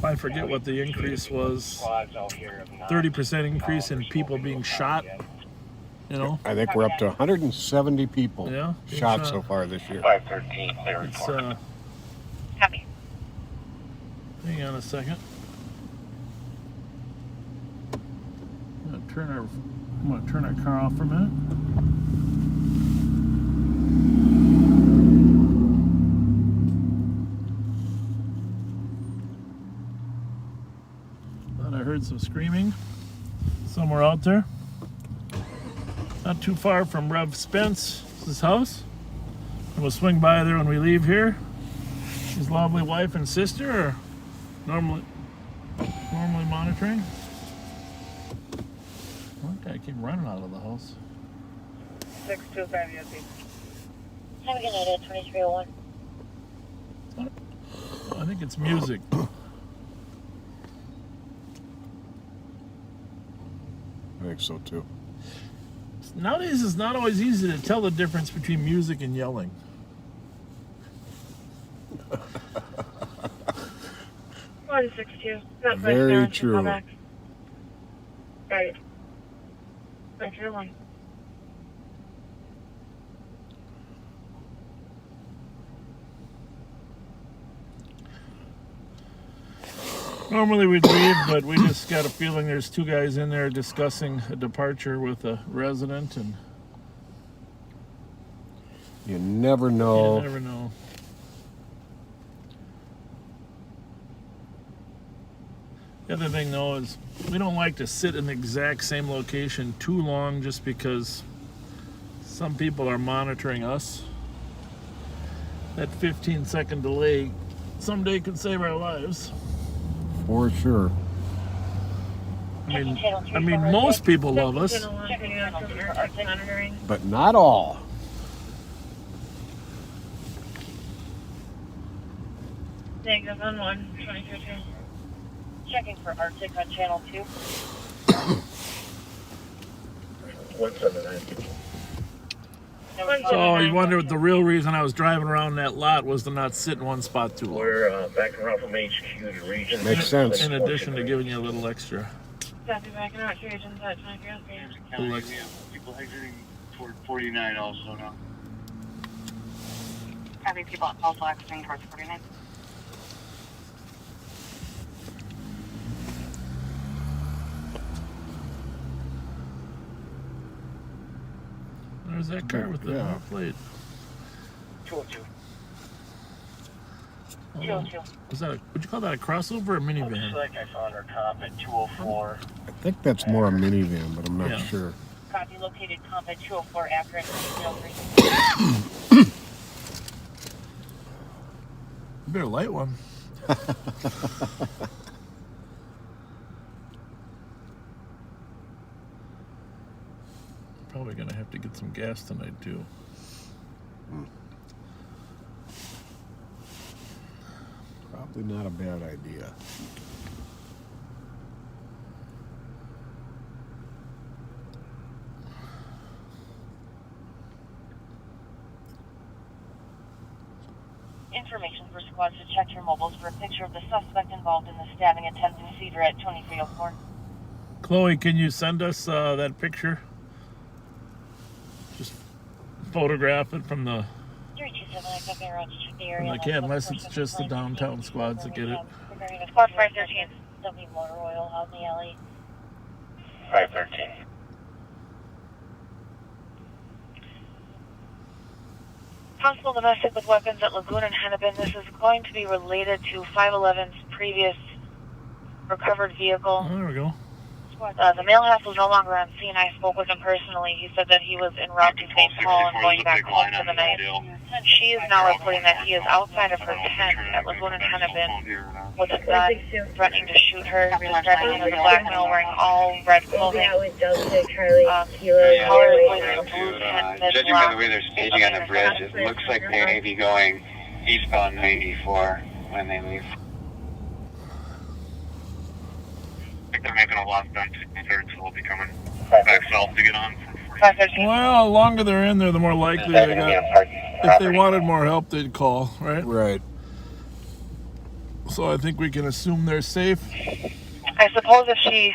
I forget what the increase was. 30% increase in people being shot. You know? I think we're up to 170 people Yeah, shot shot. so far this year. 513 clear It's report. Copy. hang on a second. I'm gonna turn our car off for a minute. Thought I heard some screaming somewhere out there. Not too far from Rev Spence's house. And we'll swing by there when we leave here. His lovely wife and sister are normally monitoring. One guy came running out of the house. 625 USD. Have a good night at 2301. I think it's music. I think so too. Nowadays, it's not always easy to tell the difference between music and yelling. 162. Not Very voicemail, true. call back. Right. 931. Normally we'd leave, but we just got a feeling there's two guys in there discussing a departure with a resident, and You never know. you never know. The other thing though is we don't like to sit in the exact same location too long just because some people are monitoring us. That 15-second delay someday could save our lives. For sure. I mean, most people love us. But not all. Negative on 1, 2015. Checking for Arctic on channel 2. 179. So you wonder what the real reason I was driving around that lot was to not sit in one spot too long. We're backing around from HQ to region. Makes sense. In addition to giving you a little extra. Copy, backing out to regions at 2303. County, we have people exiting toward 49 also now. Copy, people also exiting towards 49. There's that car with the plate. 202. Oh, 202. was that would you call that a crossover or a minivan? Looks like I found our cop at 204. I think that's more a minivan, but I'm not sure. Copy, located comp at 204 after entering 303. You better light one. Probably gonna have to get some gas tonight too. Probably not a bad idea. Information for squads to check your mobiles for a picture of the suspect involved in the stabbing at 10th and Cedar at 2304. Chloe, can you send us that picture? Just photograph it from the 327, I got around to check the area. They can't unless it's just the downtown squads that get it. Squad 513. W Motor Oil out in the alley. 513. Possible domestic with weapons at Lagoon and Hennepin. This is going to be related to 511's previous recovered vehicle. Oh, there we go. The male half was no longer on scene. I spoke with him personally. He said that he was en route to St. Paul and going back home for the night. She is now reporting that he is outside of her tent at Lagoon and Hennepin with a gun, threatening to shoot her, describing him as a black male wearing all red clothing. Color is blue tent, Judging by the way they're staging on the bridge, it looks like they may be going eastbound 94 when they leave. I think they're making a left on 63rd, so we'll be coming back south to get on. Well, the longer they're in there, the more likely they got. If they wanted more help, they'd call, right? Right. So I think we can assume they're safe. I suppose if she's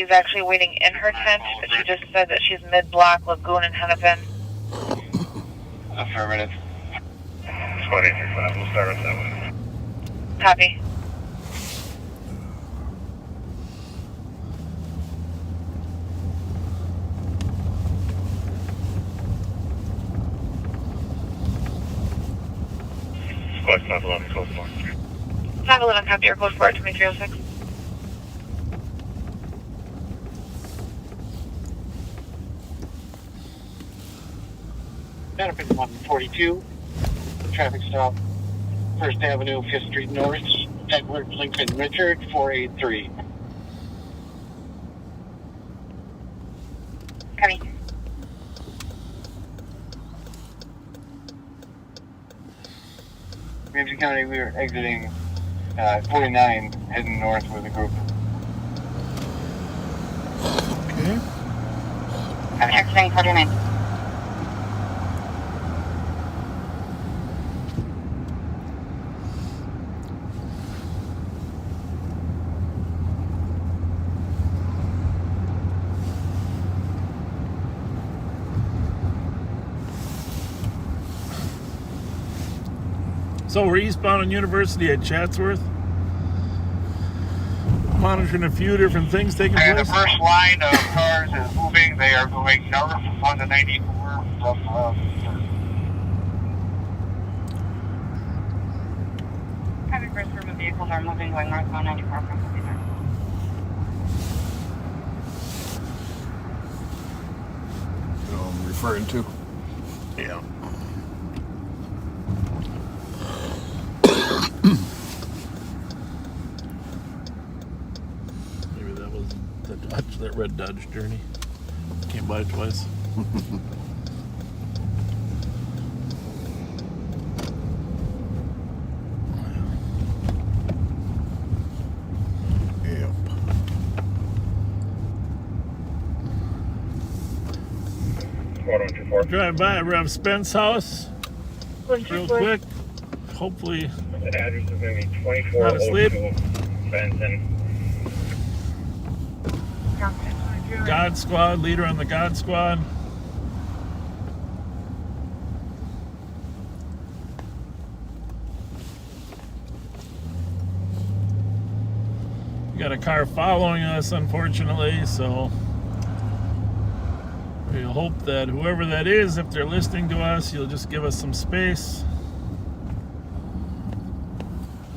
actually waiting in her tent, but she just said that she's mid-block, Lagoon and Hennepin. Affirmative. 2035, we'll start with that one. Copy. Squad 511, close one. 511, copy your code for 2306. Hennepin 142. Traffic stop. 1st Avenue, 5th Street North. Edward Lincoln Richard, 483. Copy. Ramsey County, we are exiting 49, heading north with a group. Okay. I'm exiting 49. So we're eastbound on University at Chatsworth. Monitoring a few different things taking And place. the first line of cars is moving. They are going north on the 94 from Copy, first group of vehicles are moving going northbound 94 from 59. referring to. Yeah. Maybe that was the Dodge, that red Dodge Journey. Came by twice. Drive by Rev Spence house real quick. Hopefully The address is going to be 24 not asleep. Benson. God Squad, leader on the God Squad. We got a car following us, unfortunately, so we hope that whoever that is, if they're listening to us, you'll just give us some space.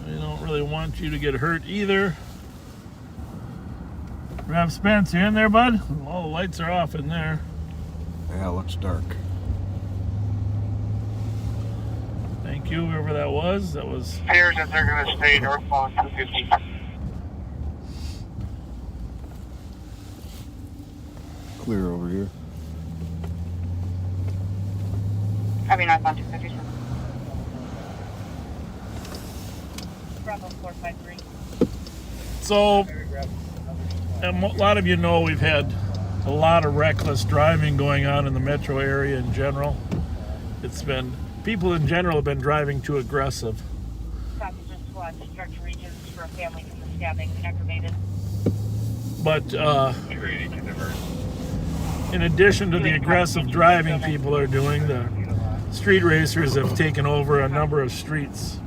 We don't really want you to get hurt either. Rev Spence, you in there, bud? All the lights are off in there. Yeah, it looks dark. Thank you, whoever that was. That was... Pairs that they're going to stay northbound 250. Clear over here. Copy northbound 250. Bravo 453. So, and a lot of you know we've had a lot of reckless driving going on in the metro area in general. It's been, people in general have been driving too aggressive. Copy just squad, discharge regions for a family from the stabbing aggravated. But in addition to the aggressive driving people are doing, the street racers have taken over a number of streets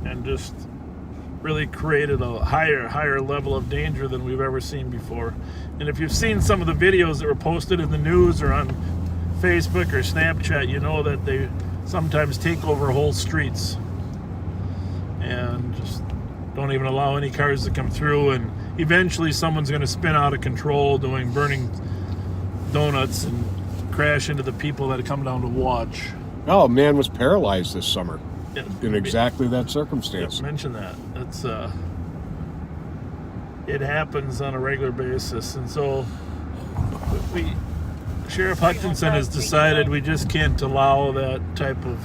and just really created a higher level of danger than we've ever seen before. And if you've seen some of the videos that were posted in the news or on Facebook or Snapchat, you know that they sometimes take over whole streets and just don't even allow any cars to come through, and eventually someone's going to spin out of control burning donuts and crash into the people that come down to watch. Oh, a man was paralyzed this summer. Yeah, in exactly that circumstance. Mention that. It's it happens on a regular basis, and so Sheriff Hutchinson has decided we just can't allow that type of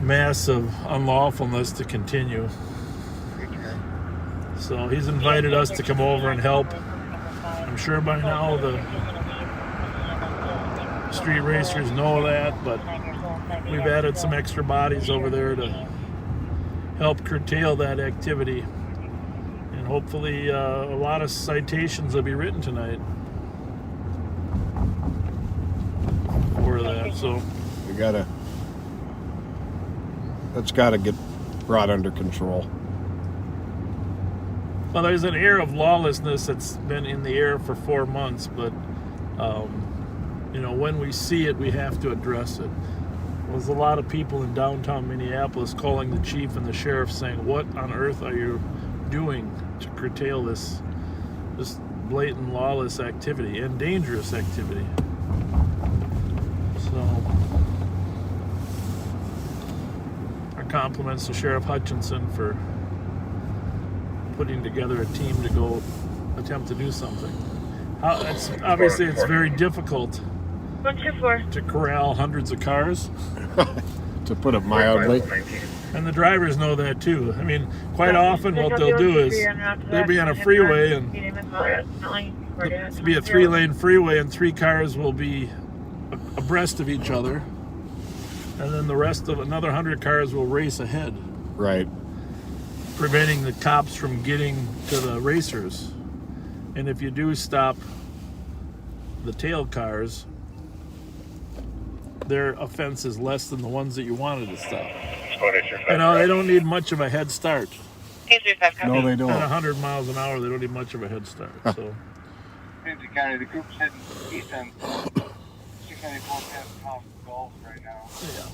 massive unlawfulness to continue. So he's invited us to come over and help. I'm sure by now the street racers know that, but we've added some extra bodies over there to help curtail that activity. And hopefully a lot of citations will be written tonight for that. So that's gotta get brought under control. Well, there's an air of lawlessness that's been in the air for 4 months, but when we see it, we have to address it. There's a lot of people in downtown Minneapolis calling the chief and the sheriff saying, what on earth are you doing to curtail this blatant lawless activity and dangerous activity? So our compliments to Sheriff Hutchinson for putting together a team to go attempt to do something. Obviously it's very difficult 124 to corral hundreds of cars. To put it mildly. And the drivers know that too. I mean, quite often what they'll do is they'll be on a freeway and it'll be a 3-lane freeway and 3 cars will be abreast of each other, and then the rest of another 100 cars will race ahead. Right. Preventing the cops from getting to the racers. And if you do stop the tail cars, their offense is less than the ones that you wanted to stop. They don't need much of a head start. No, they don't. At 100 miles an hour, they don't need much of a head start. So, Ramsey County, the group's heading east on 694 past House Gulf right now. Yeah.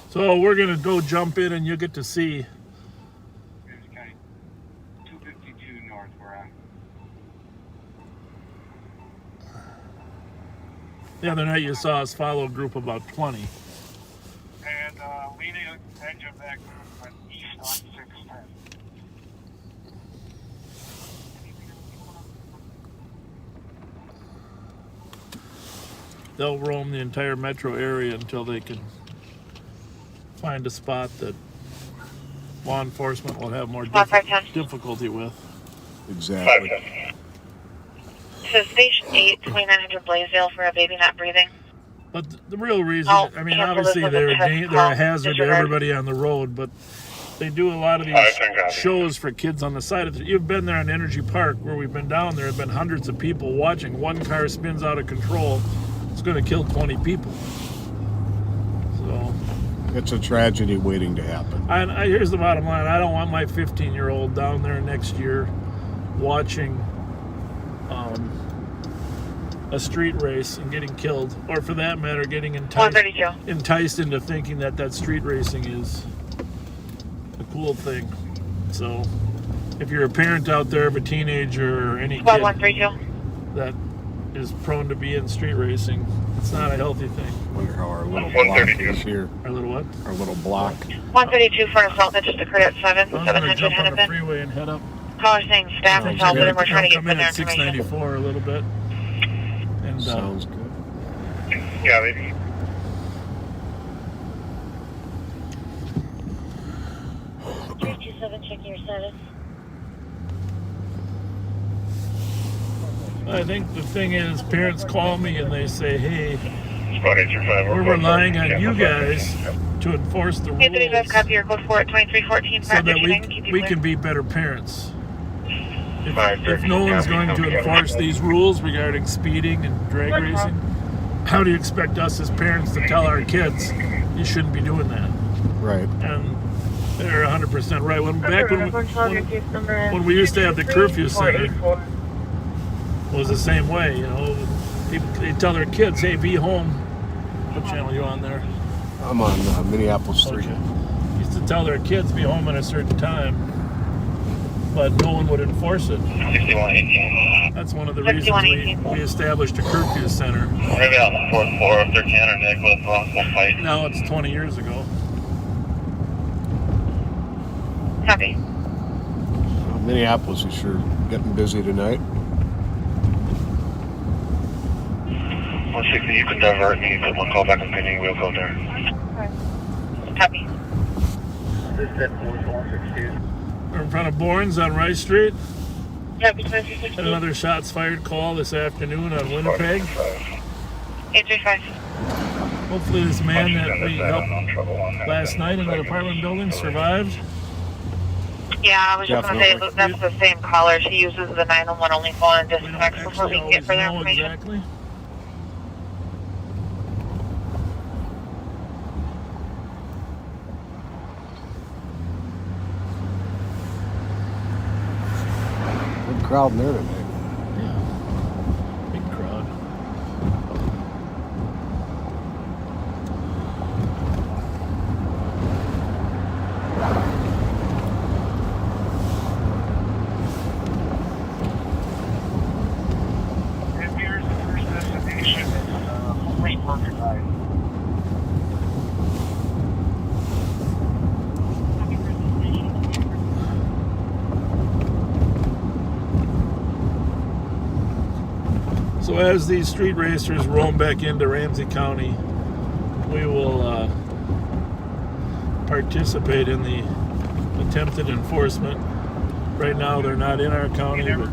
So we're gonna go jump in, and you'll get to see The other night you saw us follow a group of about 20. And leading edge of that group went east on 610. They'll roam the entire metro area until they can find a spot that law enforcement will have more difficulty with. Exactly. So Station 8, 2900 Blaisdell for a baby not breathing. But the real reason, I mean, obviously they're a hazard to everybody on the road, but they do a lot of these shows for kids on the side of it. You've been there on Energy Park where we've been down there. Have been hundreds of people watching. One car spins out of control. It's going to kill 20 people. So it's a tragedy waiting to happen. Here's the bottom line. I don't want my 15-year-old down there next year watching a street race and getting killed, or for that matter, getting enticed into thinking that street racing is a cool thing. So if you're a parent out there of a teenager or any kid that is prone to be in street racing, it's not a healthy thing. I wonder how our little block is here. Our little what? Our little block. 132 for an assault that just occurred at 700 jump on the Hennepin. freeway and head up. Caller saying staff assaulted and we're trying to get come in their at information. 694 a little bit. And sounds good. Yeah, maybe. Checking your status. I think the thing is, parents call me and they say, hey, we're relying on you guys to enforce the rules copy your code for it, 2314. so that we can be better parents. If no one's going to enforce these rules regarding speeding and drag racing, how do you expect us as parents to tell our kids you shouldn't be doing that? Right. And they're 100% right. When we used to have the curfew center, it was the same way. You know, they tell their kids, "Hey, be home." What channel are you on there? I'm on Minneapolis 3. Okay. Used to tell their kids be home at a certain time, but no one would enforce it. 6118. That's one of the reasons we established a curfew center. Maybe on the fourth floor of 1300 Nicholas, we'll fight. Now it's 20 years ago. Copy. Minneapolis is sure getting busy tonight. 160, you can divert me, put one call back on pending, we'll go there. Copy. This is 162. We're in front of Bourne's on Rice Street. Copy, Had another shots fired call this afternoon on Winnipeg. 835. Hopefully this man that we helped last night in that apartment building survived. Yeah, I was just going to say that's the same caller. She uses the 911 only phone and disconnects before we can get further information. Exactly. Good crowd in there today. Yeah. Big crowd. And here's the first destination. It's First Market Drive. So as these street racers roam back into Ramsey County, we will participate in the attempted enforcement. Right now they're not in our county. But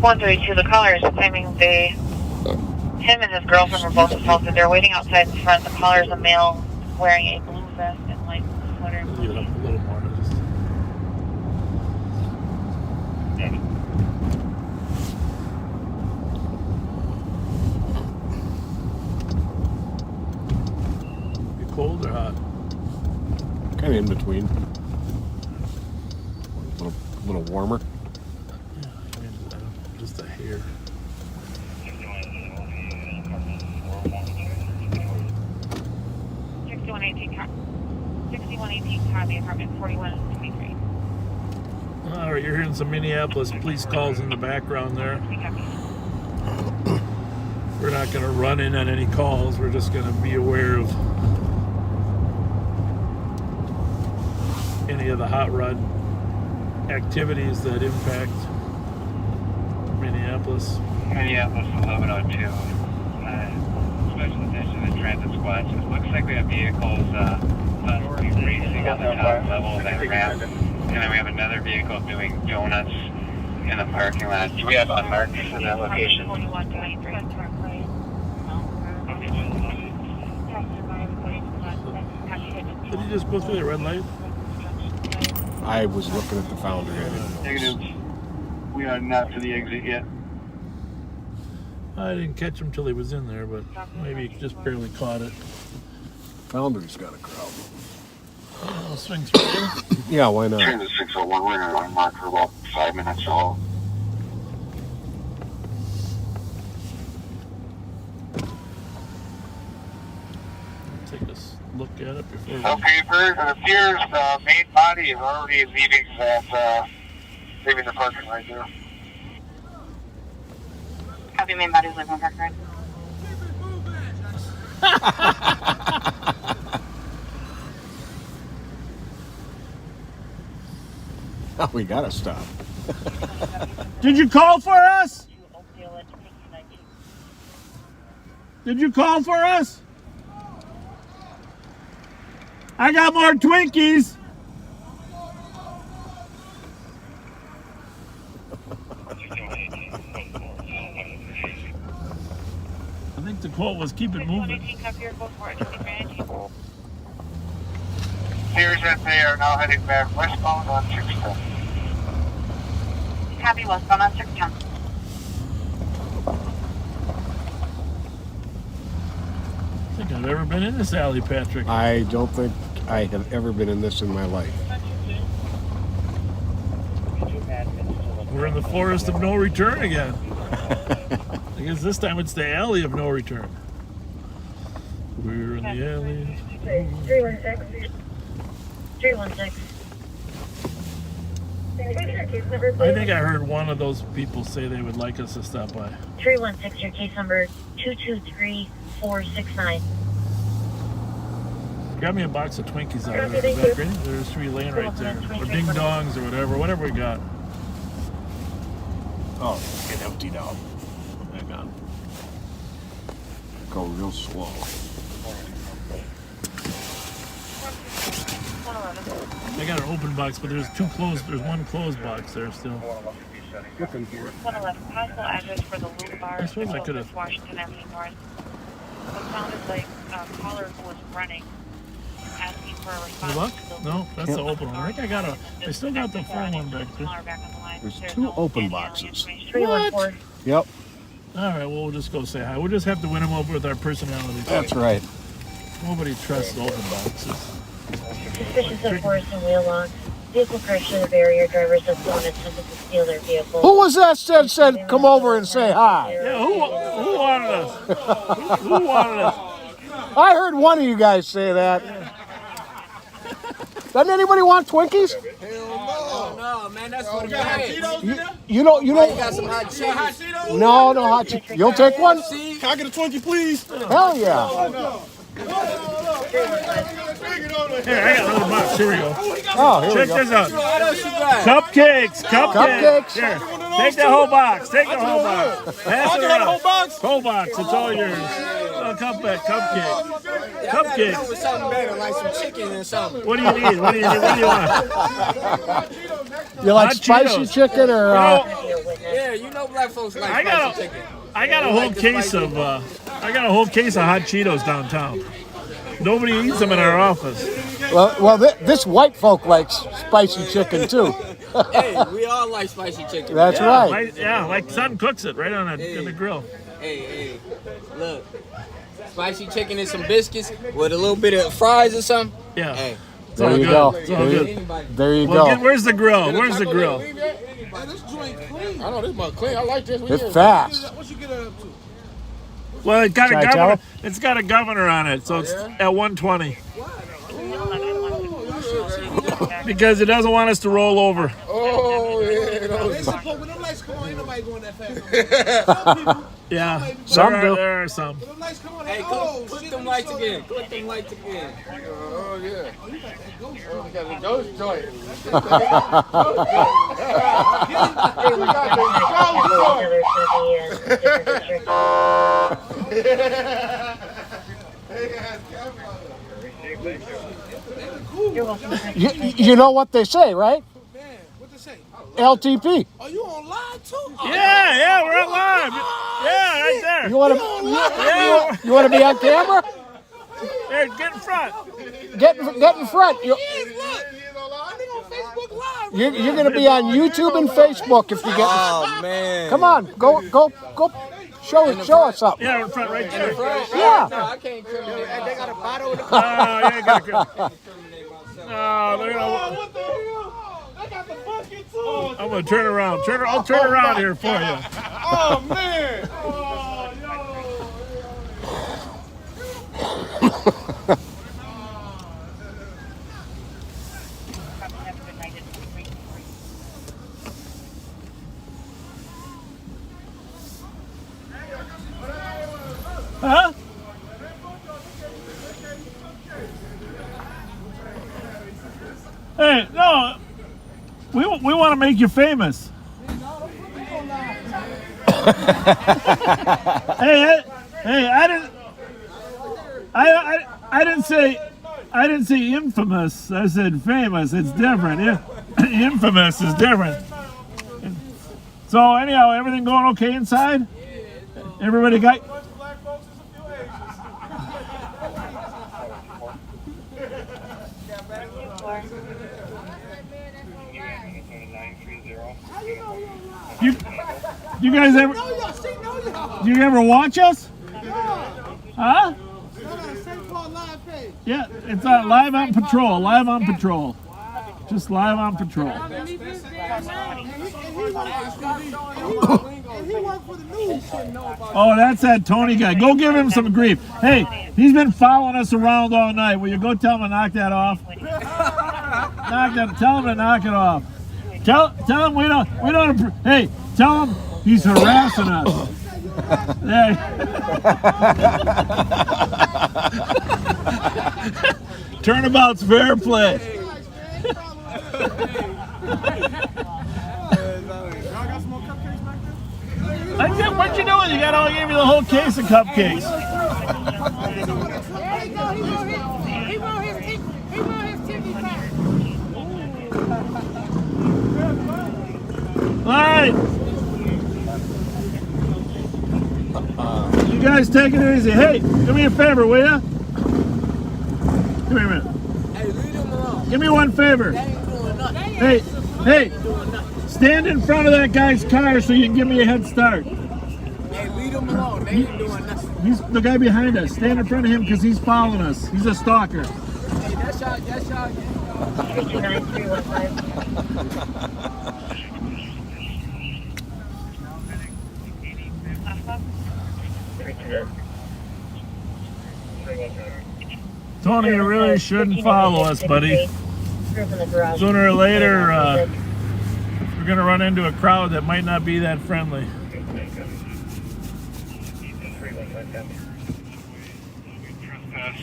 132, the caller is claiming him and his girlfriend were both assaulted. They're waiting outside in front. The caller is a male wearing a blue vest and light blue sweater. leave it up a little more. Just... You cold or hot? Kind of in between. A little warmer. Yeah, I mean, just a hair. 6118 copy, apartment 4123. All right, you're hearing some Minneapolis police calls in the background there. We're not going to run in on any calls. We're just going to be aware of any of the hot rod activities that impact Minneapolis. Minneapolis 1102. Special attention to transit squads. It looks like we have vehicles racing on the top level of that ramp. And then we have another vehicle doing donuts in the parking lot. Do we have unmarked in that location? Did you just go through the red light? I was looking at the founder. Negative. We are not to the exit yet. I didn't catch him till he was in there, but maybe he just barely caught it. Founder's got a crowd. I'll swing through. Yeah, why not? Transit 601, we're going to unmark for about 5 minutes all. Take a look at it before we... Okay, Bert, it appears the main body is already leaving the parking right there. Copy, main body's leaving park right. Oh, we gotta stop. Did you call for us? Did you call for us? I got more Twinkies. I think the quote was keep it moving. Appears that they are now heading back westbound on 610. Copy, westbound on 610. I think I've ever been in this alley, Patrick. I don't think I have ever been in this in my life. We're in the forest of no return again. I guess this time it's the alley of no return. We're in the alley. 316. 316. I think I heard one of those people say they would like us to stop by. 316, your case number 223469. Grab me a box of Twinkies out of there. Is that great? There's 3 laying right there. Or ding dongs or whatever we got. Oh, get emptied out. Hang on. Go real slow. I got an open box, but there's 2 closed. There's 1 closed box there still. Looking for it. 111, possible address for the Loop Bar. I suppose I could have. Washington Avenue North. It sounded like a caller who was running, asking for a response. Good luck? No, that's the open one. I think I still got the full one back there. There's 2 open boxes. 314. Yep. All right, well, we'll just go say hi. We'll just have to win them over with our personalities. That's right. Nobody trusts open boxes. Suspicious of force and wheel locks. Vehicle crashed through the barrier. Drivers have someone attempted to steal their vehicle. Who was that said come over and say hi? Yeah, who wanted us? Who wanted us? I heard one of you guys say that. Doesn't anybody want Twinkies? Hell no, man, that's for the guys. You know. You got some hot Cheetos? No hot Cheetos. You'll take one? See? Can I get a Twinkie, please? Hell yeah. Here, I got another box. Here we go. Oh, here Check we go. this out. Cupcakes. Here, take the whole box. Take the whole box. Pass it around. Whole box. It's all yours. Cupcake. Cupcake. With something better, like some chicken or something. What do you need? What do you want? You like Hot spicy Cheetos. chicken or? Yeah, you know black folks like I got spicy chicken. I got a whole case of hot Cheetos downtown. Nobody eats them in our office. Well, this white folk likes spicy chicken too. Hey, we all like spicy chicken. That's right. Like son cooks it right on in the grill. Hey, look. Spicy chicken and some biscuits with a little bit of fries or something. Yeah. Hey. There you go. There you go. Where's the grill? Where's the grill? I know this mug clean. I like this. It's fast. What you get up to? Well, it got a governor. It's got a governor on it, so it's at 120. Because it doesn't want us to roll over. Oh yeah. Yeah, Some do. There are some. Hey, click them lights again. Click them lights again. Oh, yeah. Oh, we got the ghost joint. You know what they say, right? LTP. Oh, you on live too? Yeah, we're on live. Yeah, right there. You want to be on camera? There, get in front. Get in front. You're going to be on YouTube and Facebook if you get. Oh man! Come on, go. Show us up. Yeah, in front, right there. Yeah. No, I can't incriminate myself. They got a bottle in the Oh, yeah, you gotta go. Oh, look at what the hell? They got the bucket too. I'm gonna turn around. I'll turn around here for you. Oh man! Oh, Huh? Hey, no, we want to make you famous. Hey, I didn't say infamous. I said famous. It's different. Yeah. Infamous is different. So anyhow, everything going okay inside? Everybody got. You guys ever? Do you ever watch us? Huh? Yeah, it's live on patrol. Live on patrol. Just live on patrol. Oh, that's that Tony guy. Go give him some grief. Hey, he's been following us around all night. Will you go tell him to knock that off? Tell him to knock it off. Tell him we don't. Hey, tell him he's harassing us. Hey. Turnabout's fair play. What you doing? I gave you the whole case of cupcakes. He wrote his ticket back. All right. You guys take it easy. Hey, do me a favor, will ya? Come here a minute. Hey, leave them alone. Give me one favor. They ain't doing nothing. Hey, stand in front of that guy's car so you can give me a head start. Hey, leave them alone. They ain't doing nothing. He's the guy behind us. Stand in front of him because he's following us. He's a stalker. Hey, that's y'all. 39315. Tony, you really shouldn't follow us, buddy. Sooner or later, we're going to run into a crowd that might not be that friendly.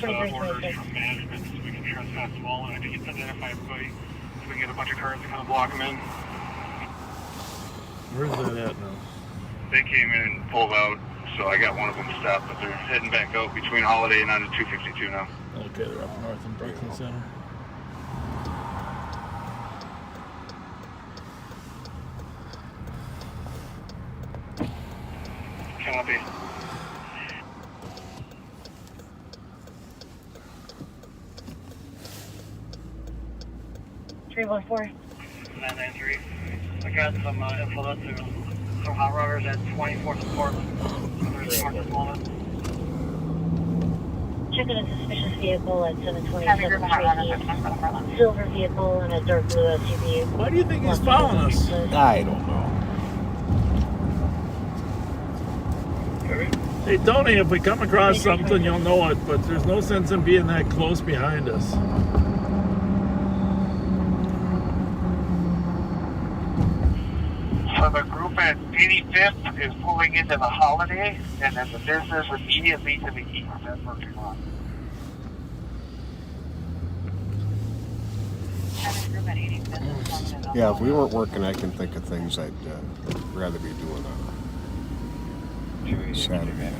Orders from management so we can trespass them all, and I think it's identify everybody so we can get a bunch of cars to kind of block them in. Where's that at now? They came in and pulled out, so I got one of them stopped, but they're heading back out between Holiday and on to 252 now. Okay, they're up north in Brooklyn Center. Copy. (314) 993. I got some info to some hot runners at 24th and 4th. There's marked at the moment. Checking a suspicious vehicle at 727 Street. Silver vehicle and a dark blue SUV. Why do you think he's following us? I don't know. Hey, Tony, if we come across something, you'll know it, but there's no sense in being that close behind us. So the group at 85th is pulling into the Holiday, and then the business immediately to the east of that parking lot. Yeah, if we weren't working, I can think of things I'd rather be doing on a Saturday night.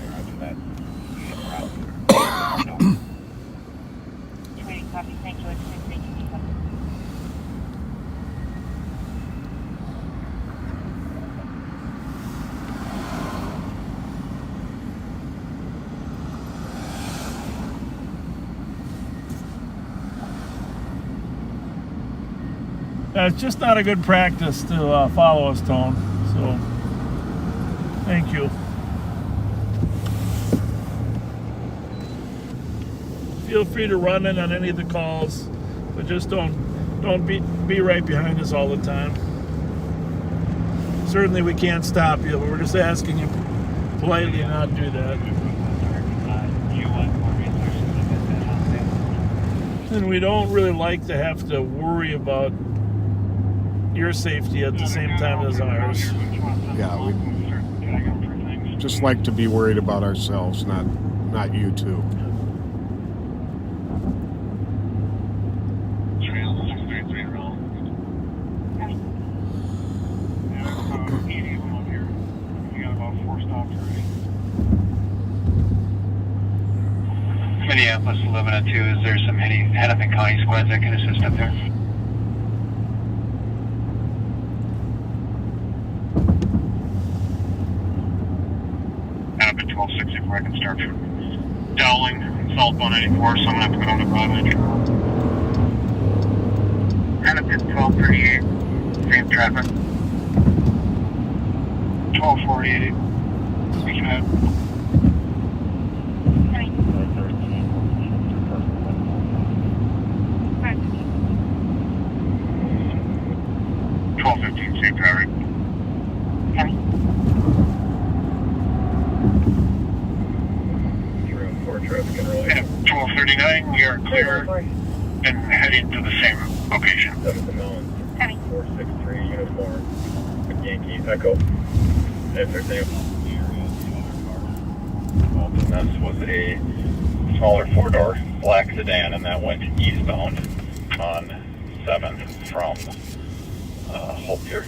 It's just not a good practice to follow us, Tone. So, thank you. Feel free to run in on any of the calls, but just don't be right behind us all the time. Certainly, we can't stop you, but we're just asking you politely to not do that. And we don't really like to have to worry about your safety at the same time as ours. Yeah, we just like to be worried about ourselves, not you two. Minneapolis 1102, is there some Hennepin County squads that can assist up there? Hennepin 1260 before I can start dowling south 194, so I'm going to have to go down to Broadway. Hennepin 1238, same traffic. 1248, we can have. 1215, same traffic. 304 traffic in relation. 1239, we are clear and heading to the same location. 7th and Mountain. 463 uniform. Yankee Echo. If there's any. And this was a smaller four-door black sedan, and that went eastbound on 7th from Hope here.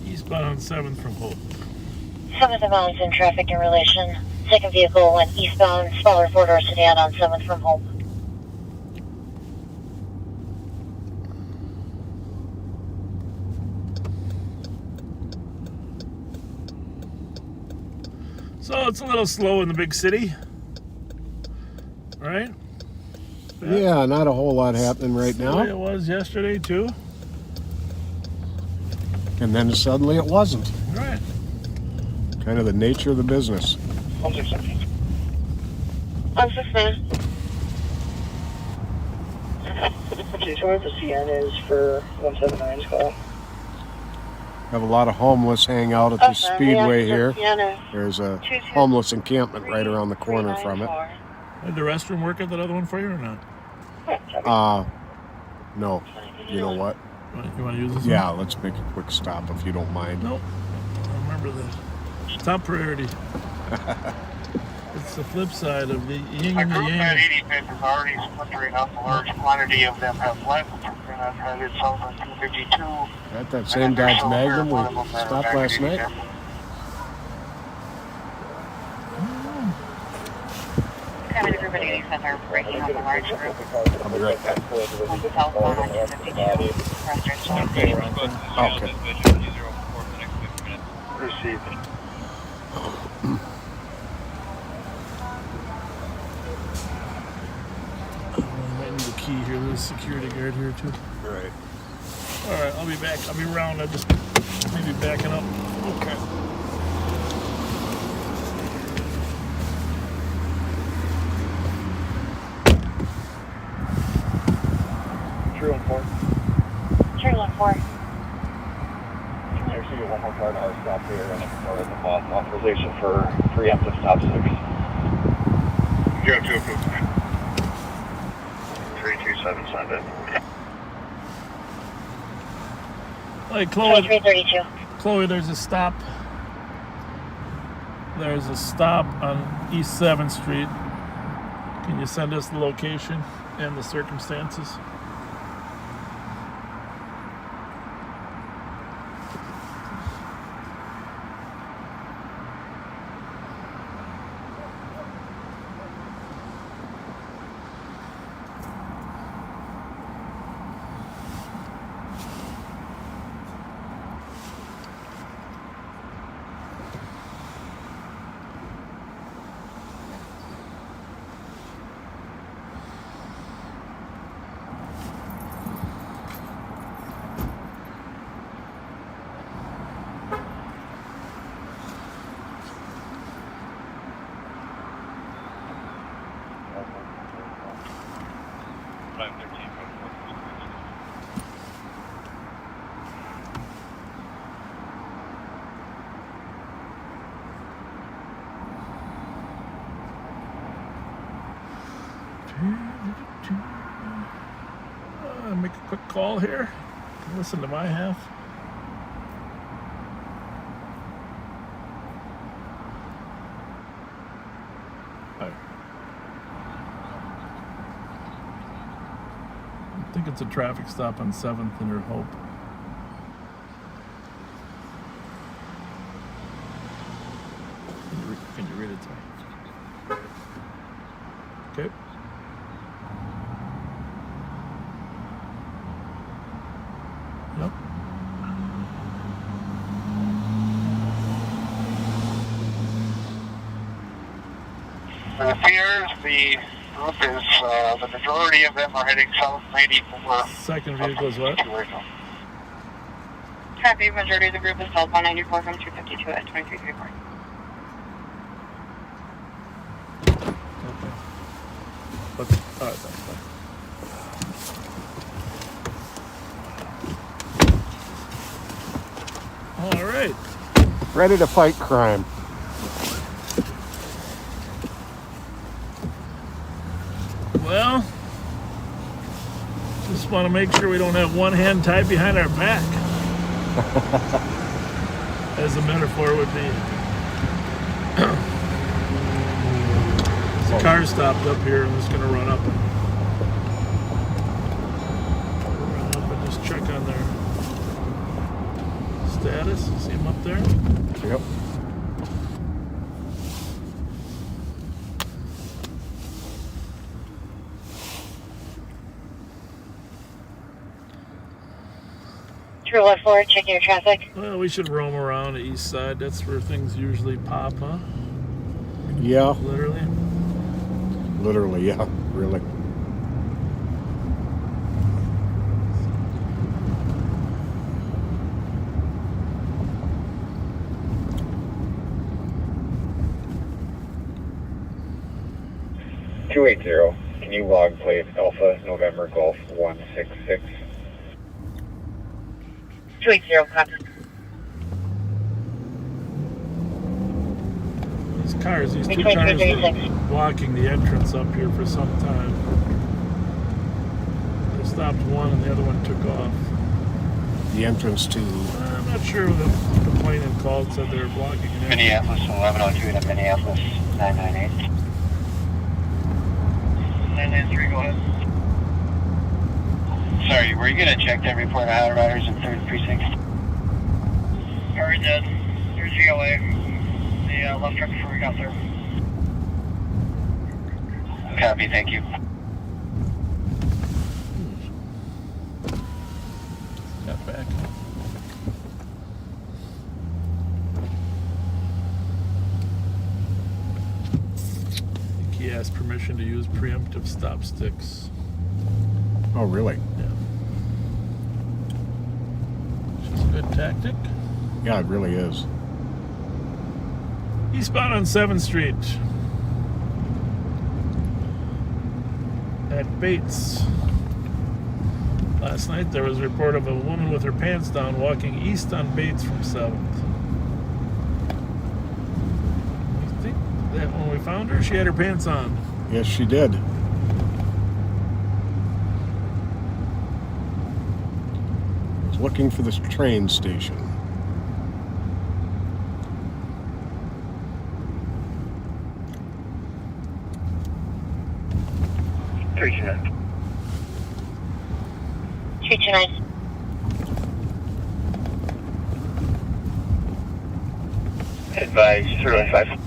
Eastbound on 7th from Hope. 7th and Mountain's in traffic in relation. Second vehicle went eastbound, smaller four-door sedan on 7th from Hope. So it's a little slow in the big city, right? Yeah, not a whole lot happening right now. It was yesterday too. And then suddenly it wasn't. Right. Kind of the nature of the business. 166. 169. Okay, so where the CN is for 179's call. Have a lot of homeless hang out at the Speedway here. Sienna. There's a homeless encampment right around the corner from it. Did the restroom work at that other one for you or not? No. You know what? You want to use this one? Yeah, let's make a quick stop if you don't mind. Nope. Remember that. Top priority. It's the flip side of the yin and the That yang. 85th is already splintering up. A large quantity of them have left. And I've had it south on 252. At that same Dodge Magnum we stopped last night. Coming to Urban 80 Center, breaking up a large group. I'll be right back. On southbound on 252. Okay. Received. I might need a key here. There's a security guard here too. Right. All right, I'll be back. I'll be around. I'm just maybe backing up. Okay. True 14. There's one more car to our stop here, and it's part of the boss authorization for preemptive stop 6. You have to approve. 327 send it. Hey, Chloe. 2332. Chloe, there's a stop. There's a stop on East 7th Street. Can you send us the location and the circumstances? Make a quick call here. Listen to my half. Hi. I think it's a traffic stop on 7th and Hope. Can you read it to me? Okay. Yep. It appears the group is, the majority of them are heading south 94. Second vehicle is what? Copy, majority of the group is south 194 from 252 at 2334. Okay. All right, thanks. Bye. All right. Ready to fight crime. Well, just want to make sure we don't have one hand tied behind our back, as the metaphor would be. There's a car stopped up here. I'm just going to run up and just check on their status. See them up there? Yep. True left forward, checking your traffic. Well, we should roam around the east side. That's where things usually pop, huh? Yeah. Literally? Literally, yeah. Really. Can you log plate Alpha November Golf 166? 280, copy. These two cars were blocking the entrance up here for some time. They stopped one and the other one took off. The entrance to... I'm not sure the complainant called, said they were blocking an entrance. Minneapolis 1102 to Minneapolis 998. 993, go ahead. Sorry, were you going to check that report of highway riders in 3rd Precinct? Already did. There's GLA. The left truck before we got there. Copy, thank you. Got back. I think he asked permission to use preemptive stop sticks. Oh, really? Yeah. Which is a good tactic. Yeah, it really is. Eastbound on 7th Street at Bates. Last night there was a report of a woman with her pants down walking east on Bates from 7th. I think that when we found her, she had her pants on. Yes, she did. Was looking for this train station. 329. 329. Advise 315.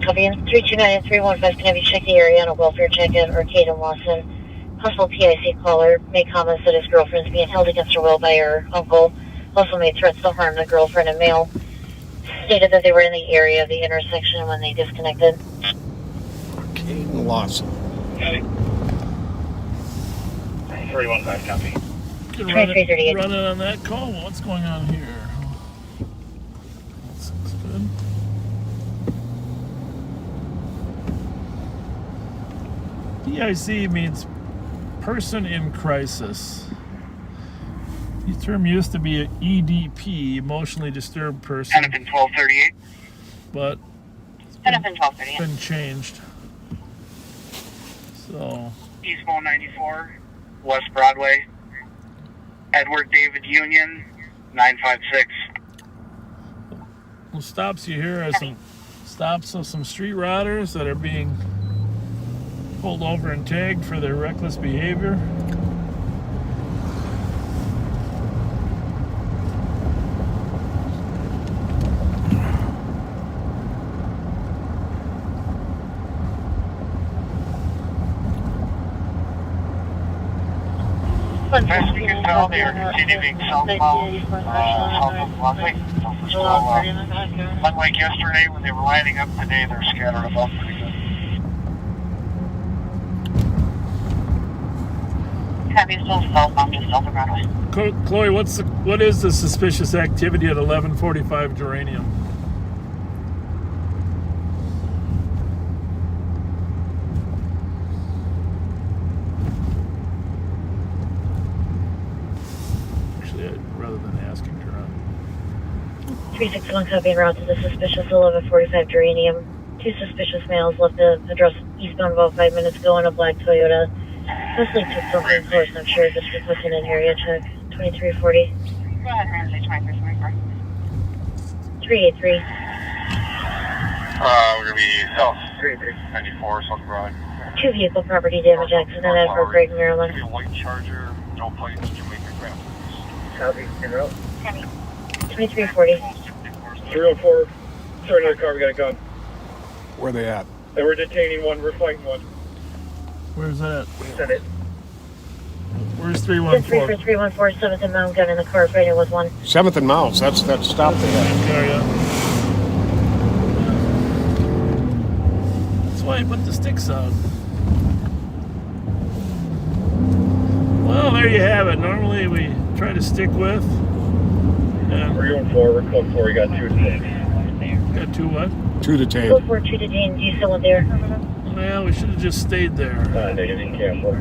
Copy. 329 and 315 can have you check the area on a welfare check at Arcade and Lawson. Possible PIC caller made comments that his girlfriend's being held against her will by her uncle. Also made threats to harm the girlfriend and male. Stated that they were in the area of the intersection when they disconnected. Arcade and Lawson. 315 copy. Running on that call. What's going on here? That looks good. PIC means person in crisis. The term used to be an EDP, emotionally disturbed person. Hennepin 1238. But it's been changed. So. Eastbound 94, West Broadway. Edward David Union, 956. Well, stops you here are some stops of some street riders that are being pulled over and tagged for their reckless behavior. Best we can tell, they are continuing southbound, south of Ludwig. Unlike yesterday when they were lining up, today they're scattered about pretty good. Copy, still southbound, just south of Broadway. Chloe, what is the suspicious activity at 1145 Geranium? Rather than asking her. 361 copy en route to the suspicious 1145 Geranium. Two suspicious males left the address eastbound about 5 minutes ago in a black Toyota. Mostly took something close, I'm sure, just requesting an area check. 2340. Go ahead, Ramsey, 2344. 383. We're going to be south 94, South Broad. Two vehicle property damage accident at Fort Bragg, Maryland. A white Charger, no plates, Jamaica Grand. Copy, en route. 2340. 304. Sorry, another car, we got a gun. Where they at? And we're detaining one, we're fighting one. Where's that? Send it. Where's 3 for 314? 314, 7th and Mount, gun in the car, fighting with one. 7th and Mounts. That's stop there. That's why I put the sticks on. Well, there you have it. Normally we try to stick with. And we're going forward, we're close 4, we got 2 detained. Got 2 what? 2 detained. 2 detained, you still there? Well, we should have just stayed there. Negative, cancel.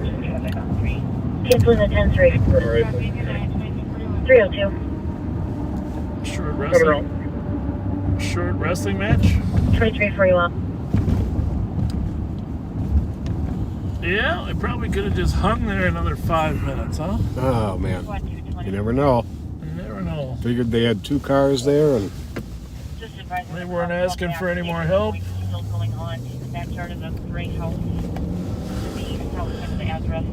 Canceling the 10-3. 302. Short wrestling match? 2341. Yeah, I probably could have just hung there another 5 minutes, huh? Oh, man. You never know. You never know. Figured they had 2 cars there and they weren't asking for any more help. Still going on in the backyard of the gray house. The south end of the address.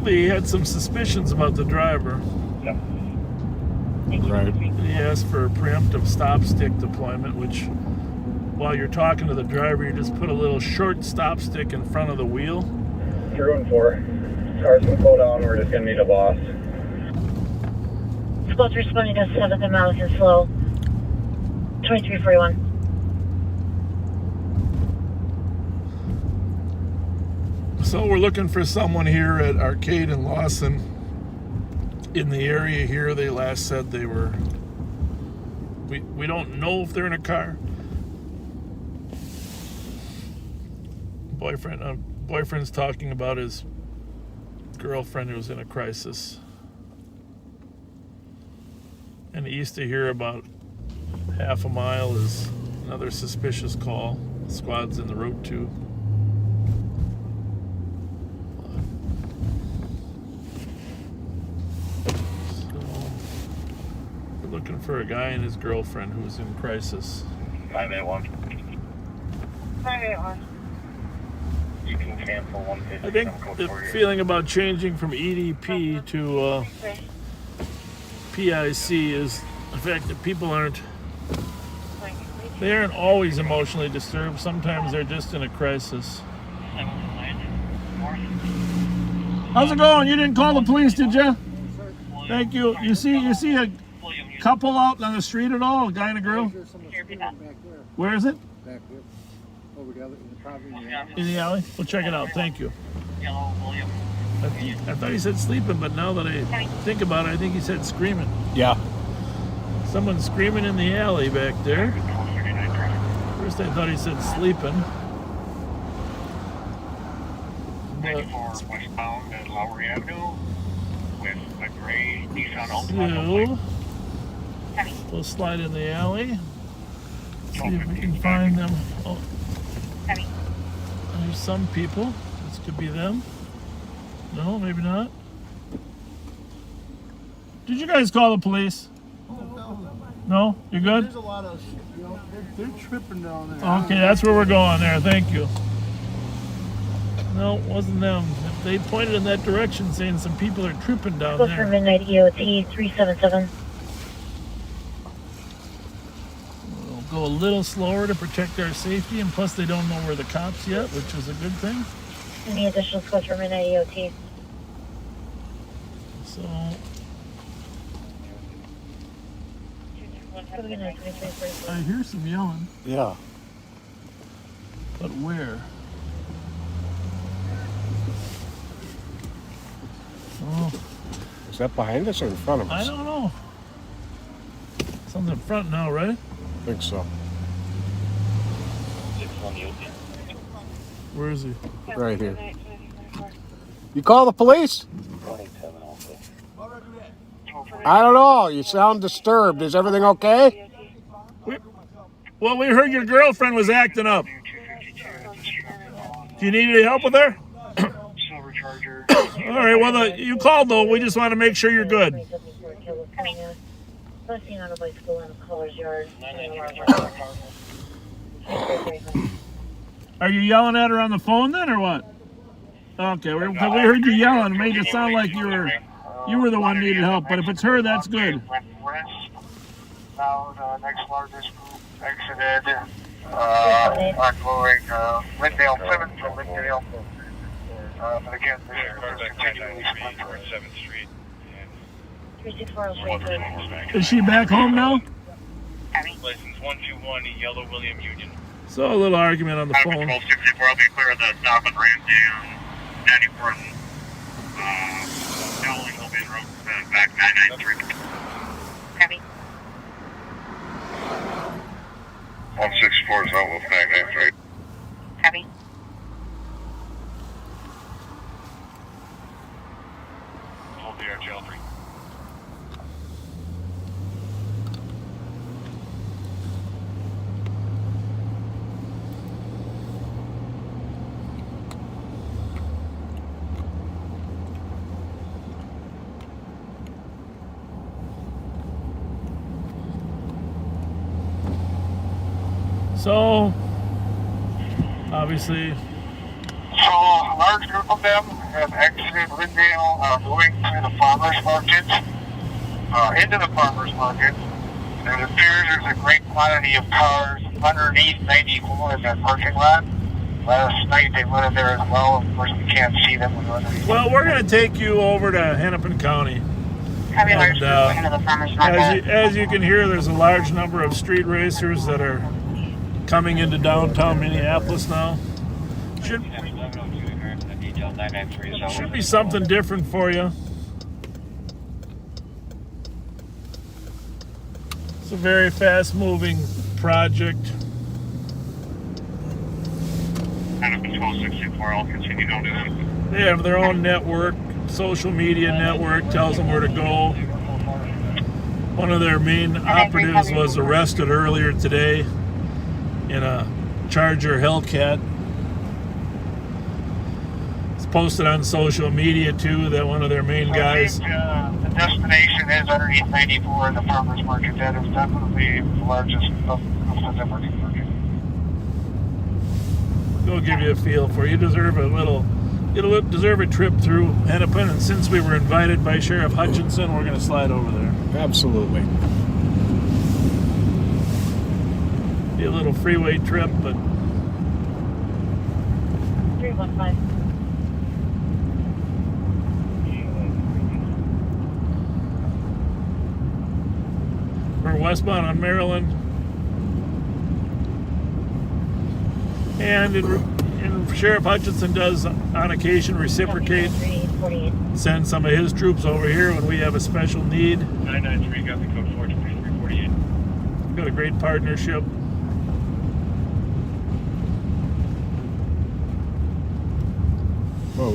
He had some suspicions about the driver. Right. He asked for a preemptive stop stick deployment, which while you're talking to the driver, you just put a little short stop stick in front of the wheel. 314. Cars will slow down, we're just going to need a boss. Squad's responding to 7th and Mount and slow. 2341. So we're looking for someone here at Arcade and Lawson. In the area here, they last said they were... We don't know if they're in a car. Boyfriend's talking about his girlfriend who's in a crisis. And east of here, about half a mile, is another suspicious call. Squad's in the road too. looking for a guy and his girlfriend who's in crisis. 581. 981. You can cancel 150. I think the feeling about changing from EDP to PIC is the fact that people aren't always emotionally disturbed. Sometimes they're just in a crisis. How's it going? You didn't call the police, did you? Thank you. You see a couple out on the street at all? A guy and a girl? Where is it? Back there. Over there, probably in the alley? We'll check it out. Thank you. I thought he said sleeping, but now that I think about it, I think he said screaming. Yeah. Someone's screaming in the alley back there. First I thought he said sleeping. 94 westbound at Lowry Avenue with a gray Nissan Altima. So, we'll slide in the alley. See if we can find them. Oh, there's some people. This could be them. No, maybe not. Did you guys call the police? No? You good? There's a lot of, they're tripping down there. Okay, that's where we're going there. Thank you. No, it wasn't them. They pointed in that direction saying some people are tripping down Go there. for midnight EOT 377. We'll go a little slower to protect our safety, and plus they don't know we're the cops yet, which is a good thing. Any additional squads for midnight EOT? So, I hear some yelling, Yeah. but where? Oh, Is that behind us or in front of us? I don't know. Something in front now, right? I think so. Where is he? Right here. You call the police? I don't know. You sound disturbed. Is everything okay? Well, we heard your girlfriend was acting up. Do you need any help with her? All right, well, you called, though. We just want to make sure you're good. Busting on a bicycle in a caller's yard. Are you yelling at her on the phone then, or what? Okay, we heard you yelling. It made it sound like you were the one who needed help. But if it's her, that's good. Now the next largest group exited ongoing Lindale 7 from Lindale. But again, this is continually towards 7th Street. 364 Is she back home now? License 121 Yellow William Union. So a little argument on the phone. 1264, I'll be clear of the stop at Ramsey and 94 Dowling will be in road back 993. Copy. 164 is out with 993. Copy. Hold the RGL 3. So, obviously, So a large group of them have exited Lindale, going through the farmers market, into the farmers market. There appears there's a great quantity of cars underneath 94 in that parking lot. Last night they went in there as well. Of course, we can't see them when we're underneath. well, we're going to take you over to Hennepin County. Copy, large And, group going into the farmer's market. as you can hear, there's a large number of street racers that are coming into downtown Minneapolis now. Should be something different for you. It's a very fast-moving project. Hennepin 1264, I'll continue down to that. They have their own network, social media network, tells them where to go. One of their main operatives was arrested earlier today in a Charger Hellcat. It's posted on social media too that one of their main guys. The destination is underneath 94 in the farmers market. That is definitely the largest of the networking market. They'll give you a feel for it. You deserve a trip through Hennepin, and since we were invited by Sheriff Hutchinson, we're going to slide over there. Absolutely. Be a little freeway trip, but 315. we're westbound on Maryland. And Sheriff Hutchinson does, on occasion, reciprocate, send some of his troops over here when we have a special need. 993, got the code 42348. We've got a great partnership. Whoa.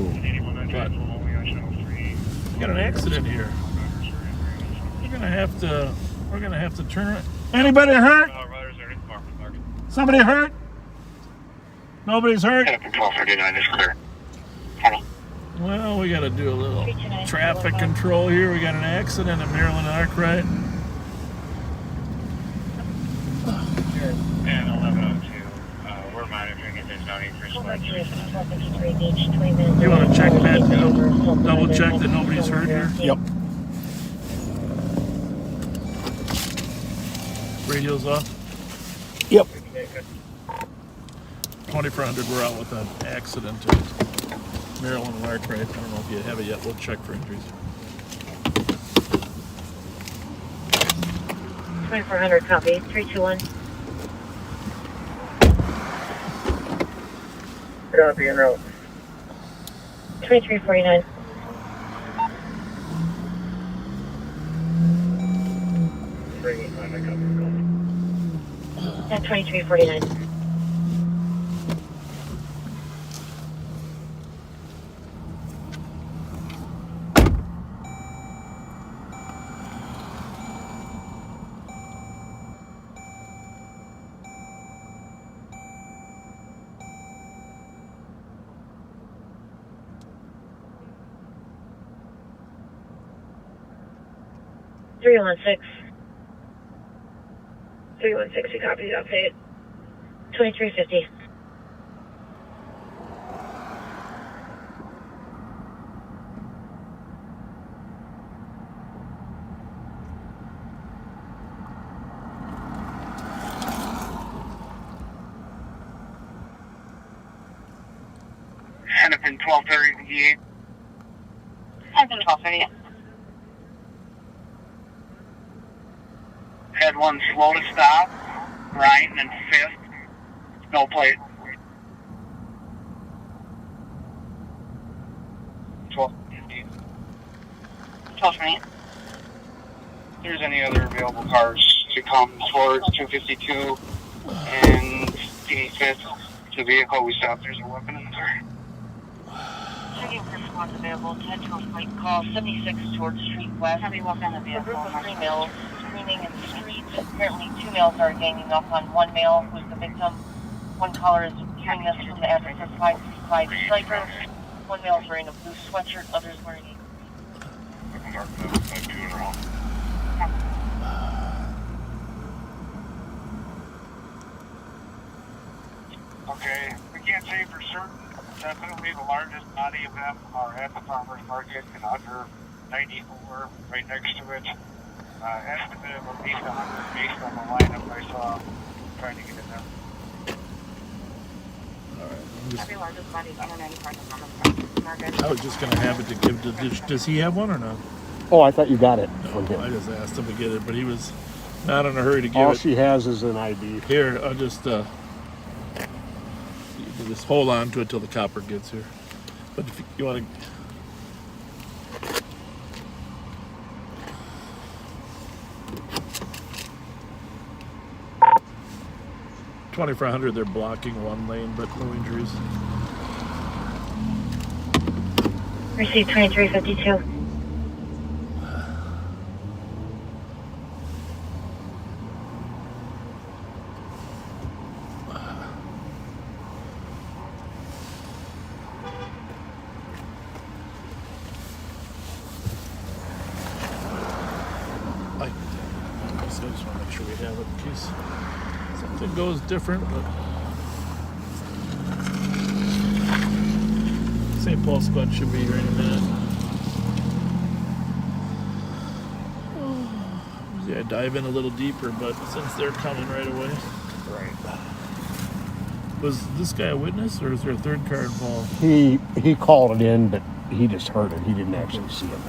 We got an accident here. We're gonna have to turn. Anybody hurt? Somebody hurt? Nobody's hurt? 1239 is clear. Well, we got to do a little traffic control here. We got an accident at Maryland Arkwright. And 1102, we're monitoring if there's no increased flights. You want to check that? Double check that nobody's hurt here? Yep. Radio's off? Yep. 2400, we're out with an accident at Maryland Arkwright. I don't know if you have it yet. We'll check for injuries. 2400 copy. 321. Copy, en route. 2349. At 2349. Three one six. 316, you copy the update. 2350. Hennepin 1238. Hennepin 1238. Had one slow to stop, right, and then fifth, no plate. 1228. If there's any other available cars to come towards 252 and 85th, the vehicle we stopped, there's a weapon in the car. Checking for squads available. 10 to a flight call. 76 towards Street West. Heavy weapon in the vehicle. A group of 3 males screaming in the streets. Apparently 2 males are ganging up on 1 male who's the victim. 1 caller is viewing this from the address of 565 Cypress. 1 male is wearing a blue sweatshirt. Others wearing a Okay, we can't say for certain. Definitely the largest body of them are at the farmers market in under 94, right next to it. Estimate of at least 100 based on the lineup I saw trying to get in there. Every largest body is under 94 in the farmers market. I was just going to have it to give to. Does he have one or not? Oh, I thought you got it. No, I just asked him to get it, but he was not in a hurry to give All it. she has is an ID. Here, I'll just hold on to it till the copper gets here. But if you want to. 2400, they're blocking 1 lane, but no injuries. Received 2352. we have it in case something goes different. But St. Paul squad should be here in a minute. Yeah, dive in a little deeper, but since they're coming right away. Right. Was this guy a witness, or is there a third car involved? He called it in, but he just heard it. He didn't actually see it.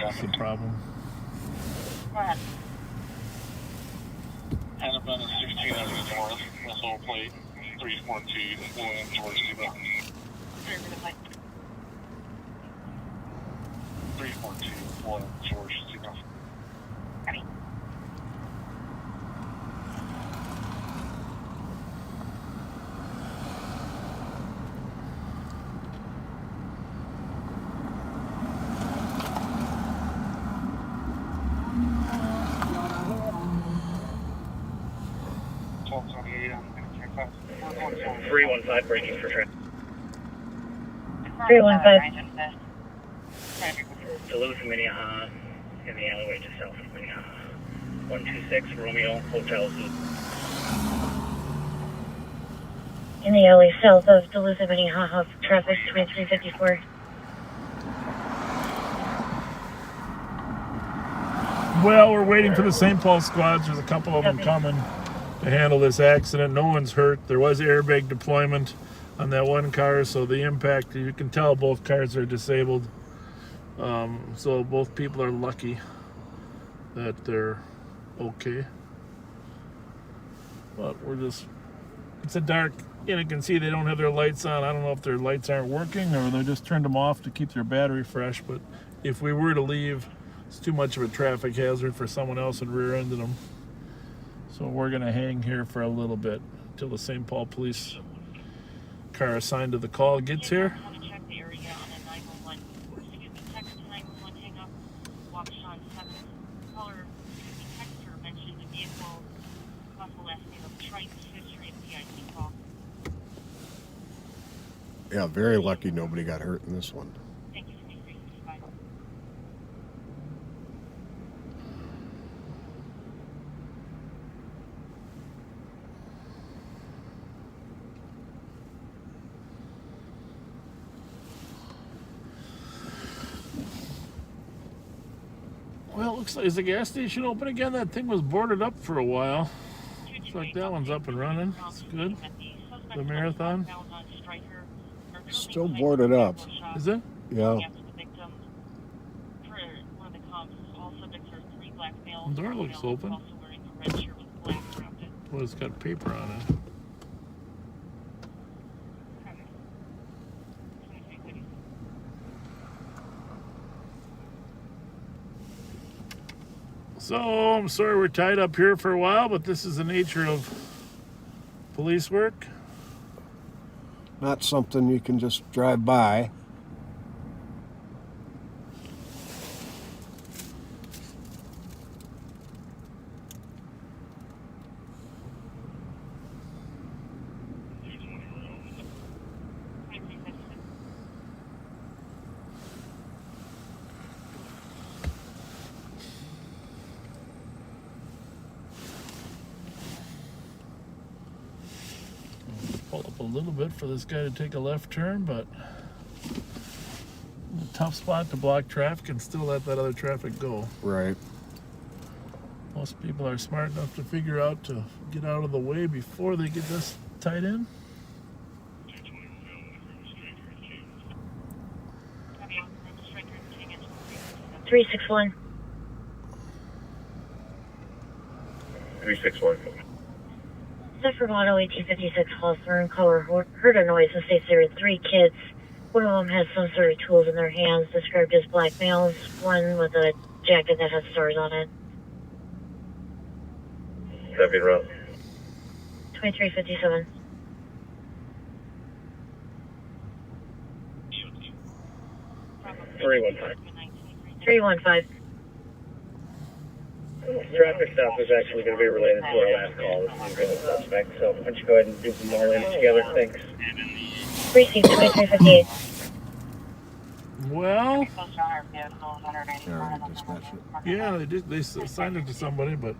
That's the problem. Hennepin is 1600 north, Russell plate 342, William George Zebra. 342, William George Zebra. Three 1-5 braking for traffic. 315. Duluth, Minneapolis, in the alleyway just south of Minneapolis. 126 Romeo Hotel Zoo. In the alley south of Duluth and Minnehaha, traffic 2354. Well, we're waiting for the St. Paul squads. There's a couple of them coming to handle this accident. No one's hurt. There was airbag deployment on that one car, so the impact, you can tell both cars are disabled. So both people are lucky that they're okay. But we're just, it's a dark, you can see they don't have their lights on. I don't know if their lights aren't working or they just turned them off to keep their battery fresh, but if we were to leave, it's too much of a traffic hazard for someone else and rear-ended them. So we're going to hang here for a little bit until the St. Paul police car assigned to the call gets here. Yeah, very lucky nobody got hurt in this one. Well, it looks like, is the gas station open again? That thing was boarded up for a while. Looks like that one's up and running. It's good. The marathon. Still boarded up. Is it? Yeah. The door looks open. Well, it's got paper on it. So, I'm sorry we're tied up here for a while, but this is the nature of police work. Not something you can just drive by. Pull up a little bit for this guy to take a left turn, but a tough spot to block traffic and still let that other traffic go. Right. Most people are smart enough to figure out to get out of the way before they get this tied in. Three 6-1. 361. Zephyr Model 1856 Hawthorne caller heard a noise and states there were three kids. One of them has some sort of tools in their hands, described as black males. One with a jacket that has stars on it. Copy route. 2357. Three 315. Traffic stop is actually going to be related to our last call. This is a suspect, so why don't you go ahead and do some more links together? Thanks. Precinct 2358. Well, Yeah, dispatch it. yeah, they did. They assigned it to somebody, but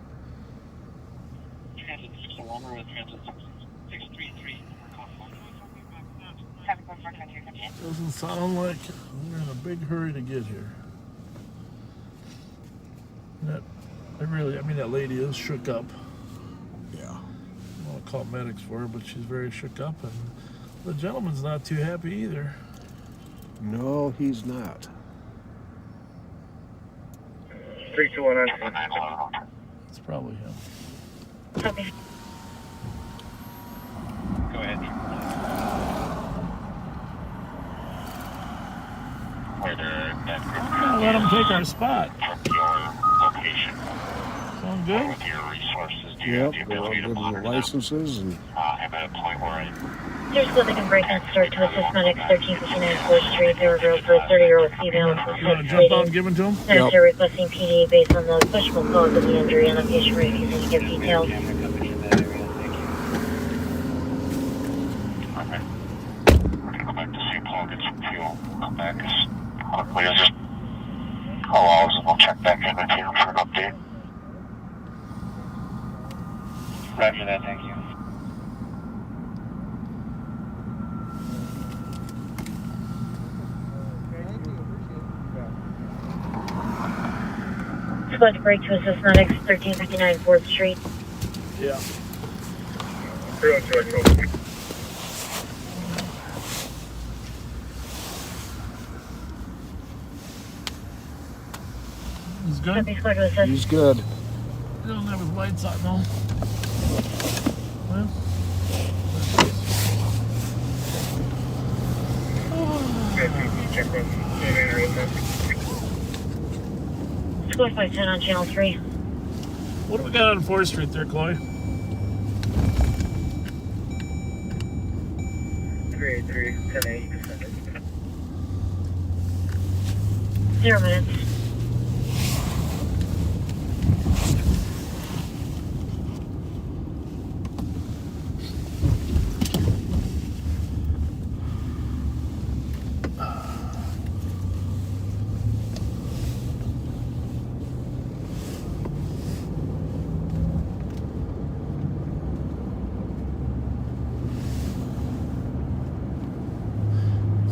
doesn't sound like we're in a big hurry to get here. That lady is shook up. Yeah. I want to call medics for her, but she's very shook up, and the gentleman's not too happy either. No, he's not. 3219. It's probably him. Copy. Go ahead. Let him take our spot. Location. Sound good? With your resources, do you Yep, have the we're all ability to good with the monitor them? licenses and I'm at a point where I There's clothing and break and start to assist medics 1359 4th Street. They were girls for a 30-year-old female and You want to jump out and give him to him? Medics are requesting PD based on the questionable cause of the injury and the patient refusing to give details. go back to St. Paul, get some fuel, come back as quickly as it allows, and we'll check back in with you for an update. Roger that, thank you. Squad to break to assist medics 1359 4th Street. Yeah. 312. He's good? Copy, squad to assist. he's good. He doesn't have his lights on, no. Well, Squad 510 on channel 3. what do we got on 4th Street there, Chloe? 383, 10-8, you can send it. 0 minutes.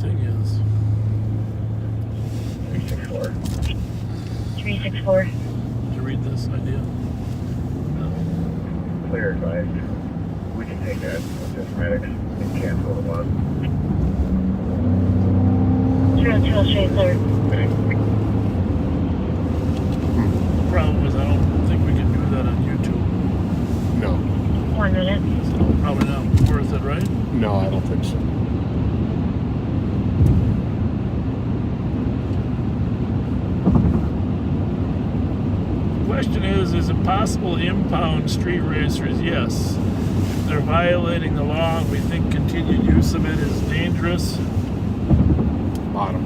Thing is, 364. did you read this idea? No. Clear advised. We can take that with this medics and cancel the bus. 302 will stay clear. The problem is I don't think we can do that on YouTube. No. 1 minute. So probably not worth it, right? No, I don't think so. The question is it possible to impound street racers? Yes. If they're violating the law and we think continued use of it is dangerous. Bottom.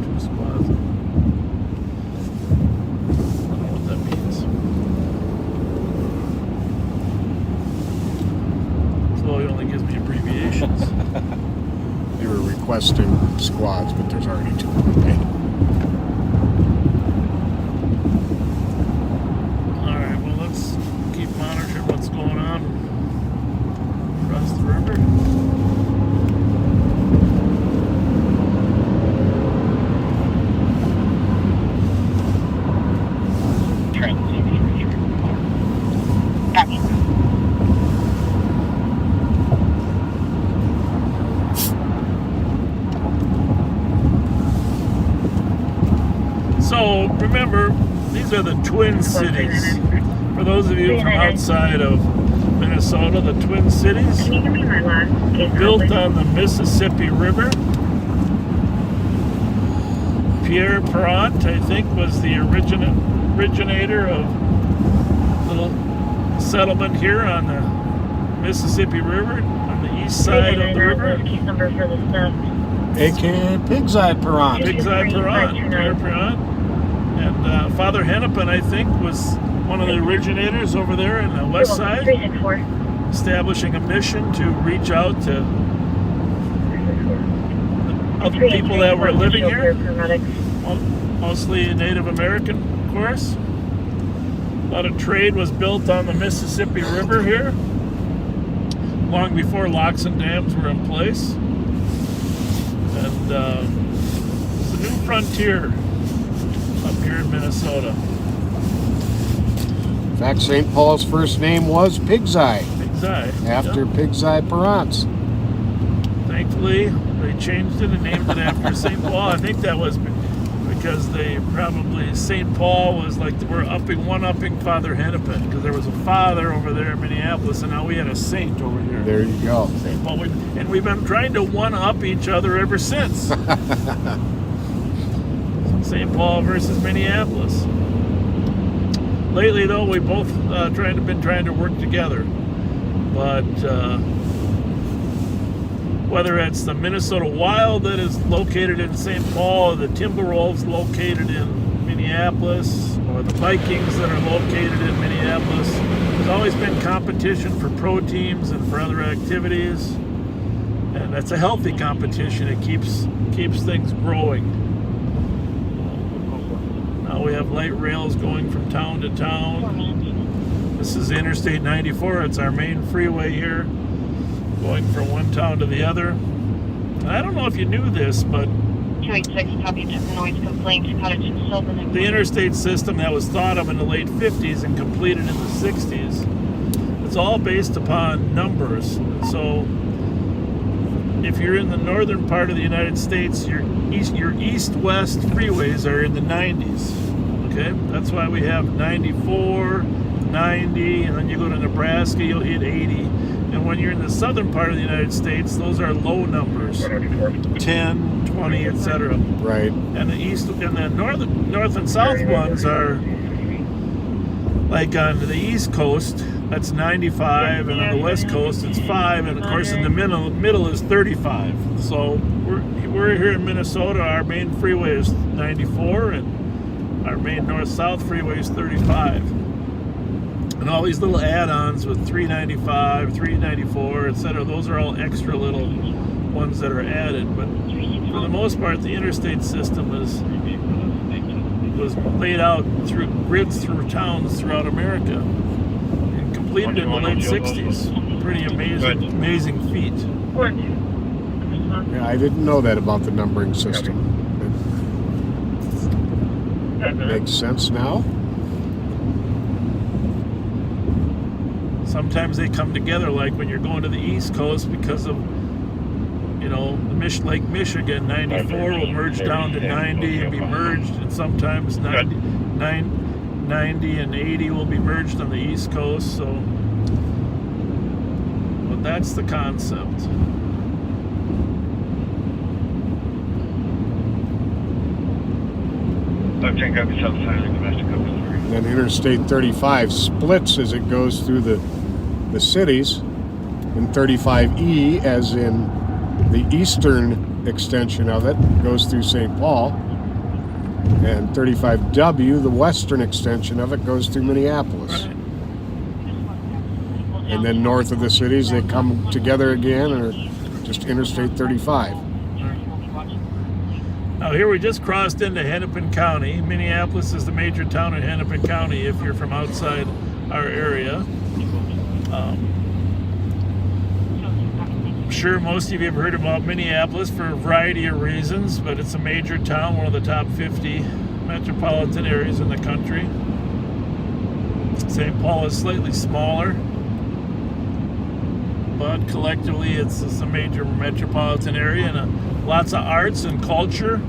Two squads. I don't know what that means. Chloe only gives me abbreviations. They were requesting squads, but there's already 2 on pay. Alright, well let's keep monitoring what's going on across the river. So remember, these are the Twin Cities. For those of you from outside of Minnesota, the Twin Cities, Can you give me my last case? built on the Mississippi River. Pierre Perrant, I think, was the originator of little settlement here on the Mississippi River, on the east side of the river. Case number for the staff. A.K.A. Pig's Eye Perrant. Pig's Eye Perrant, Pierre Perrant. And Father Hennepin, I think, was one of the originators over there in the west side, establishing a mission to reach out to other people that were living here, mostly Native American, of course. A lot of trade was built on the Mississippi River here, long before locks and dams were in place. And it's a new frontier up here in Minnesota. In fact, St. Paul's first name was Pig's Eye. Pig's Eye. After Pig's Eye Perrant. Thankfully, they changed it and named it after St. Paul. I think that was because St. Paul was like, we're one-upping Father Hennepin, because there was a father over there in Minneapolis, and now we had a saint over here. There you go. St. Paul. And we've been trying to one-up each other ever since. St. Paul versus Minneapolis. Lately, though, we both been trying to work together. But whether it's the Minnesota Wild that is located in St. Paul, or the Timberwolves located in Minneapolis, or the Vikings that are located in Minneapolis, there's always been competition for pro teams and for other activities. And that's a healthy competition. It keeps things growing. Now we have light rails going from town to town. This is Interstate 94. It's our main freeway here, going from one town to the other. I don't know if you knew this, but 286, copy noise complaints, Cottage and Sylvan. the interstate system that was thought of in the late 50s and completed in the 60s, it's all based upon numbers. So if you're in the northern part of the United States, your east-west freeways are in the 90s. Okay, that's why we have 94, 90, and then you go to Nebraska, you'll hit 80. And when you're in the southern part of the United States, those are low numbers, 10, 20, etc. Right. And the north and south ones are like on the east coast, that's 95, and on the west coast it's 5, and of course in the middle is 35. So we're here in Minnesota. Our main freeway is 94, and our main north-south freeway is 35. And all these little add-ons with 395, 394, etc., those are all extra little ones that are added. But for the most part, the interstate system was laid out through grids through towns throughout America and completed in the late 60s. Pretty amazing feat. Yeah, I didn't know that about the numbering system. It makes sense now. Sometimes they come together, like when you're going to the East Coast, because of, Lake Michigan, 94 will merge down to 90 and be merged, and sometimes 90 and 80 will be merged on the East Coast. So, but that's the concept. Then Interstate 35 splits as it goes through the cities, and 35E, as in the eastern extension of it, goes through St. Paul, and 35W, the western extension of it, goes through Minneapolis. Right. And then north of the cities, they come together again, and are just Interstate 35. Now here we just crossed into Hennepin County. Minneapolis is the major town in Hennepin County if you're from outside our area. I'm sure most of you have heard about Minneapolis for a variety of reasons, but it's a major town, one of the top 50 metropolitan areas in the country. St. Paul is slightly smaller, but collectively it's a major metropolitan area, and lots of arts and culture.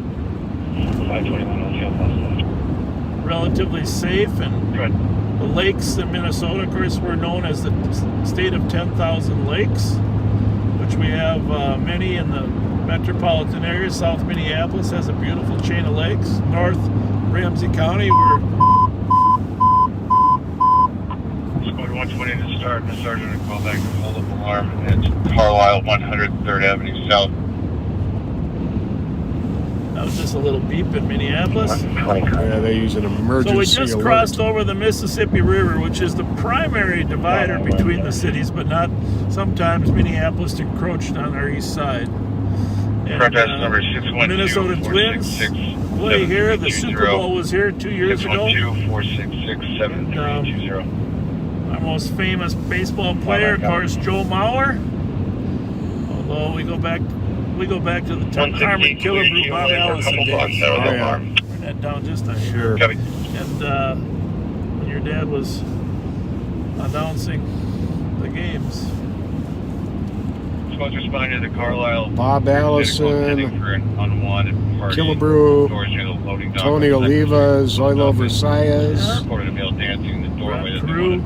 Relatively safe, and the lakes in Minnesota, of course, we're known as the state of 10,000 lakes, which we have many in the metropolitan area. South Minneapolis has a beautiful chain of lakes. North Ramsey County, we're 120 to start, and the sergeant will call back to hold up alarm. It's Carlisle, 103rd Avenue South. That was just a little beep in Minneapolis. Yeah, they use an emergency So we just alert. crossed over the Mississippi River, which is the primary divider between the cities, but not sometimes Minneapolis encroached on our east side. Protest number 612 Minnesota Twins play here. The Super Bowl was here 2 years ago. 612-466-7320. Our most famous baseball player, of course, Joe Mauer. Although we go back to the Harmon Killebrew, Bob Allison days. Bring that down just a hair. And when your dad was announcing the games. Supposed to respond to the Carlisle. Bob Allison, For an unwanted party. Killebrew, Tony Oliva, Zoilo Versailles, Reported a male dancing in the doorway. Crew.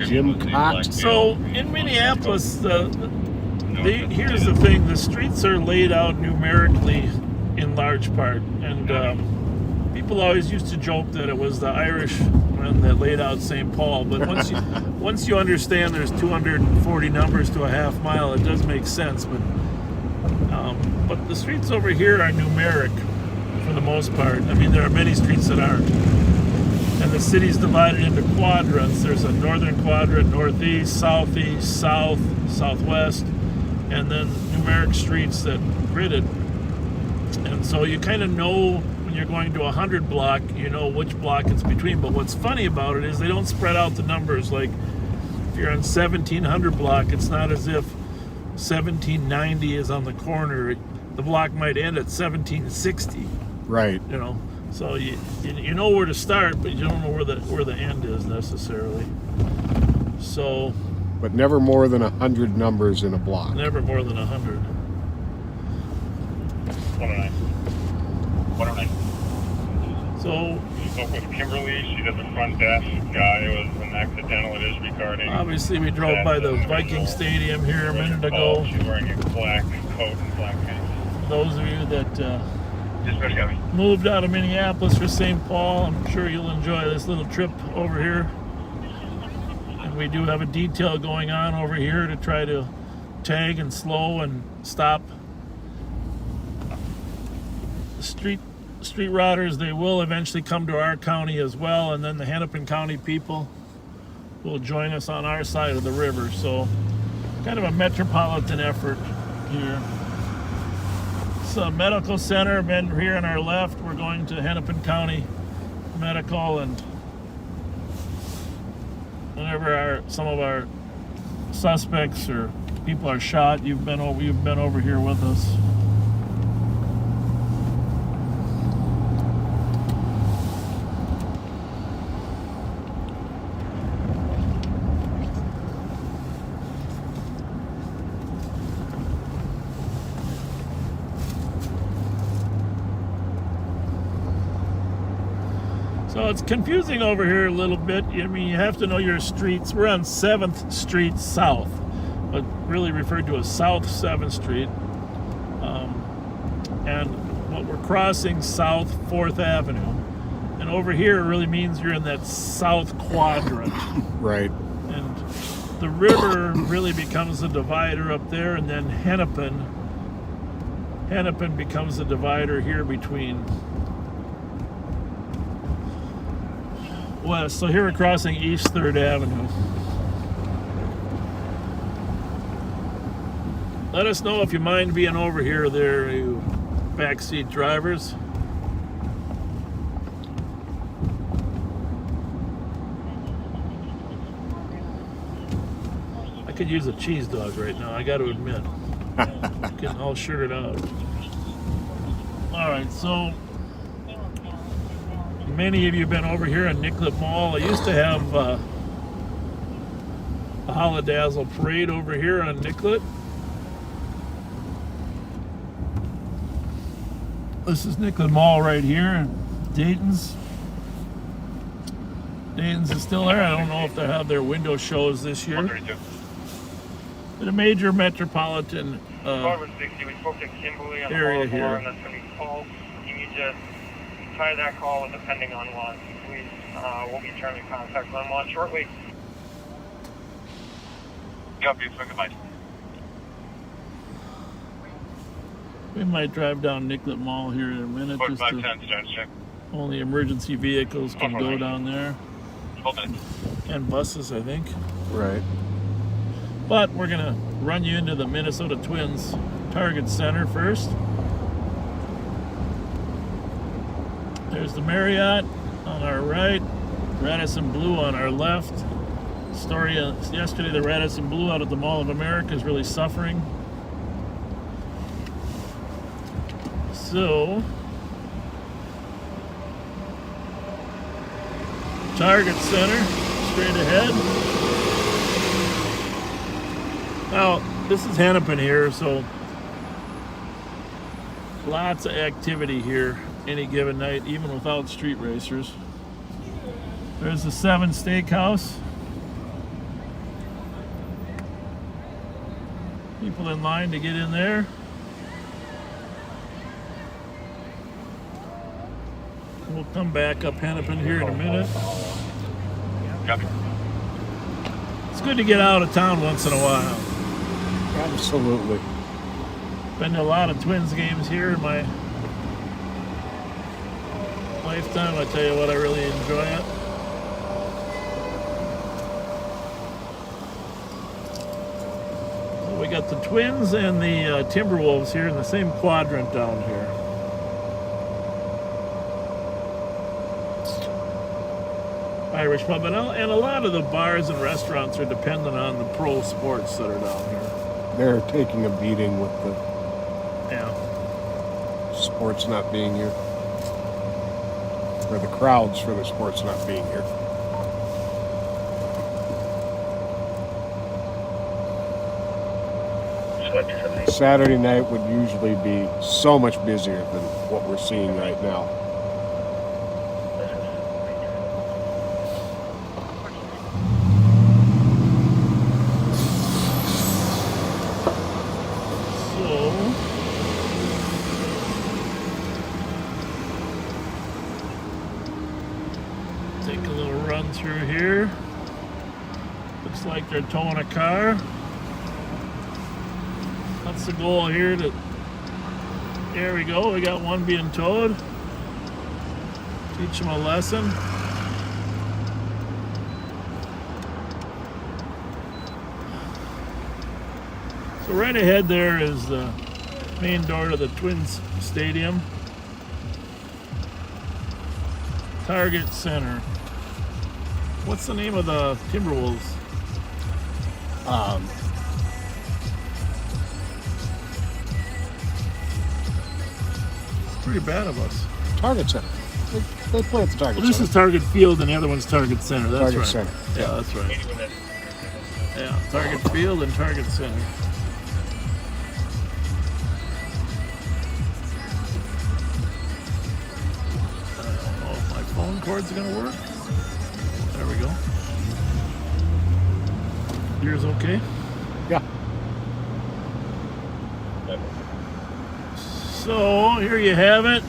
Jim Cott. So in Minneapolis, here's the thing: the streets are laid out numerically, in large part, and people always used to joke that it was the Irishmen that laid out St. Paul. But once you understand there's 240 numbers to a half mile, it does make sense. But the streets over here are numeric for the most part. I mean, there are many streets that aren't. And the city's divided into quadrants. There's a northern quadrant, northeast, southeast, south, southwest, and then numeric streets that grid it. And so you kind of know when you're going to 100 block, you know which block it's between. But what's funny about it is they don't spread out the numbers. Like if you're on 1700 block, it's not as if 1790 is on the corner. The block might end at 1760. Right. You know. So you know where to start, but you don't know where the end is necessarily. So, but never more than 100 numbers in a block. Never more than 100. 109. 109. So we spoke with Kimberly. She did the front desk guy. It was an accidental. It is regarding. Obviously, we drove by the Viking Stadium here a minute ago. She's wearing a black coat and black pants. Those of you that moved out of Minneapolis for St. Paul, I'm sure you'll enjoy this little trip over here. And we do have a detail going on over here to try to tag and slow and stop street routers. They will eventually come to our county as well, and then the Hennepin County people will join us on our side of the river. So kind of a metropolitan effort here. A medical center, been here on our left. We're going to Hennepin County Medical, and whenever some of our suspects or people are shot, you've been over here with us. So it's confusing over here a little bit. I mean, you have to know your streets. We're on 7th Street South, but really referred to as South 7th Street. And what we're crossing South 4th Avenue. And over here really means you're in that south quadrant. Right. And the river really becomes the divider up there, and then Hennepin becomes the divider here between west. So here we're crossing East 3rd Avenue. Let us know if you mind being over here there, you backseat drivers. I could use a cheese dog right now, I got to admit. Getting all shirted out. Alright, so many of you have been over here on Nicollet Mall. I used to have a Holidazzle parade over here on Nicollet. This is Nicollet Mall right here. Dayton's is still there. I don't know if they have their window shows this year. the major metropolitan Forward 60, we spoke to Kimberly on the area phone, here. and that's going to be called. Can you just try that call with the pending on one, please? We'll be turning contact on one shortly. Copy, second line. We might drive down Nicollet Mall here in a minute. Just to, 4510, starts check. only emergency vehicles can go down there. 12 minutes. And buses, I think. Right. But we're going to run you into the Minnesota Twins Target Center first. There's the Marriott on our right, Radisson Blue on our left. Story yesterday, the Radisson Blue out at the Mall of America is really suffering. So, Target Center, straight ahead. Now, this is Hennepin here, so lots of activity here any given night, even without street racers. There's the 7 Steakhouse. People in line to get in there. We'll come back up Hennepin here in a minute. Copy. It's good to get out of town once in a while. Absolutely. Been to a lot of Twins games here in my lifetime. I tell you what, I really enjoy it. So we got the Twins and the Timberwolves here in the same quadrant down here. Irish pub, and a lot of the bars and restaurants are dependent on the pro sports that are down here. They're taking a beating with the Yeah. sports not being here. Or the crowds for the sports not being here. Saturday night would usually be so much busier than what we're seeing right now. Take a little run through here. Looks like they're towing a car. That's the goal here. There we go. We got one being towed. Teach them a lesson. So right ahead there is the main door to the Twins Stadium. Target Center. What's the name of the Timberwolves? It's pretty bad of us. Target Center. They play at the Target Well, this Center. is Target Field and the other one's Target Center. That's Target right. Center. Yeah, that's right. Yeah, Target Field and Target Center. I don't know if my phone cord's gonna work. There we go. Yours okay? Yeah. So here you have it.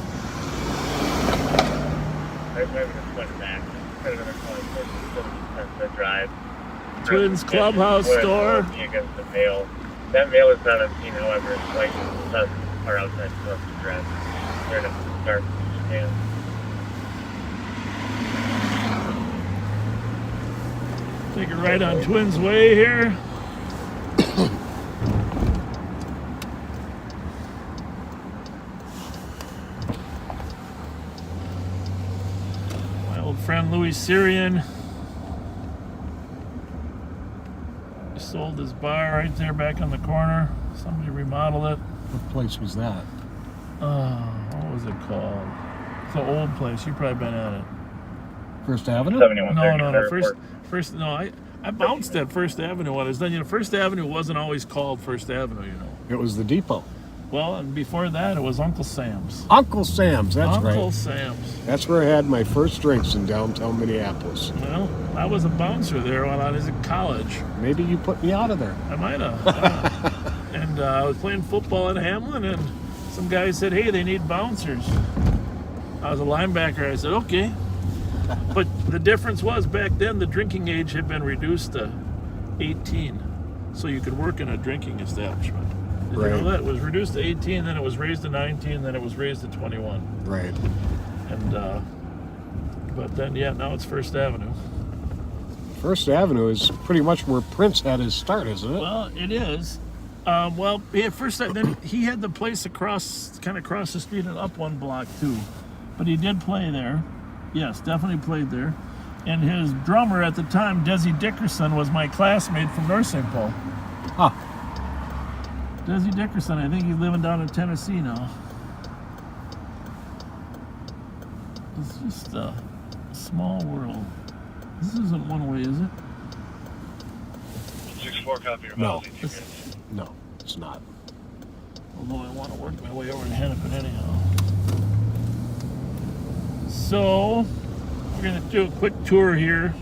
The drive. Twins Clubhouse store. Against the mail. That mail is not unseen, however, it's like us are outside for us to drive. They're in a dark stand. Take a right on Twins Way here. My old friend Louis Syrian sold his bar right there back on the corner. Somebody remodeled it. What place was that? What was it called? It's an old place. You've probably been at it. First Avenue? No. First. No, I bounced at First Avenue when I was done. You know, First Avenue wasn't always called First Avenue. You know. It was the depot. Well, and before that, it was Uncle Sam's. Uncle Sam's, that's right. Uncle Sam's. That's where I had my first drinks in downtown Minneapolis. Well, I was a bouncer there when I was in college. Maybe you put me out of there. I might have. And I was playing football at Hamlin, and some guy said, hey, they need bouncers. I was a linebacker. I said, okay. But the difference was back then the drinking age had been reduced to 18. So you could work in a drinking establishment. Did you know that? It was reduced to 18, then it was raised to 19, then it was raised to 21. Right. And, but then, yeah, now it's First Avenue. First Avenue is pretty much where Prince had his start, isn't it? Well, it is. Well, yeah, first, then he had the place kind of across the street and up one block, too. But he did play there. Yes, definitely played there. And his drummer at the time, Desi Dickerson, was my classmate from North St. Paul. Huh. Desi Dickerson, I think he's living down in Tennessee now. It's just a small world. This isn't one way, is it? 6-4, copy your No. No, it's not. Although I want to work my way over to Hennepin anyhow. So, we're going to do a quick tour here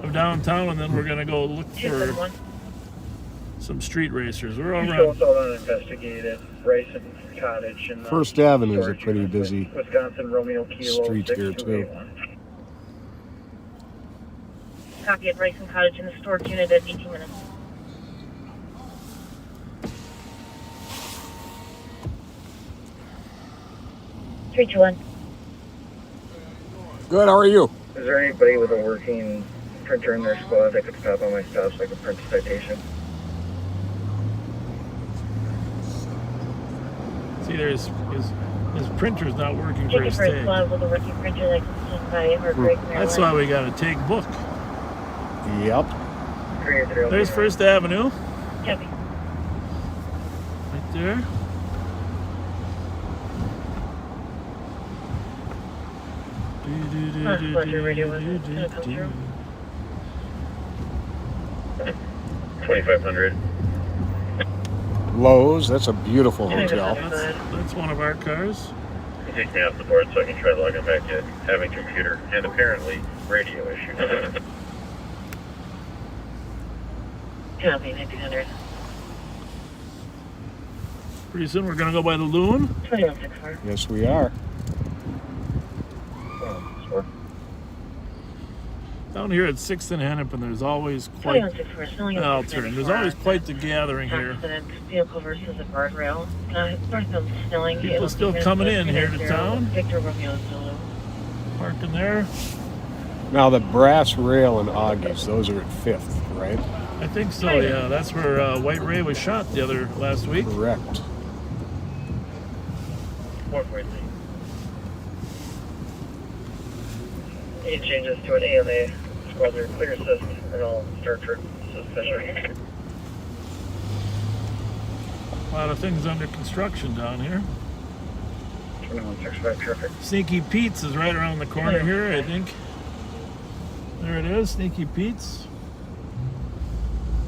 of downtown, and then we're going to go look for some street racers. We're all around. Uninvestigated Bryson Cottage and First Avenue is a pretty busy Wisconsin Romeo Kilo street here, too. Copy at Bryson Cottage in the storage unit at 18 minutes. Three, two, one. Good, how are you? Is there anybody with a working printer in their squad that could stop on my stop so I could print a citation? See, his printer's not working for Take it his for a tag. squad with a working printer licensed by or Greg Maryland. That's why we got a take book. Yep. There's First Avenue. Copy. Right there. Fletcher radio was gonna come through. 2500. Lowe's, that's a beautiful hotel. That's one of our cars. He takes me off the board so I can try logging back in. Having computer and apparently radio issue. Copy, 1900. Pretty soon we're going to go by the Loon. 2164. Yes, we are. Down here at 6th and Hennepin, there's always quite... There's always quite the gathering here. Accident, vehicle versus a guardrail. Northbound Snelling. People still coming in here to town. Victor Romeo Zulu. Parking there. Now the brass rail and Augie's, those are at 5th, right? I think so, yeah. That's where White Ray was shot last week. Correct. 4.3. Any changes to an AMA? Squads are clear assist and all start for suspicion. A lot of things under construction down here. 2165 traffic. Sneaky Pete's is right around the corner here, I think. There it is, Sneaky Pete's.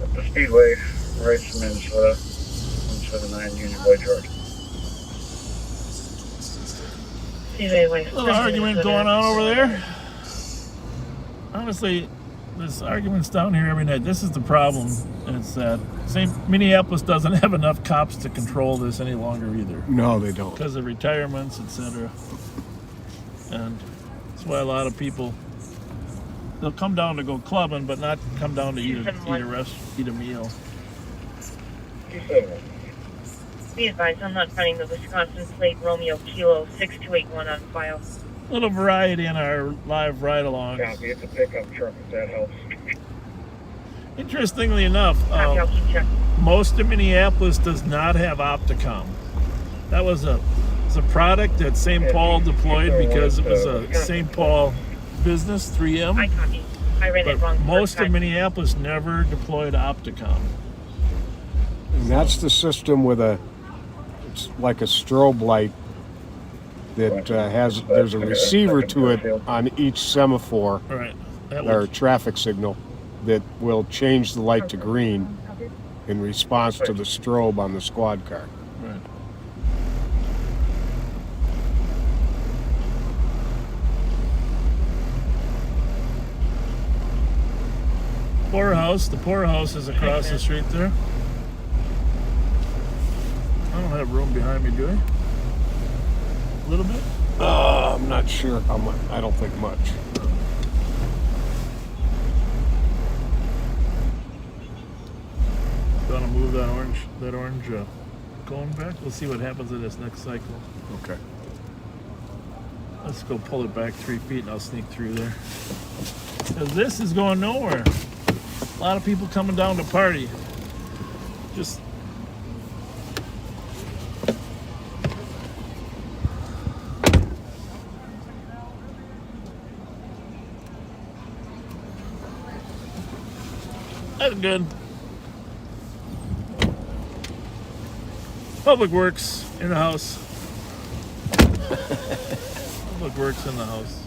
At the Speedway, right from Minnesota, 179 Union Boy George. Little argument going on over there. Honestly, there's arguments down here every night. This is the problem. It's that Minneapolis doesn't have enough cops to control this any longer either. No, they don't. Because of retirements, etc. And that's why a lot of people, they'll come down to go clubbing, but not come down to eat a meal. Be advised, I'm not finding the Wisconsin plate Romeo Kilo 6281 on file. A little variety in our live ride-alongs. Copy, it's a pickup truck if that helps. Interestingly enough, most of Minneapolis does not have Opticom. That was a product that St. Paul deployed because it was a St. Paul business, 3M. I copy. I read it wrong. Most of Minneapolis never deployed Opticom. And that's the system with it's like a strobe light that there's a receiver to it on each semaphore or traffic signal that will change the light to green in response to the strobe on the squad car. Right. poorhouse. The poorhouse is across the street there. I don't have room behind me, do I? A little bit? I'm not sure how much. I don't think much. Gonna move that orange cone back. We'll see what happens in this next cycle. Okay. Let's go pull it back 3 feet and I'll sneak through there. Because this is going nowhere. A lot of people coming down to party. Just that's good. Public Works in the house. Public Works in the house.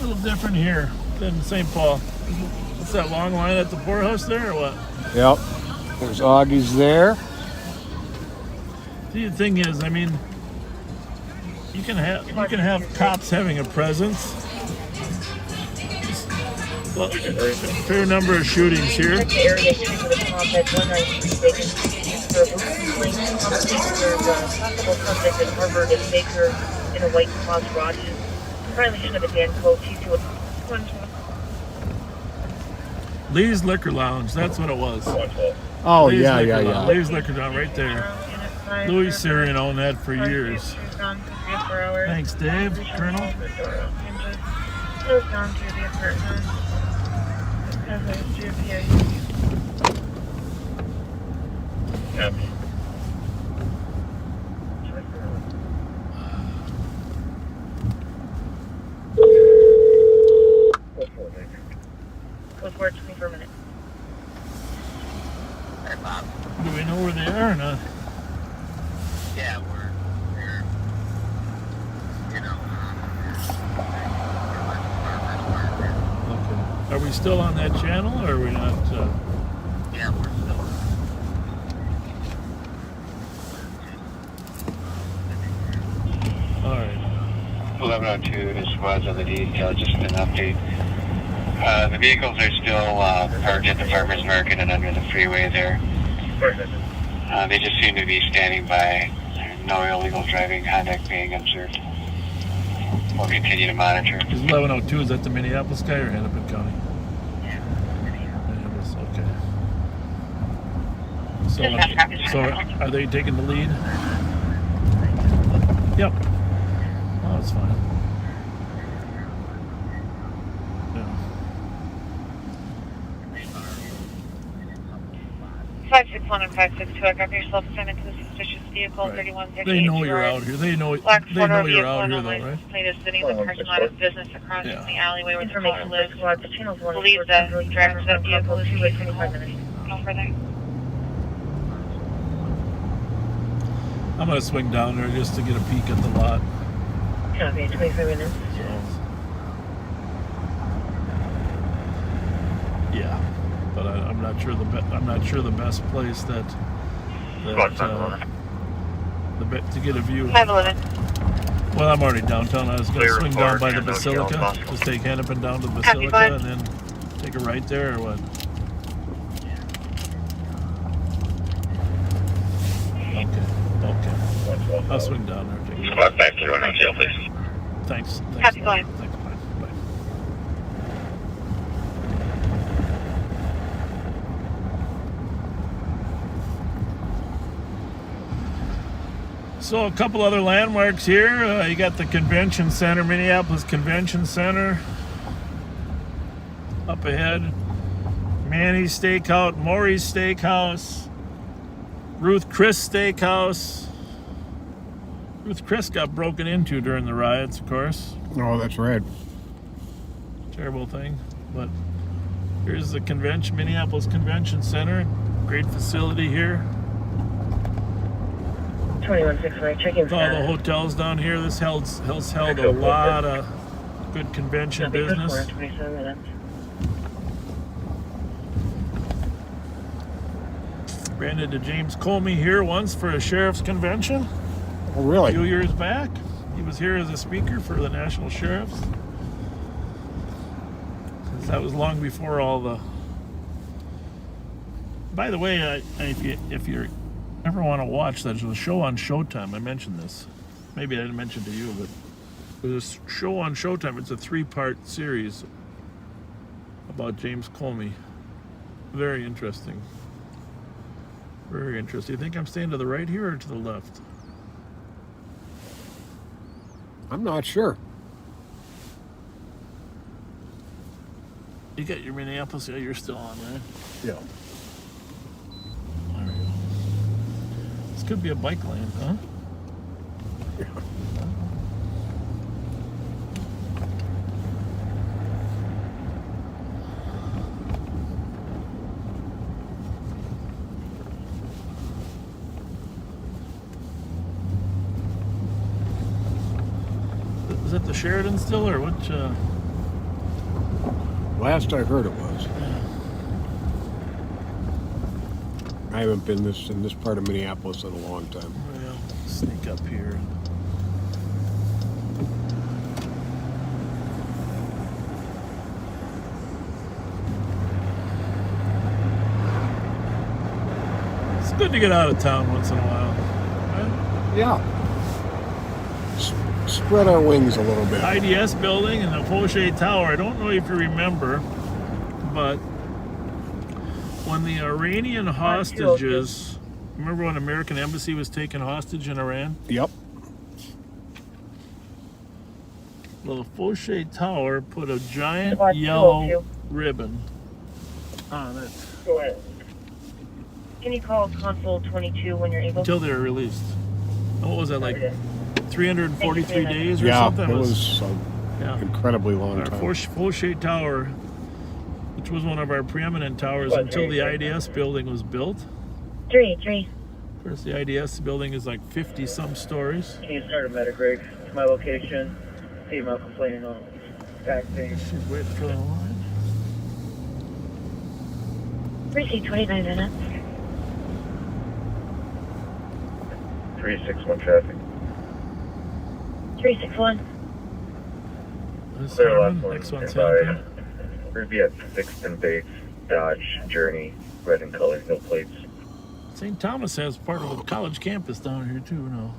A little different here than St. Paul. What's that long line at the poorhouse there or what? Yep. There's Augie's there. See, the thing is, I mean, you can have cops having a presence. Well, a fair number of shootings here. The area treated with combat 193 vacancy for a police update. There's a possible suspect at Harvard and Baker in a white cloth Rogers. Violation of a Dan Code T2. Lee's Liquor Lounge, that's what it was. Oh, Lee's yeah. Lee's Liquor Lounge, right there. Louis Syrian owned that for years. Thanks, Dave. Colonel. Goes down to the apartment. Has a GPA. Copy. Goes for 24 minutes. Hey, Bob. Do we know where they are or not? Yeah, we're Okay. Are we still on that channel or are we not? Yeah, we're still. 1102, this was on the detail, just an update. The vehicles are still parked at the Farmers Market and under the freeway there. They just seem to be standing by. No illegal driving conduct being observed. We'll continue to monitor. Is 1102, is that the Minneapolis guy or Hennepin County? Minneapolis, okay. So are they taking the lead? Yep. Oh, that's fine. Yeah. 561 and 562, I got yourself assigned to the suspicious vehicle, Right. 3138. They know you're out here. They know you're out here though, right? Plate is sitting in the parking lot of business across from the alleyway where the caller lives. Channels 1 Believes that driver to that vehicle is 25 minutes. over there. I'm gonna swing down there just to get a peek at the lot. Copy, 25 minutes. So, yeah, but I'm not sure the best place to get a view. 511. Well, I'm already downtown. I was going to swing down by the Basilica. Just take Hennepin down to the Basilica and then take a right there, or what? Okay. I'll swing down there. Take a Squad back to the hotel, please. Thanks. Happy going. Thanks, bye. So a couple other landmarks here. You got the Convention Center, Minneapolis Convention Center. Up ahead, Manny's Steakhouse, Maury's Steakhouse, Ruth Chris Steakhouse. Ruth Chris got broken into during the riots, of course. Oh, that's right. Terrible thing. But here's the convention, Minneapolis Convention Center. Great facility here. 2165, checking With all the hotels down here, this has held a lot of good convention business. 27 minutes. Ran into James Comey here once for a sheriff's convention. Oh, really? A few years back. He was here as a speaker for the national sheriffs. That was long before all the... By the way, if you ever want to watch, there's a show on Showtime. I mentioned this. Maybe I didn't mention it to you, but there's a show on Showtime. It's a 3-part series about James Comey. Very interesting. Very interesting. You think I'm staying to the right here or to the left? I'm not sure. You got your Minneapolis, yeah, you're still on, right? Yeah. There we go. This could be a bike lane, huh? Yeah. Is that the Sheridan still, or what? Last I heard it was. I haven't been in this part of Minneapolis in a long time. Well, sneak up here. It's good to get out of town once in a while. Right? Yeah. Spread our wings a little bit. IDS building and the Fauché Tower. I don't know if you remember, but when the Iranian hostages, remember when American embassy was taken hostage in Iran? Yep. Well, the Fauché Tower put a giant yellow ribbon on it. Go ahead. Can you call Console 22 when you're able? Until they were released. What was that, like 343 days or yeah, something? It was incredibly long our time. Fauché Tower, which was one of our preeminent towers until the IDS building was built. 3. Of course, the IDS building is like 50-some stories. Can you start a Metagrade to my location? See about complaining on back things. She's waiting for the line. Precinct 29 minutes. 361 traffic. 361. This Clear Harmon, left one. next one's Nearby. Hennepin. We're be at 6th and Bates, Dodge, Journey, red in color, no plates. St. Thomas has part of a college campus down here too, no?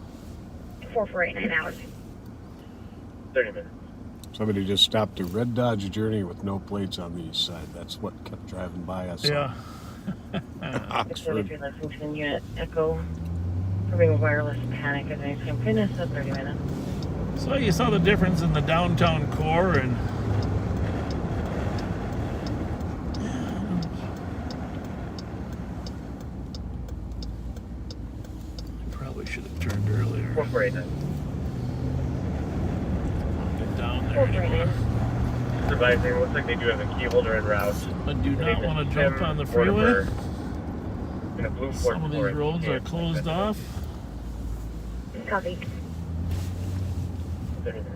4489 hours. 30 minutes. Somebody just stopped a red Dodge Journey with no plates on the east side. That's what kept driving by us. Yeah. Oxford. If you're listening to the unit, Echo, proving a wireless panic at any time. Finish at 30 minutes. So you saw the difference in the downtown core and probably should have turned earlier. 449. Get down there anymore. Advising, looks like they do have a key holder en route. But do not want to jump on the freeway. In a blue Some of these roads are closed off. Copy. 30 minutes.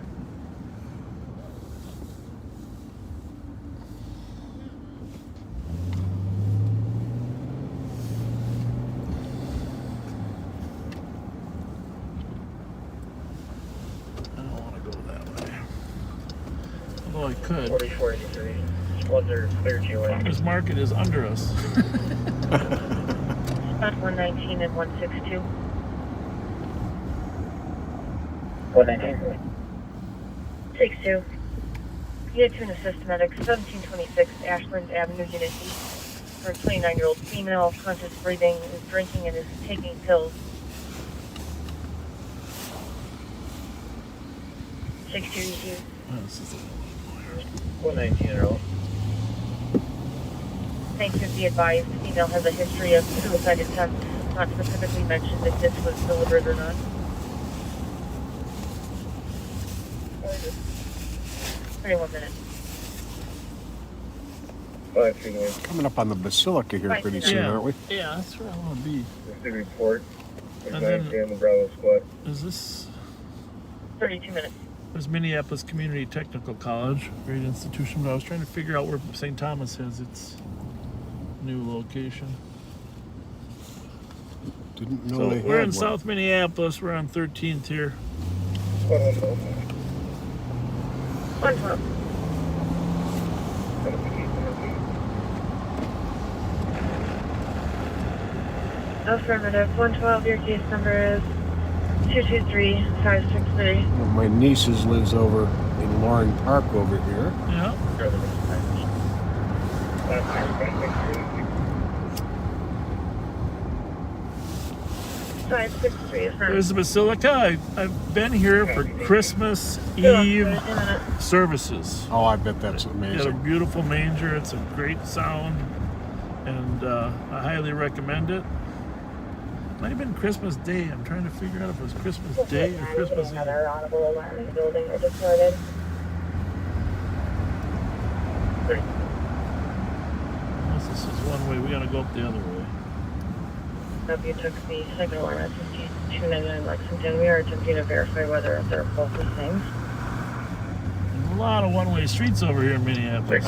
I don't want to go that way. Although I could. 4483. Squads are clear to your way. Farmers Market is under us. Spot 119 and 162. 119. 62. Unit 2 and assist medic 1726 Ashland Avenue, Unit 8. For a 29-year-old female, conscious breathing, is drinking and is taking pills. 62 EQ. Oh, this is a 119-year-old. Thank you. Be advised, female has a history of suicide attempts. Not specifically mentioned if this was delivered or not. 31 minutes. 5 Coming up on the Basilica here pretty soon, aren't we? Yeah, that's where I want to be. The report. And then, the Bravo squad. is this... 32 minutes. There's Minneapolis Community Technical College, great institution, but I was trying to figure out where St. Thomas has its new location. Didn't know So they we're had in one. South Minneapolis. We're on 13th here. 112. Affirmative. 112, your case number is 223563. My niece's lives over in Loring Park over here. Yeah. 563 affirmative. There's the Basilica. I've been here for Christmas Eve services. Oh, I bet that's Got a amazing. beautiful manger. It's a great sound, and I highly recommend it. Might have been Christmas Day. I'm trying to figure out if it was Christmas Day or Christmas Eve. Another audible alarm in the building or reported. Unless this is one way, we gotta go up the other way. You took the second alarm at 5299 Lexington. We are attempting to verify whether they're both the same. There's a lot of one-way streets over here in Minneapolis.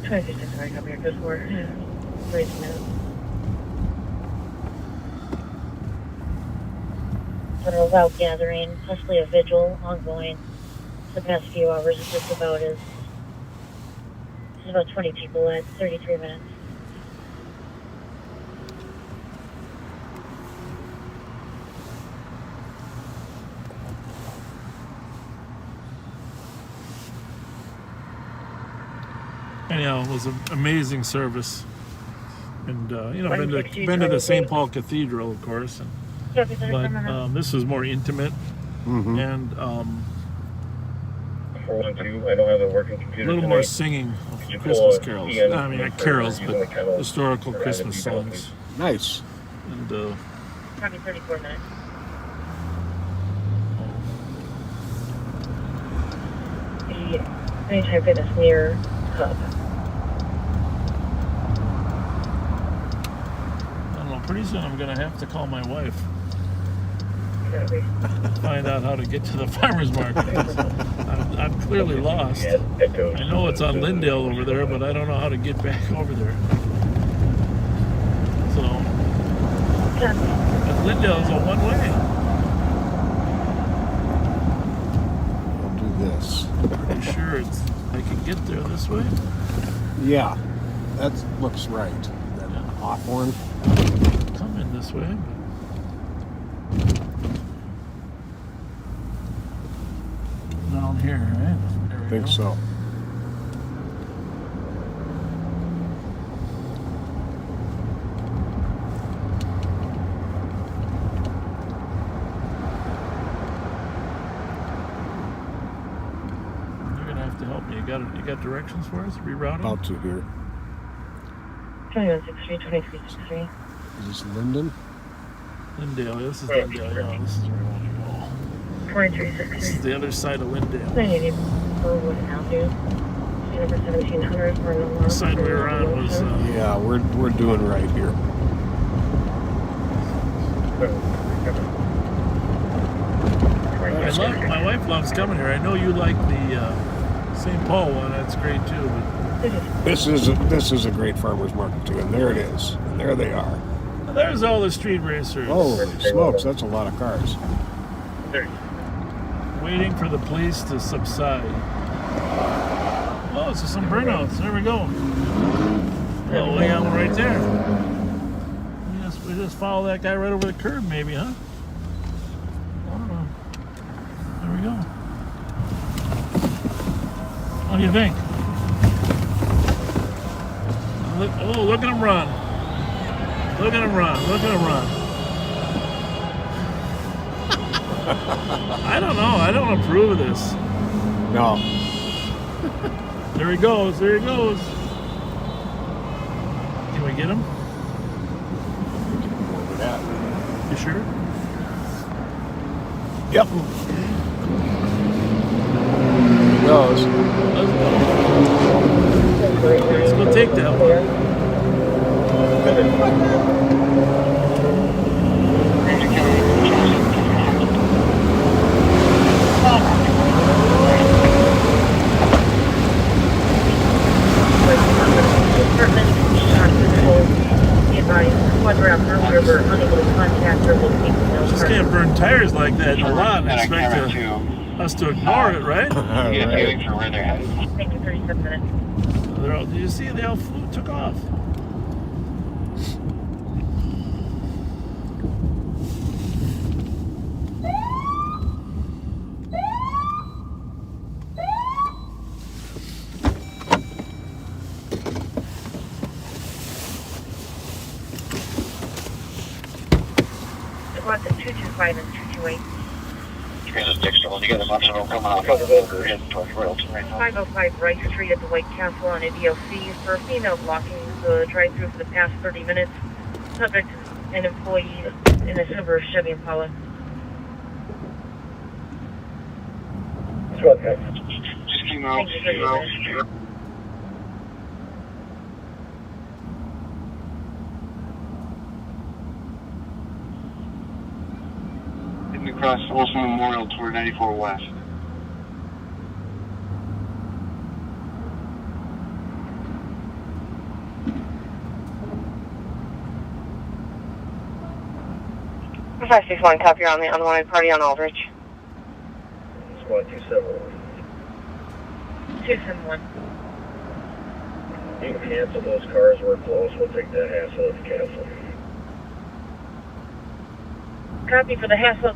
26 right up here, good for it. Wait a minute. But a loud gathering, possibly a vigil ongoing. The past few hours is just about there's about 20 people at 33 minutes. Anyhow, it was an amazing service, and been to the St. Paul Cathedral, of course, but this was more intimate, and 412, I don't have a working computer. a little more singing of Christmas carols. I mean, not carols, but historical Christmas songs. Nice. And Probably 34 minutes. Anytime fitness near Hub. I don't know, pretty soon I'm going to have to call my wife. Find out how to get to the farmer's market. I'm clearly lost. I know it's on Lindale over there, but I don't know how to get back over there. So, but Lindale is a one-way. I'll do this. Pretty sure I can get there this way. Yeah, that looks right. That Hawthorne. Come in this way. Down here, right? There we Think go. so. You're gonna have to help me. You got directions for us? Rerouting? About to here. 2163, 2363. Is this Linden? Lindale. This is Lindale. Yeah, this is where I want to go. 2363. This is the other side of Lindale. 980 Wood Avenue. Number 1700 for an alarm. The side we were on was. Yeah, we're doing right here. My wife loves coming here. I know you like the St. Paul one. That's great too. But This is a great farmer's market too, and there it is. And there they are. there's all the street racers. Holy smokes, that's a lot of cars. Waiting for the police to subside. Oh, so some burnouts. There we go. Oh, we got one right there. We just follow that guy right over the curb, maybe, huh? I don't know. There we go. What do you think? Look at him run. Look at him run. Look at him run. I don't know. I don't approve of this. No. There he goes. There he goes. Can we get him? Over that. You sure? Yep. There he goes. Let's go take that one. at a lot and And I expect camera us to ignore it, right? to get a feeling for where they're headed. Thank you, 37 minutes. Did you see they all took off? Squad to 225 and 228. Transit Dexter, when you get a bunch of them coming off of the road, they're heading towards Royalton right now. 505 Rice Street at the White Castle on a DLC for a female blocking the drive-thru for the past 30 minutes. Subject an employee in a silver Chevy Impala. Just keep out. Heading across Olson Memorial toward 94 West. For 561, copy, you're on the unwanted party on Aldrich. Squad 271. 271. You can cancel those cars, we're close, we'll take that hassle if you cancel. Copy for the hassle.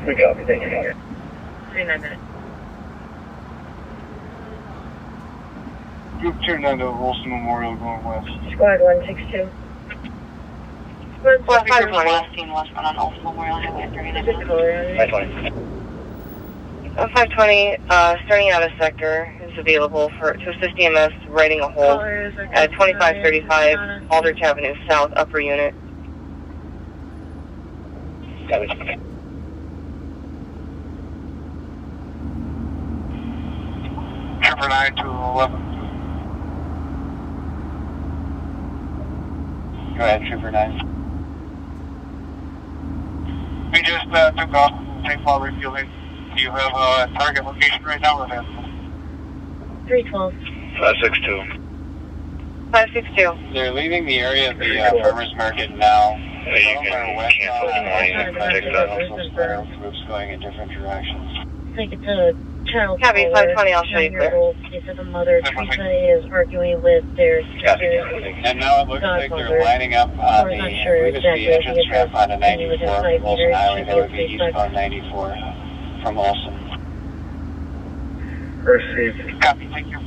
We copy, thank you. 39 minutes. Group turned onto Olson Memorial going west. Squad 162. Squad 520. Last seen westbound on Olson Memorial Highway after Hennepin. 520. 520, starting out of sector is available to assist EMS righting a hole at 2535 Aldrich Avenue South, upper unit. Copy. Trooper 9 to 11. Go ahead, Trooper 9. We just took off from St. Paul refueling. Do you have a target location right now or that? 312. 562. 562. They're leaving the area of the farmer's market now. So you can cancel the morning. Groups going in different directions. Think it's a child Copy, caller. 520, I'll show you clear. 9-year-old. They said the mother, Teresa, is arguing with their sister. And now it looks like they're lining up on the, I believe it's the entrance ramp on a 94 from Olson Highway. That would be eastbound 94 from Olson. Received. Copy, thank you.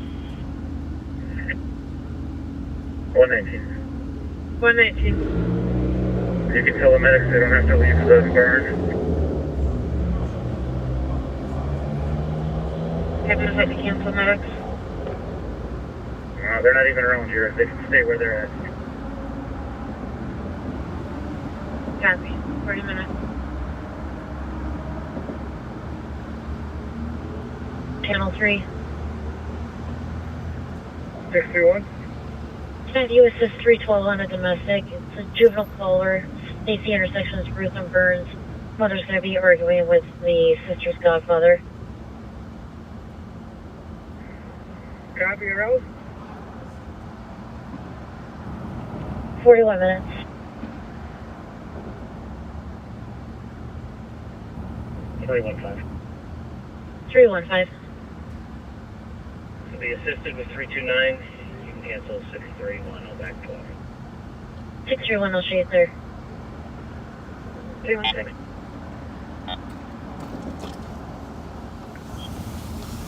119. 119. You can tell the medics they don't have to leave the barn. Have you had to cancel medics? They're not even around here. They can stay where they're at. Copy. 40 minutes. Channel 3. 61. Can you assist 312 on a domestic? It's a juvenile caller. Stacy intersections, Ruth and Burns. Mother's going to be arguing with the sister's godfather. Copy your out. 41 minutes. $315. 315. To be assisted with 329, you can cancel 631. I'll back 12. 631, I'll show you there. 316.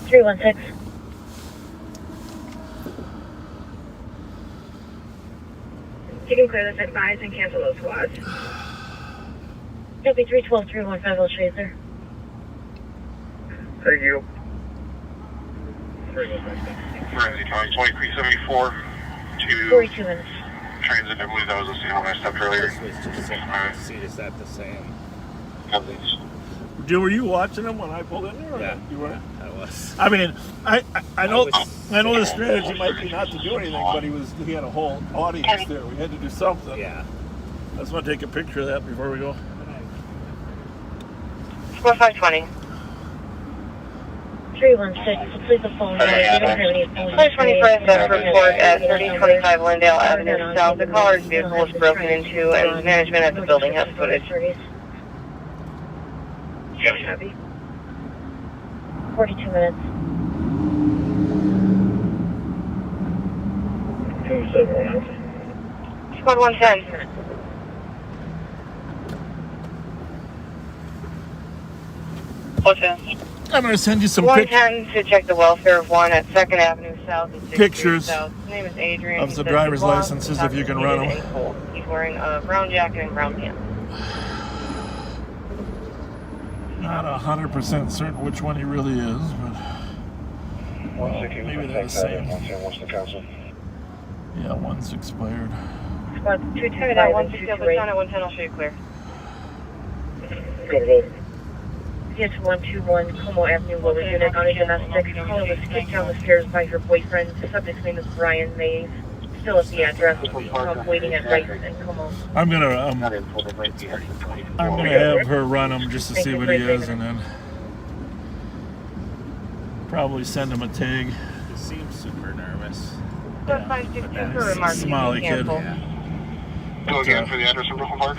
316. You can clear this advise and cancel those squads. Copy 312, 315, I'll show you there. Thank you. 2374 to 42 minutes. transit. I believe that was the same one I stepped earlier. Is that the same? Were you watching them when I pulled in there? Yeah, you were. I was. I mean, I know the strategy might be not to do anything, but he had a whole audience there. We had to do something. Yeah. I just want to take a picture of that before we go. Squad 520. 316, please the phone number. You don't have any phone. 525 does report at 3025 Lindale Avenue South. The caller's vehicle was broken into and management at the building has footage. Copy. 42 minutes. 271. Squad 110. I'm going to send you some 110 to check the welfare of one at 2nd Avenue South and 6th pictures Street South. His name is Adrian. of the driver's licenses if you can run them. He's wearing a brown jacket and brown pants. Not 100% certain which one he really is, but maybe they're the same. Yeah, one's expired. Squad 225 that one's still down at 110. I'll show you clear. Go to both. Yes, 121 Como Avenue, Lower Unit, on a domestic. Caller was kicked down the stairs by her boyfriend. The subject's name is Brian Mays. Still at the address, waiting at Rice and Como. I'm gonna have her run him just to see what he is, and then probably send him a tag. He seems super nervous. Smiley kid. Go again for the address of Brooklyn Park.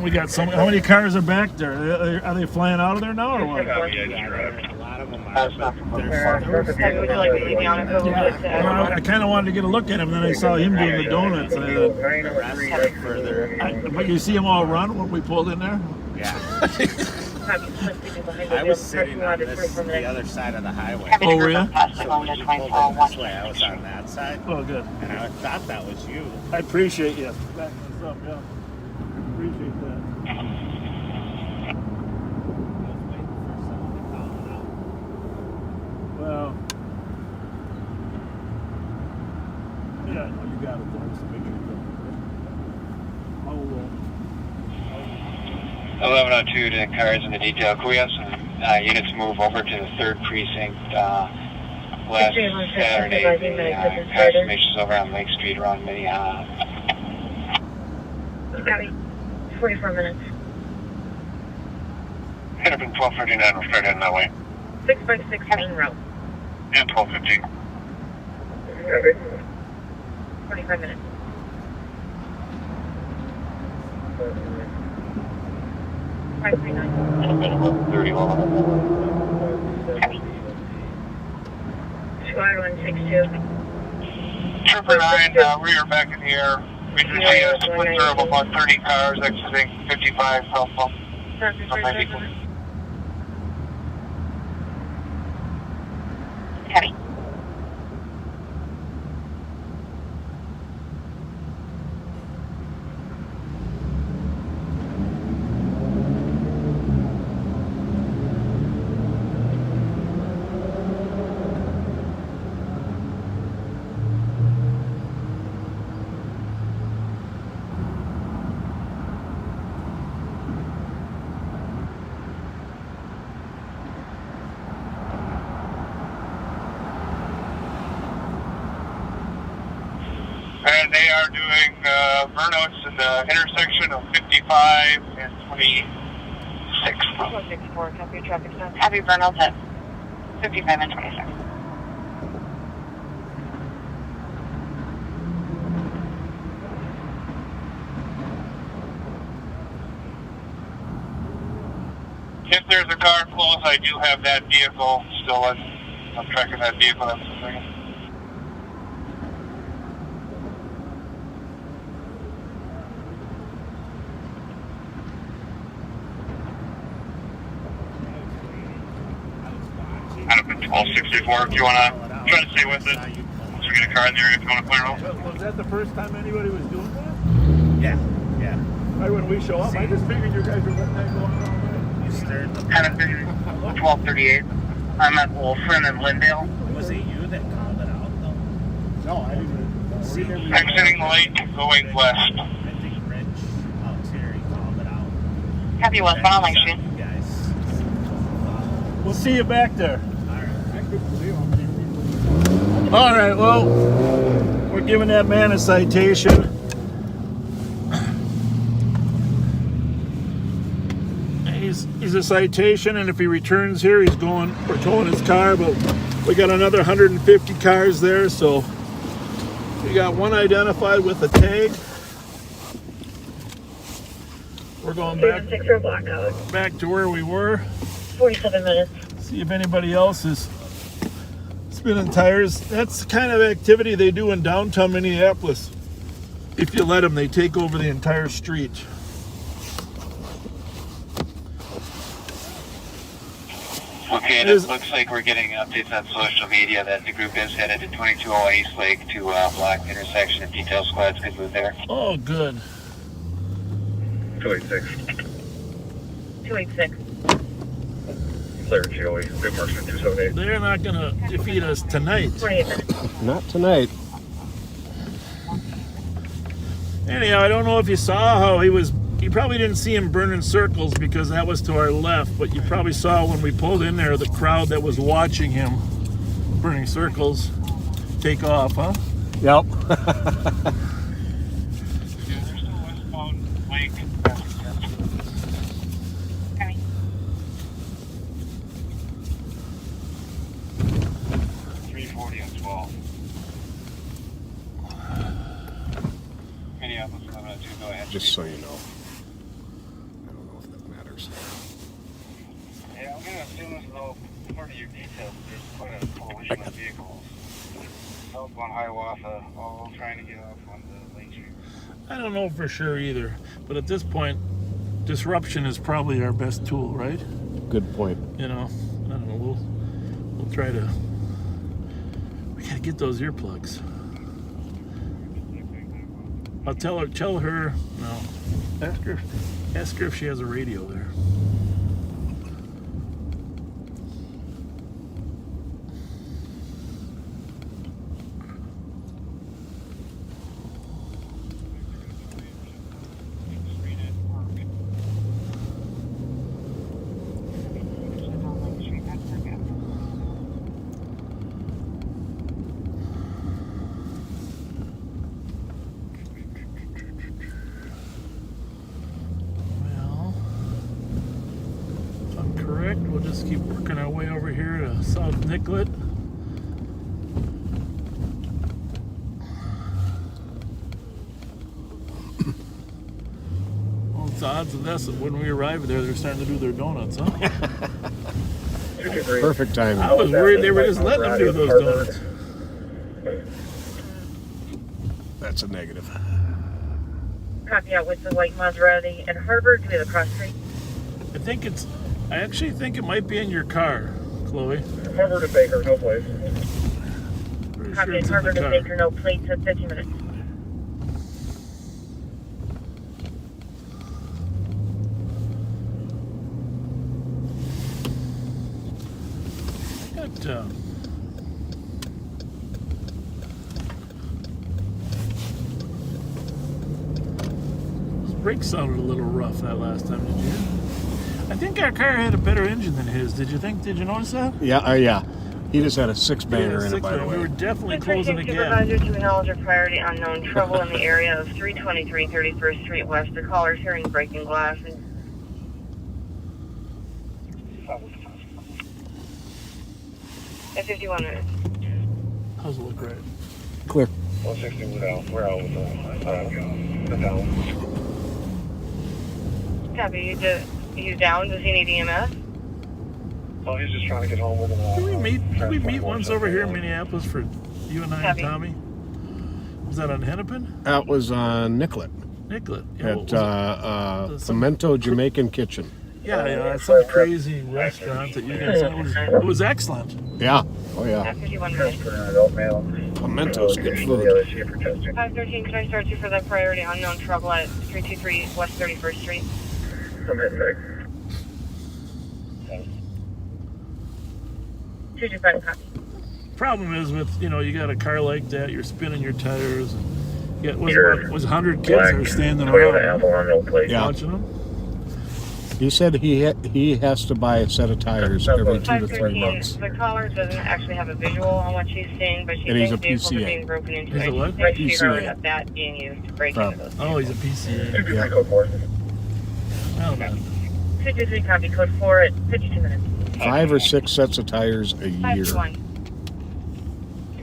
We got some. How many cars are back there? Are they flying out of there now, or what? A lot of them are. I kind of wanted to get a look at him, then I saw him doing the donuts. And but you see him all run when we pulled in there? Yeah. I was sitting on the other side of the highway. Oh, were you? So when you pulled in this way, I was on that side. Oh, good. And I thought that was you. I appreciate you backing us up, yeah. Appreciate that. Well, yeah, no, you got it there. Just make sure you go. I'll 1102 to cars in the detail. Could we have some units move over to the 3rd precinct last Saturday? The car estimations over on Lake Street around Minneapolis. Copy. 44 minutes. Hennepin 1239, we'll start heading that way. 656 main route. And 1215. 45 minutes. 539. 31. Squad 162. Trooper 9, we are back in the air. We do see a split of about 30 cars exiting 55 South Pump. Heavy. And they are doing burnouts in the intersection of 55 and 26. 164, copy your traffic stop. Happy burnouts at 55 and 26. If there's a car close, I do have that vehicle still. I'm tracking that vehicle. That's the thing. Hennepin 1264. If you want to try to stay with it, once we get a car in there, if you want to clear it out. Was that the first time anybody was doing that? Yeah, yeah. Right when we show up, I just figured you guys were letting that go on all day. You stirred the Hennepin 1238. I'm at Wolfram and Lindale. Was it you that called it out, though? No, I didn't. Exiting late, going west. I think Rich out here, he called it out. Happy westbound on Lake Street. Guys. We'll see you back there. All right, well, we're giving that man a citation. He's he's a citation, and if he returns here, we're towing his car, but we got another 150 cars there, so we got one identified with a tag. We're going back to where we were. 47 minutes. See if anybody else is spinning tires. That's the kind of activity they do in downtown Minneapolis. If you let them, they take over the entire street. Okay, it looks like we're getting updates on social media that the group is headed to 2208 East Lake to block the intersection, and detail squads could move there. Oh, good. 286. 286. Clear, Joey. Big Marksman 278. They're not going to defeat us tonight. 48 minutes. Not tonight. Anyhow, I don't know if you saw how you probably didn't see him burning circles because that was to our left, but you probably saw when we pulled in there, the crowd that was watching him burning circles take off, huh? Yep. Just so you know. I don't know if that matters. Yeah, I'm going to assume this is all part of your details. There's quite a coalition of vehicles. Help on Hiawatha, all trying to get off on the Lake Street. I don't know for sure either, but at this point, disruption is probably our best tool, right? Good point. You know, I don't know, we'll try to, we gotta get those earplugs. I'll tell her, no, ask her if she has a radio there. We'll just keep working our way over here to South Nicollet. Well, it's the odds of this that when we arrive there, they're starting to do their donuts, huh? Perfect timing. I was worried they were just letting them do those donuts. That's a negative. Copy out with the white Maserati and Harbor. Do we have a cross street? I actually think it might be in your car, Chloe. Harbor to Baker, no place. Copy at Harbor to Baker, no plates at 50 minutes. Those brakes sounded a little rough that last time, did you? I think our car had a better engine than his. Did you notice that? Yeah, yeah. He just had a six-banger in it, by the way. We were definitely closing the gap. Supervisor to acknowledge a priority unknown trouble in the area of 323 31st Street West. The caller's hearing breaking glass. At 51 minutes. How's it look right? Clear. 160 we're out with the down. Copy. He's down. Does he need EMS? Oh, he's just trying to get home with him. Did we meet once over here in Minneapolis for you and I Copy. and Tommy? Was that on Hennepin? That was on Nicollet. Nicollet. Yeah, at Pimento Jamaican Kitchen. Yeah, that's some crazy restaurant that you guys had. It was excellent. Yeah. Oh, yeah. At 51 minutes. Pimento's good food. 513, can I start you for that priority unknown trouble at 323 West 31st Street? I'm hitting back. 225, copy. Problem is with, you got a car like that, you're spinning your tires. And was 100 kids that are standing around watching them. He said he has to buy a set of tires every 2 to 3 months. The caller doesn't actually have a visual on what she's seeing, but she And he's thinks a vehicles are PCA. being broken into. He's a what? She heard PCA. of that being used to break into those. Oh, he's a PCA. Yeah. Well, then. 223 copy, code 4 at 52 minutes. 5 or 6 sets of tires a year. 5-1.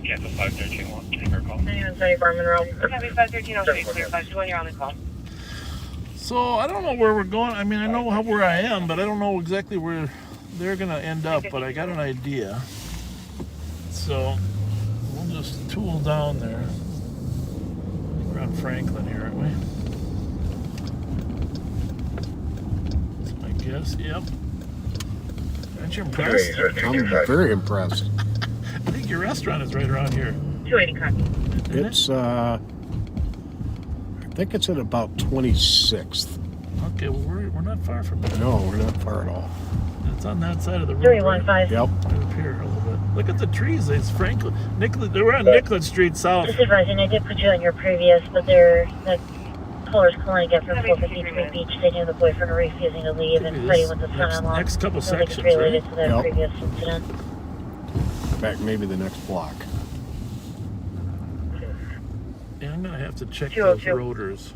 Cancel 513, one, take our call. 9174 Monroe. Copy 513, I'll stay clear. 521, you're on the call. So I don't know where we're going. I mean, I know where I am, but I don't know exactly where they're going to end up, but I got an idea. So we'll just tool down there. We're on Franklin here, aren't we? That's my guess. Yep. Aren't you impressed? I'm very impressed. I think your restaurant is right around here. 280 copy. It's I think it's at about 26th. Okay, well we're not far from it. No, we're not far at all. It's on that side of the road. 315. Yep. Right up here a little bit. Look at the trees. It's Franklin. We're on Nicollet Street South. Just advising, I did put you on your previous, but the caller's calling again from 453 Beach, stating the boyfriend refusing to leave and fighting with the son-in-law. Next couple sections, related right? to that previous incident. In fact, maybe the next block. Yeah, I'm gonna have to check those rotors.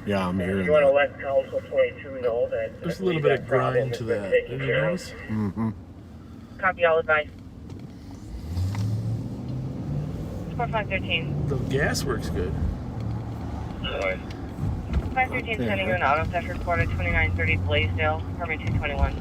Yeah, I'm hearing You want to that. let Council 22 know that There's a little bit of grind to that. Did you notice? Mm-hmm. Copy, all advice. 4513. The gas works good. 513 sending you an auto theft report at 2930 Blaisdell, permit 221.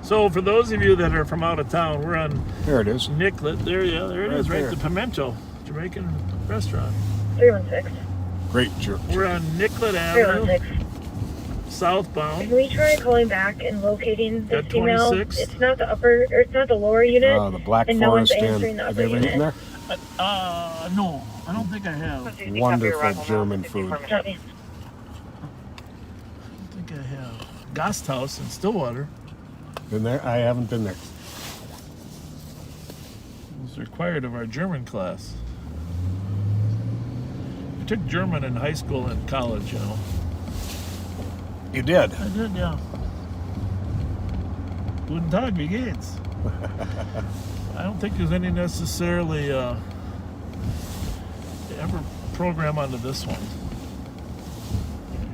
So for those of you that are from out of town, we're on There it is. Nicollet. There it is, right? there. The Pimento Jamaican restaurant. 316. Great jerk. We're on Nicollet Avenue, 316. southbound. Can we try calling back and locating this At female? 26? It's not the upper, or it's not the lower unit. The Black and no one's Forest answering Inn. the Have upper you ever eaten unit. there? No, I don't think I have. I Wonderful German food. Copy. don't think I have. Gasthaus in Stillwater. Been there? I haven't been there. It was required of our German class. I took German in high school and college, you know. You did? I did, yeah. Guten Tag, wie geht's? I don't think there's any necessarily ever program onto this one.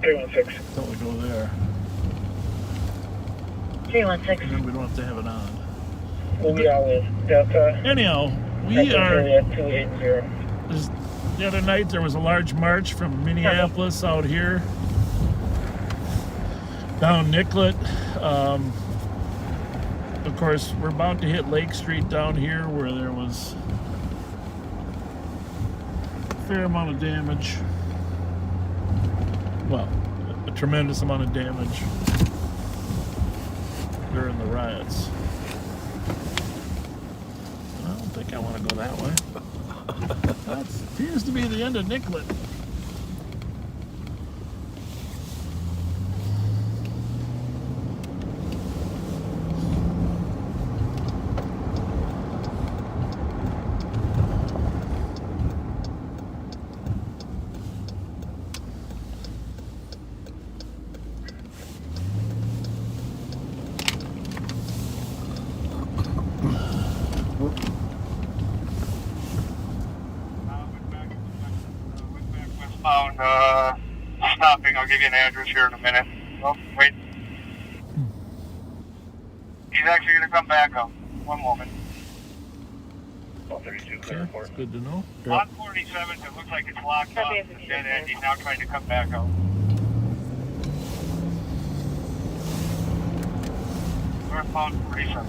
316. Until we go there. 316. And then we don't have to have it on. We'll be out with Delta. Anyhow, we are. 280. The other night there was a large march from Minneapolis out here, down Nicollet. Of course, we're about to hit Lake Street down here where there was a fair amount of damage. Well, a tremendous amount of damage during the riots. I don't think I want to go that way. That appears to be the end of Nicollet. Stopping. I'll give you an address here in a minute. Oh, wait. He's actually going to come back up. One moment. 32, Okay, that's good to know. On 47, it looks like it's locked up. It's a dead end. He's now trying to come back out. Northbound 47.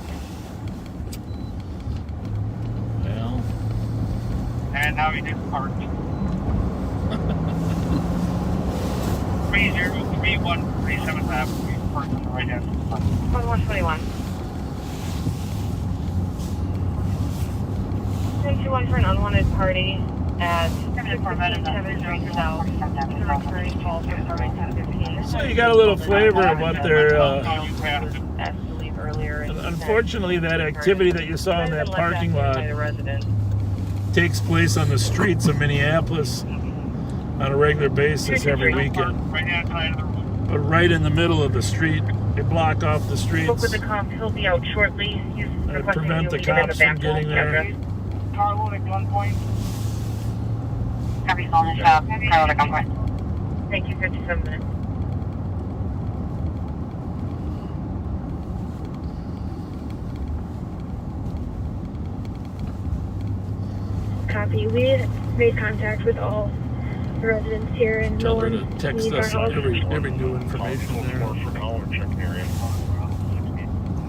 Well, And now he just parked. 3031 37th Avenue. He's parked on the right hand side. 1121. 1021 for an unwanted party at 657 Street South. Directory calls for permit 1015. so you got a little flavor of what they're. Asked to leave earlier. Unfortunately, that activity that you saw in that parking lot takes place on the streets of Minneapolis on a regular basis every weekend. Right hand side of the road. but right in the middle of the street. They block off the streets. Spoke with the cop. He'll be out shortly. He's requesting prevent you the leave it in cops the from back getting hall. there. Car load at gunpoint. Copy, phone and shop. Car load at gunpoint. Thank you, 57 minutes. Copy. We made contact with all the residents here and Tell no her one to text leave our us house. every new information there.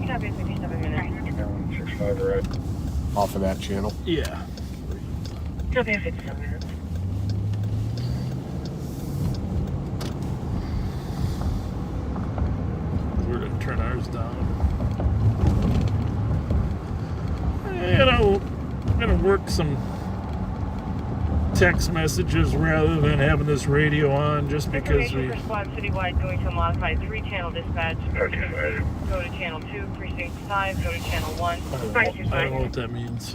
Copy, 57 minutes. Off of that channel. Yeah. Copy, 57 minutes. We're gonna turn ours down. You know, I'm gonna work some text messages rather than having this radio on, just because we. Information for squad citywide going to a modified 3-channel dispatch. Okay. Go to channel 2, precinct 5. Go to channel 1. I don't know what that means.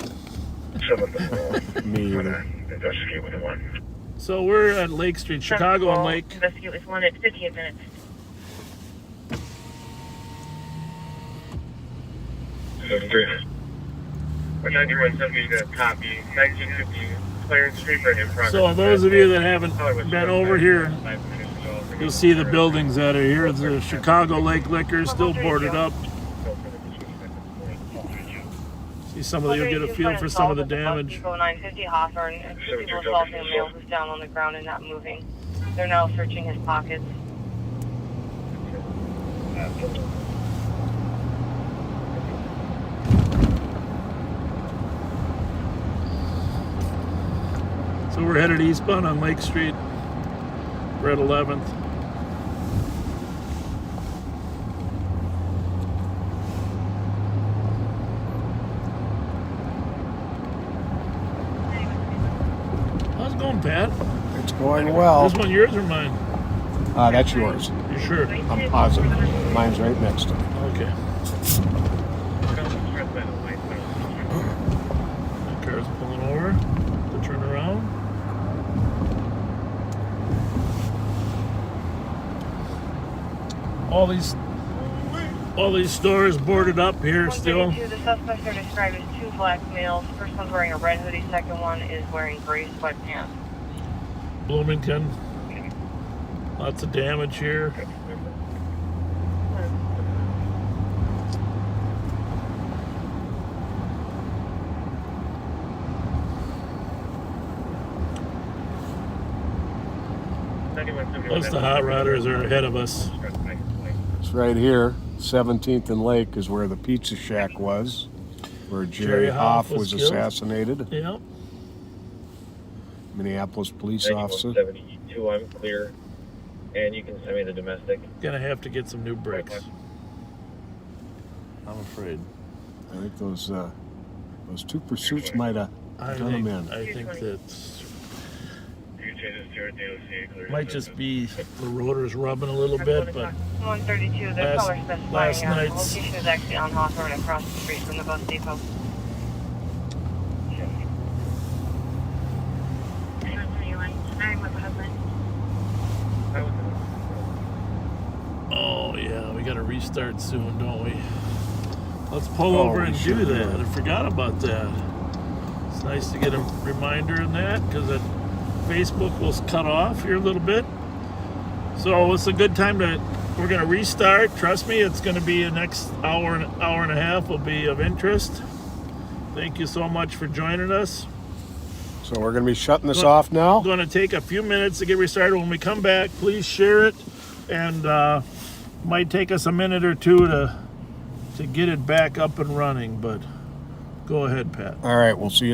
Me either. Investigate with the one. So we're at Lake Street, Chicago and Lake. Investigate with 1 at 58 minutes. Copy. 1950. Clarence Street right in front. So those of you that haven't been over here, you'll see the buildings that are here. The Chicago Lake Liquor still boarded up. See some of the, you'll get a feel for some of the damage. 950 Hawthorne. 2 people assaulting a male who's down on the ground and not moving. They're now searching his pockets. So we're headed eastbound on Lake Street. We're at 11th. How's it going, Pat? It's going well. This one yours or mine? That's yours. You sure? I'm positive. Mine's right next to it. Okay. That car's pulling over to turn around. All these stores boarded up here still. The suspects are described as 2 black males. First one's wearing a red hoodie. Second one is wearing gray sweatpants. Bloomington. Lots of damage here. Most of the hot rodders are ahead of us. It's right here. 17th and Lake is where the pizza shack was, where Jerry Hoff was assassinated. Yep. Minneapolis police officer. 72, I'm clear. And you can send me the domestic. Gonna have to get some new brakes. I'm afraid. I think those 2 pursuits might have done them in. I think that might just be the rotors rubbing a little bit, but 132, the color specifying location is actually on Hawthorne across the street from the bus depot. oh yeah, we gotta restart soon, don't we? Let's pull over and do that. I forgot about that. It's nice to get a reminder in that, because that Facebook will cut off here a little bit. So it's a good time we're going to restart. Trust me, it's going to be the next hour and a half will be of interest. Thank you so much for joining us. So we're going to be shutting this off now? Going to take a few minutes to get restarted. When we come back, please share it. And might take us a minute or two to get it back up and running. But go ahead, Pat. All right, we'll see you